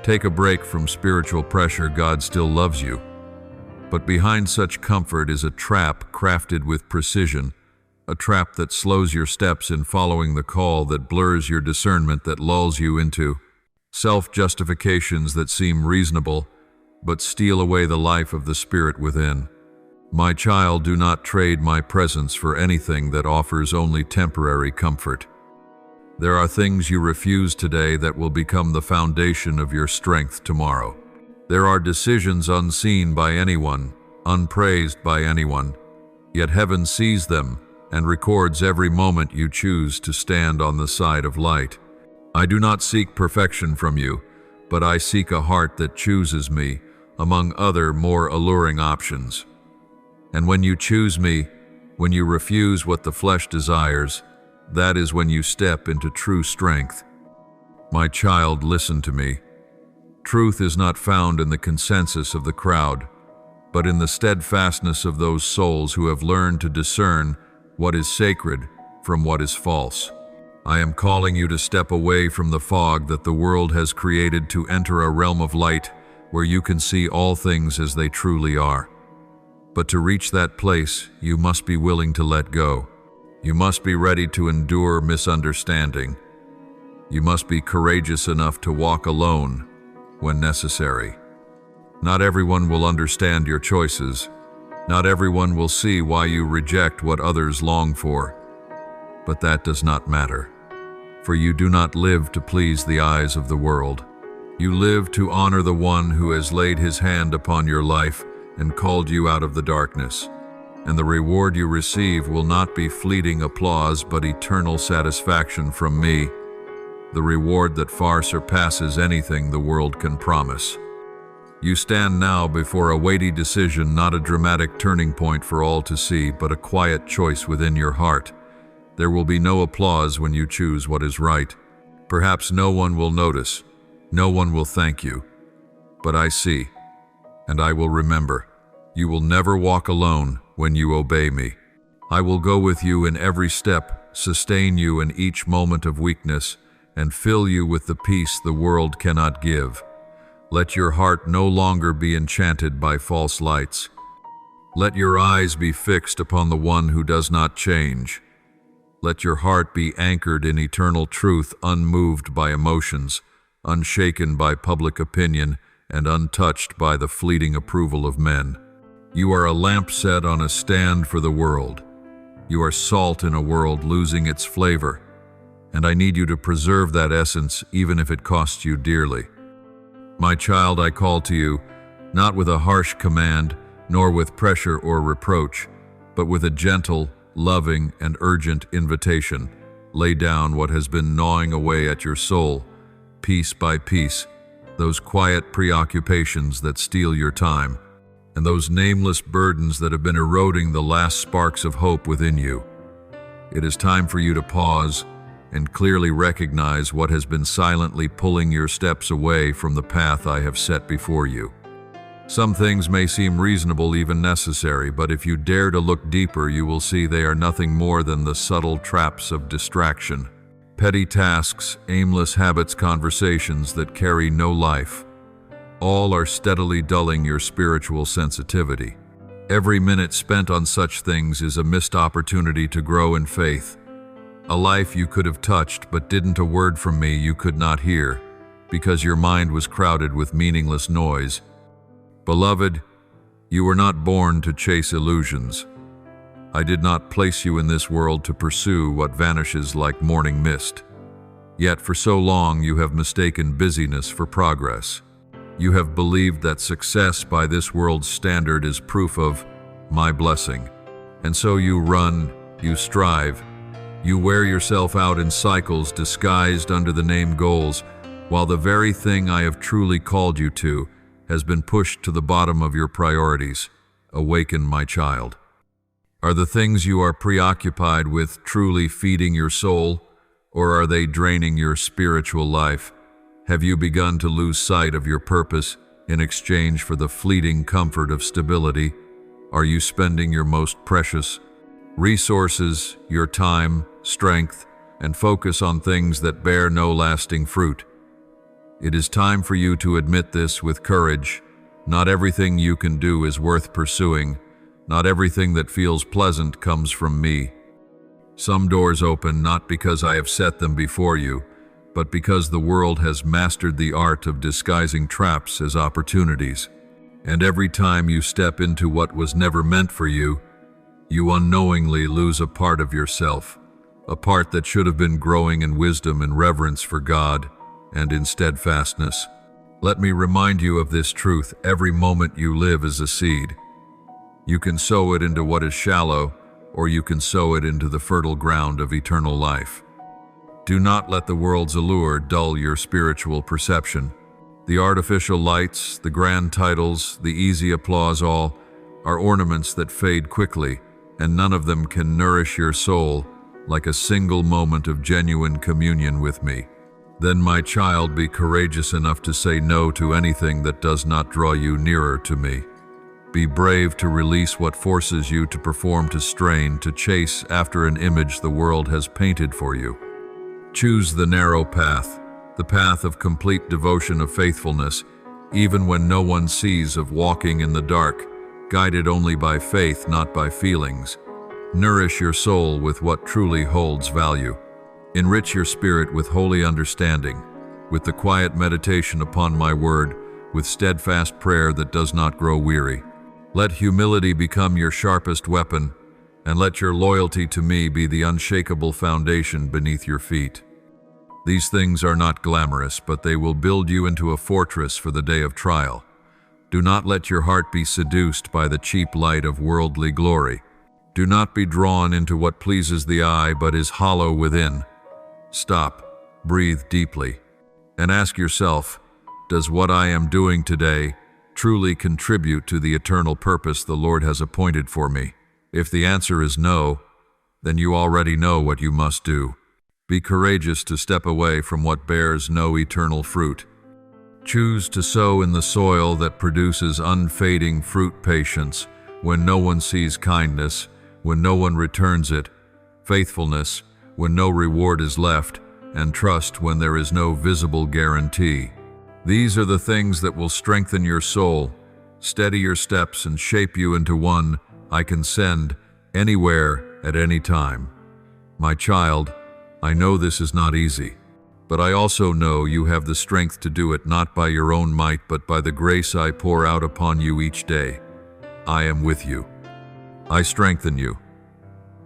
Take a break from spiritual pressure. God still loves you. But behind such comfort is a trap crafted with precision, a trap that slows your steps in following the call, that blurs your discernment, that lulls you into self-justifications that seem reasonable, but steal away the life of the spirit within. My child, do not trade my presence for anything that offers only temporary comfort. There are things you refuse today that will become the foundation of your strength tomorrow. There are decisions unseen by anyone, unpraised by anyone, yet heaven sees them and records every moment you choose to stand on the side of light. I do not seek perfection from you, but I seek a heart that chooses me among other more alluring options. And when you choose me, when you refuse what the flesh desires, that is when you step into true strength. My child, listen to me. Truth is not found in the consensus of the crowd, but in the steadfastness of those souls who have learned to discern what is sacred from what is false. I am calling you to step away from the fog that the world has created, to enter a realm of light where you can see all things as they truly are. But to reach that place, you must be willing to let go. You must be ready to endure misunderstanding. You must be courageous enough to walk alone when necessary. Not everyone will understand your choices. Not everyone will see why you reject what others long for. But that does not matter, for you do not live to please the eyes of the world. You live to honor the one who has laid his hand upon your life and called you out of the darkness. And the reward you receive will not be fleeting applause, but eternal satisfaction from me, the reward that far surpasses anything the world can promise. You stand now before a weighty decision, not a dramatic turning point for all to see, but a quiet choice within your heart. There will be no applause when you choose what is right. Perhaps no one will notice, no one will thank you. But I see, and I will remember. You will never walk alone when you obey me. I will go with you in every step, sustain you in each moment of weakness, and fill you with the peace the world cannot give. Let your heart no longer be enchanted by false lights. Let your eyes be fixed upon the one who does not change. Let your heart be anchored in eternal truth, unmoved by emotions, unshaken by public opinion, and untouched by the fleeting approval of men. You are a lamp set on a stand for the world. You are salt in a world losing its flavor, and I need you to preserve that essence even if it costs you dearly. My child, I call to you, not with a harsh command, nor with pressure or reproach, but with a gentle, loving, and urgent invitation. Lay down what has been gnawing away at your soul, piece by piece, those quiet preoccupations that steal your time, and those nameless burdens that have been eroding the last sparks of hope within you. It is time for you to pause and clearly recognize what has been silently pulling your steps away from the path I have set before you. Some things may seem reasonable, even necessary, but if you dare to look deeper, you will see they are nothing more than the subtle traps of distraction. Petty tasks, aimless habits, conversations that carry no life. All are steadily dulling your spiritual sensitivity. Every minute spent on such things is a missed opportunity to grow in faith. A life you could have touched, but didn't. A word from me you could not hear, because your mind was crowded with meaningless noise. Beloved, you were not born to chase illusions. I did not place you in this world to pursue what vanishes like morning mist. Yet for so long you have mistaken busyness for progress. You have believed that success by this world's standard is proof of my blessing. And so you run, you strive, you wear yourself out in cycles disguised under the name goals, while the very thing I have truly called you to has been pushed to the bottom of your priorities. Awaken, my child. Are the things you are preoccupied with truly feeding your soul, or are they draining your spiritual life? Have you begun to lose sight of your purpose in exchange for the fleeting comfort of stability? Are you spending your most precious resources, your time, strength, and focus on things that bear no lasting fruit? It is time for you to admit this with courage. Not everything you can do is worth pursuing. Not everything that feels pleasant comes from me. Some doors open not because I have set them before you, but because the world has mastered the art of disguising traps as opportunities. And every time you step into what was never meant for you, you unknowingly lose a part of yourself, a part that should have been growing in wisdom and reverence for God and in steadfastness. Let me remind you of this truth: every moment you live is a seed. You can sow it into what is shallow, or you can sow it into the fertile ground of eternal life. Do not let the world's allure dull your spiritual perception. The artificial lights, the grand titles, the easy applause, all are ornaments that fade quickly, and none of them can nourish your soul like a single moment of genuine communion with me. Then, my child, be courageous enough to say no to anything that does not draw you nearer to me. Be brave to release what forces you to perform, to strain, to chase after an image the world has painted for you. Choose the narrow path, the path of complete devotion, of faithfulness, even when no one sees, of walking in the dark, guided only by faith, not by feelings. Nourish your soul with what truly holds value. Enrich your spirit with holy understanding, with the quiet meditation upon my word, with steadfast prayer that does not grow weary. Let humility become your sharpest weapon, and let your loyalty to me be the unshakable foundation beneath your feet. These things are not glamorous, but they will build you into a fortress for the day of trial. Do not let your heart be seduced by the cheap light of worldly glory. Do not be drawn into what pleases the eye but is hollow within. Stop, breathe deeply, and ask yourself, does what I am doing today truly contribute to the eternal purpose the Lord has appointed for me? If the answer is no, then you already know what you must do. Be courageous to step away from what bears no eternal fruit. Choose to sow in the soil that produces unfading fruit: patience when no one sees, kindness when no one returns it, faithfulness when no reward is left, and trust when there is no visible guarantee. These are the things that will strengthen your soul, steady your steps, and shape you into one I can send anywhere at any time. My child, I know this is not easy, but I also know you have the strength to do it, not by your own might, but by the grace I pour out upon you each day. I am with you. I strengthen you.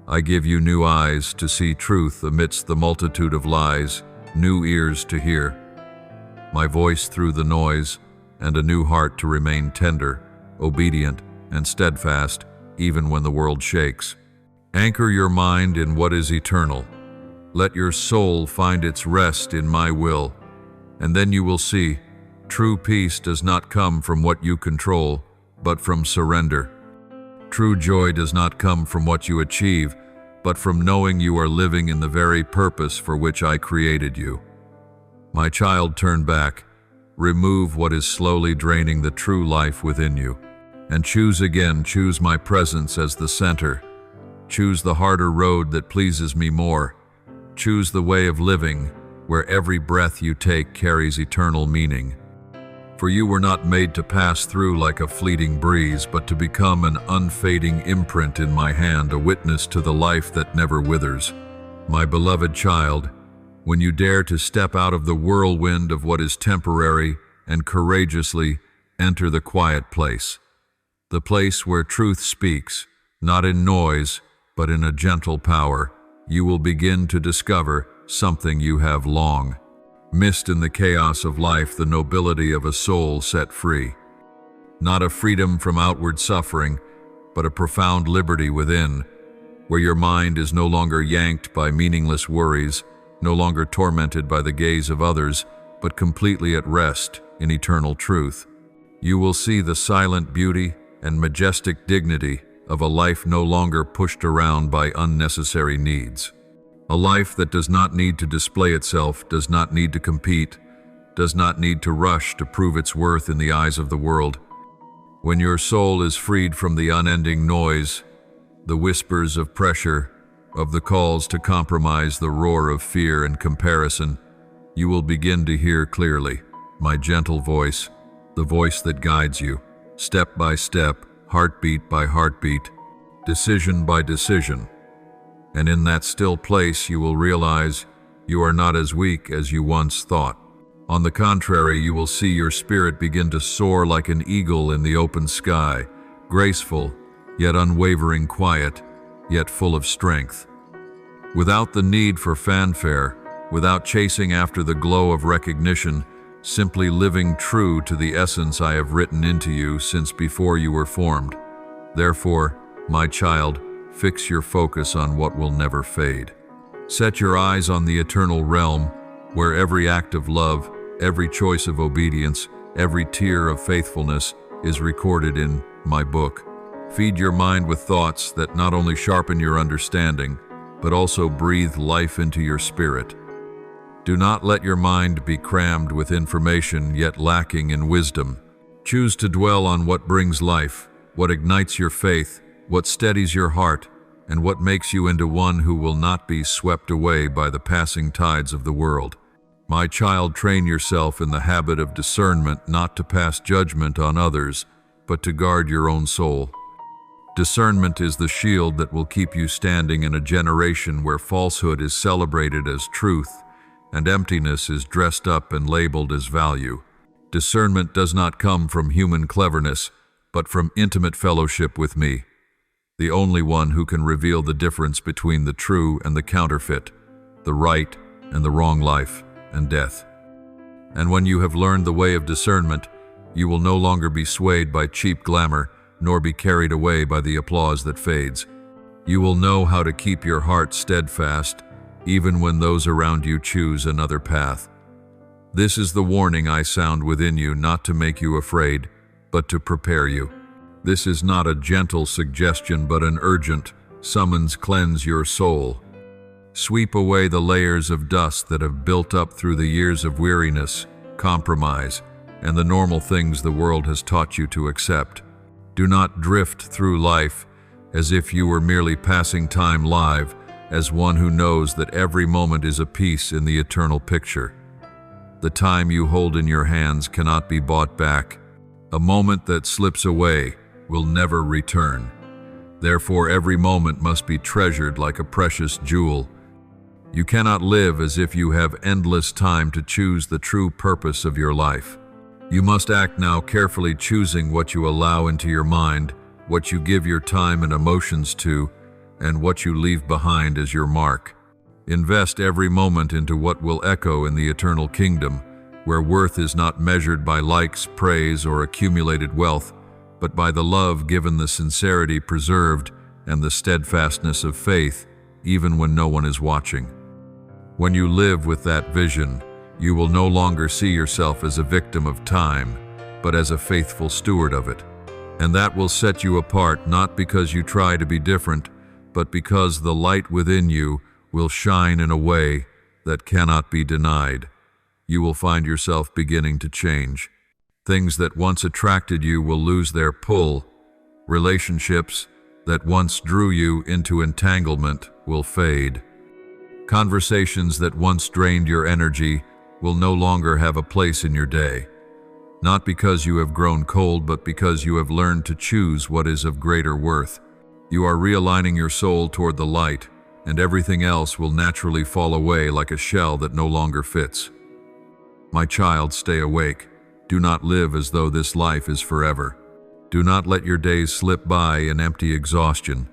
I give you new eyes to see truth amidst the multitude of lies, new ears to hear my voice through the noise, and a new heart to remain tender, obedient, and steadfast, even when the world shakes. Anchor your mind in what is eternal. Let your soul find its rest in my will, and then you will see, true peace does not come from what you control, but from surrender. True joy does not come from what you achieve, but from knowing you are living in the very purpose for which I created you. My child, turn back, remove what is slowly draining the true life within you, and choose again. Choose my presence as the center. Choose the harder road that pleases me more. Choose the way of living where every breath you take carries eternal meaning. For you were not made to pass through like a fleeting breeze, but to become an unfading imprint in my hand, a witness to the life that never withers. My beloved child, when you dare to step out of the whirlwind of what is temporary and courageously enter the quiet place, the place where truth speaks, not in noise, but in a gentle power, you will begin to discover something you have long missed in the chaos of life: the nobility of a soul set free. Not a freedom from outward suffering, but a profound liberty within, where your mind is no longer yanked by meaningless worries, no longer tormented by the gaze of others, but completely at rest in eternal truth. You will see the silent beauty and majestic dignity of a life no longer pushed around by unnecessary needs. A life that does not need to display itself, does not need to compete, does not need to rush to prove its worth in the eyes of the world. When your soul is freed from the unending noise, the whispers of pressure, of the calls to compromise, the roar of fear and comparison, you will begin to hear clearly my gentle voice, the voice that guides you, step by step, heartbeat by heartbeat, decision by decision. And in that still place you will realize you are not as weak as you once thought. On the contrary, you will see your spirit begin to soar like an eagle in the open sky, graceful, yet unwavering, quiet, yet full of strength. Without the need for fanfare, without chasing after the glow of recognition, simply living true to the essence I have written into you since before you were formed. Therefore, my child, fix your focus on what will never fade. Set your eyes on the eternal realm, where every act of love, every choice of obedience, every tear of faithfulness is recorded in my book. Feed your mind with thoughts that not only sharpen your understanding, but also breathe life into your spirit. Do not let your mind be crammed with information yet lacking in wisdom. Choose to dwell on what brings life, what ignites your faith, what steadies your heart, and what makes you into one who will not be swept away by the passing tides of the world. My child, train yourself in the habit of discernment, not to pass judgment on others, but to guard your own soul. Discernment is the shield that will keep you standing in a generation where falsehood is celebrated as truth and emptiness is dressed up and labeled as value. Discernment does not come from human cleverness, but from intimate fellowship with me, the only one who can reveal the difference between the true and the counterfeit, the right and the wrong, life and death. And when you have learned the way of discernment, you will no longer be swayed by cheap glamour, nor be carried away by the applause that fades. You will know how to keep your heart steadfast, even when those around you choose another path. This is the warning I sound within you, not to make you afraid, but to prepare you. This is not a gentle suggestion, but an urgent summons. Cleanse your soul. Sweep away the layers of dust that have built up through the years of weariness, compromise, and the normal things the world has taught you to accept. Do not drift through life as if you were merely passing time, live as one who knows that every moment is a piece in the eternal picture. The time you hold in your hands cannot be bought back. A moment that slips away will never return. Therefore, every moment must be treasured like a precious jewel. You cannot live as if you have endless time to choose the true purpose of your life. You must act now, carefully choosing what you allow into your mind, what you give your time and emotions to, and what you leave behind as your mark. Invest every moment into what will echo in the eternal kingdom, where worth is not measured by likes, praise, or accumulated wealth, but by the love given, the sincerity preserved, and the steadfastness of faith, even when no one is watching. When you live with that vision, you will no longer see yourself as a victim of time, but as a faithful steward of it. And that will set you apart, not because you try to be different, but because the light within you will shine in a way that cannot be denied. You will find yourself beginning to change. Things that once attracted you will lose their pull. Relationships that once drew you into entanglement will fade. Conversations that once drained your energy will no longer have a place in your day. Not because you have grown cold, but because you have learned to choose what is of greater worth. You are realigning your soul toward the light, and everything else will naturally fall away like a shell that no longer fits. My child, stay awake. Do not live as though this life is forever. Do not let your days slip by in empty exhaustion.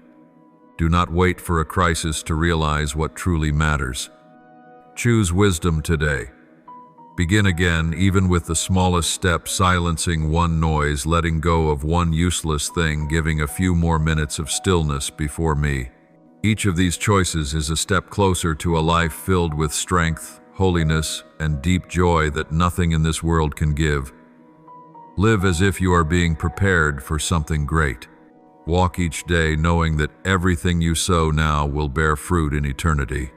Do not wait for a crisis to realize what truly matters. Choose wisdom today. Begin again, even with the smallest step, silencing one noise, letting go of one useless thing, giving a few more minutes of stillness before me. Each of these choices is a step closer to a life filled with strength, holiness, and deep joy that nothing in this world can give. Live as if you are being prepared for something great. Walk each day knowing that everything you sow now will bear fruit in eternity.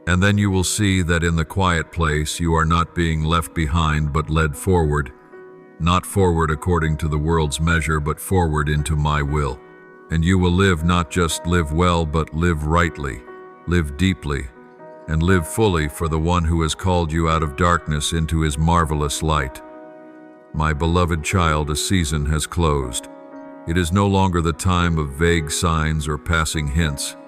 And then you will see that in the quiet place you are not being left behind but led forward. Not forward according to the world's measure, but forward into my will. And you will live, not just live well, but live rightly, live deeply, and live fully for the one who has called you out of darkness into his marvelous light. My beloved child, a season has closed. It is no longer the time of vague signs or passing hints.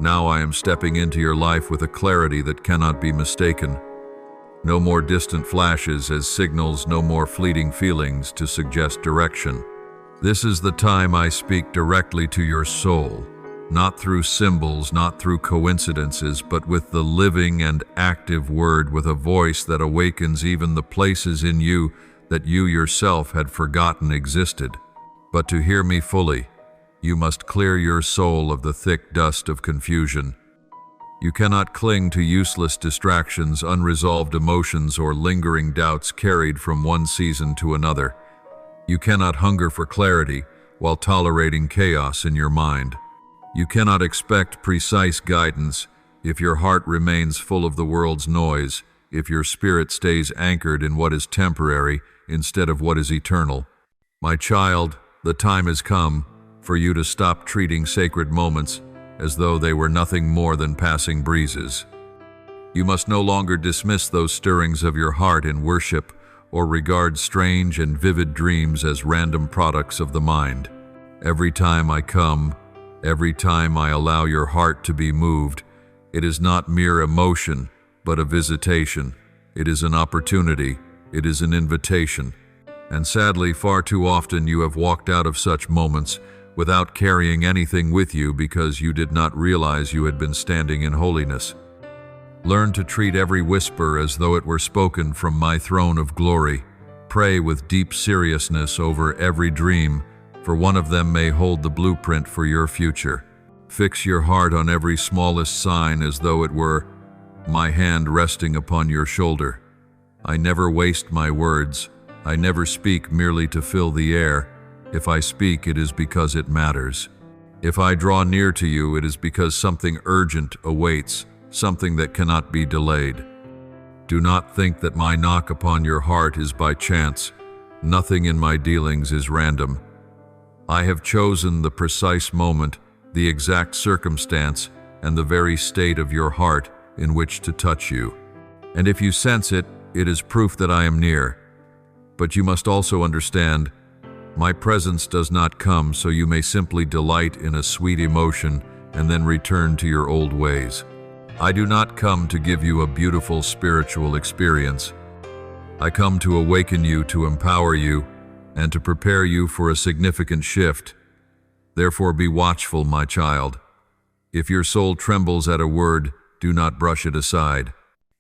Now I am stepping into your life with a clarity that cannot be mistaken. No more distant flashes as signals, no more fleeting feelings to suggest direction. This is the time I speak directly to your soul, not through symbols, not through coincidences, but with the living and active word, with a voice that awakens even the places in you that you yourself had forgotten existed. But to hear me fully, you must clear your soul of the thick dust of confusion. You cannot cling to useless distractions, unresolved emotions, or lingering doubts carried from one season to another. You cannot hunger for clarity while tolerating chaos in your mind. You cannot expect precise guidance if your heart remains full of the world's noise, if your spirit stays anchored in what is temporary instead of what is eternal. My child, the time has come for you to stop treating sacred moments as though they were nothing more than passing breezes. You must no longer dismiss those stirrings of your heart in worship or regard strange and vivid dreams as random products of the mind. Every time I come, every time I allow your heart to be moved, it is not mere emotion, but a visitation. It is an opportunity. It is an invitation. And sadly, far too often you have walked out of such moments without carrying anything with you because you did not realize you had been standing in holiness. Learn to treat every whisper as though it were spoken from my throne of glory. Pray with deep seriousness over every dream, for one of them may hold the blueprint for your future. Fix your heart on every smallest sign as though it were my hand resting upon your shoulder. I never waste my words. I never speak merely to fill the air. If I speak, it is because it matters. If I draw near to you, it is because something urgent awaits, something that cannot be delayed. Do not think that my knock upon your heart is by chance. Nothing in my dealings is random. I have chosen the precise moment, the exact circumstance, and the very state of your heart in which to touch you. And if you sense it, it is proof that I am near. But you must also understand, my presence does not come so you may simply delight in a sweet emotion and then return to your old ways. I do not come to give you a beautiful spiritual experience. I come to awaken you, to empower you, and to prepare you for a significant shift. Therefore be watchful, my child. If your soul trembles at a word, do not brush it aside.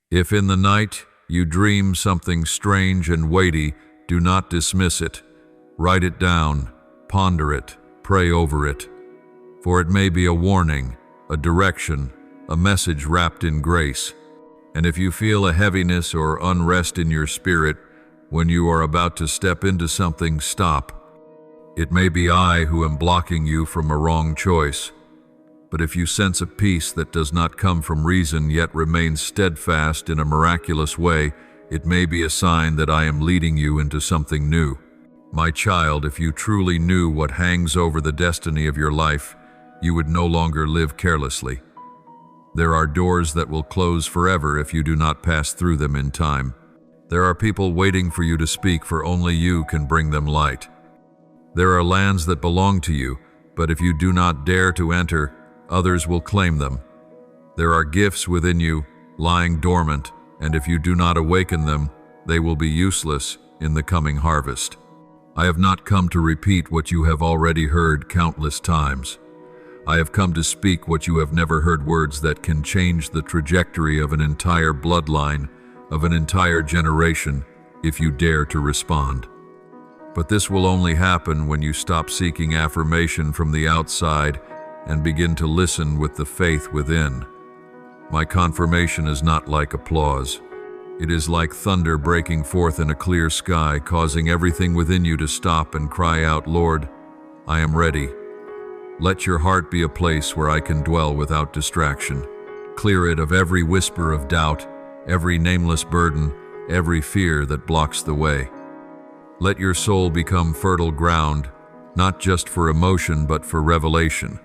If in the night you dream something strange and weighty, do not dismiss it. Write it down, ponder it, pray over it. For it may be a warning, a direction, a message wrapped in grace. And if you feel a heaviness or unrest in your spirit when you are about to step into something, stop. It may be I who am blocking you from a wrong choice. But if you sense a peace that does not come from reason yet remains steadfast in a miraculous way, it may be a sign that I am leading you into something new. My child, if you truly knew what hangs over the destiny of your life, you would no longer live carelessly. There are doors that will close forever if you do not pass through them in time. There are people waiting for you to speak, for only you can bring them light. There are lands that belong to you, but if you do not dare to enter, others will claim them. There are gifts within you, lying dormant, and if you do not awaken them, they will be useless in the coming harvest. I have not come to repeat what you have already heard countless times. I have come to speak what you have never heard, words that can change the trajectory of an entire bloodline, of an entire generation, if you dare to respond. But this will only happen when you stop seeking affirmation from the outside and begin to listen with the faith within. My confirmation is not like applause. It is like thunder breaking forth in a clear sky, causing everything within you to stop and cry out, Lord, I am ready. Let your heart be a place where I can dwell without distraction. Clear it of every whisper of doubt, every nameless burden, every fear that blocks the way. Let your soul become fertile ground, not just for emotion but for revelation.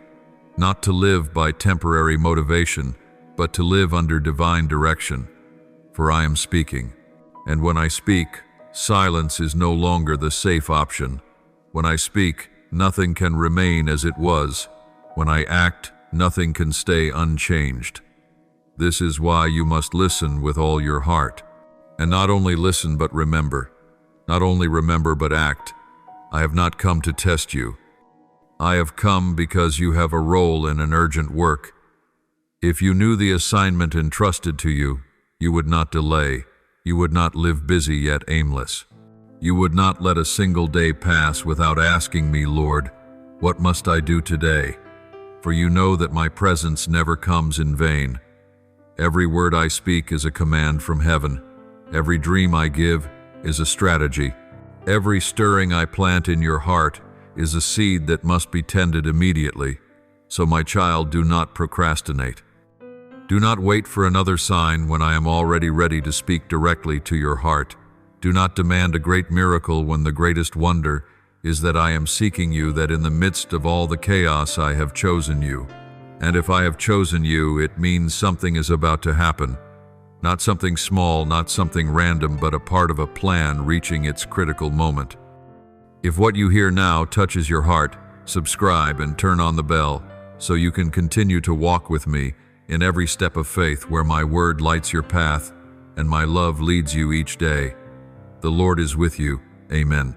Not to live by temporary motivation, but to live under divine direction. For I am speaking. And when I speak, silence is no longer the safe option. When I speak, nothing can remain as it was. When I act, nothing can stay unchanged. This is why you must listen with all your heart. And not only listen but remember. Not only remember but act. I have not come to test you. I have come because you have a role in an urgent work. If you knew the assignment entrusted to you, you would not delay. You would not live busy yet aimless. You would not let a single day pass without asking me, Lord, what must I do today? For you know that my presence never comes in vain. Every word I speak is a command from heaven. Every dream I give is a strategy. Every stirring I plant in your heart is a seed that must be tended immediately. So my child, do not procrastinate. Do not wait for another sign when I am already ready to speak directly to your heart. Do not demand a great miracle when the greatest wonder is that I am seeking you, that in the midst of all the chaos I have chosen you. And if I have chosen you, it means something is about to happen. Not something small, not something random, but a part of a plan reaching its critical moment. If what you hear now touches your heart, subscribe and turn on the bell so you can continue to walk with me in every step of faith where my word lights your path and my love leads you each day. The Lord is with you. Amen.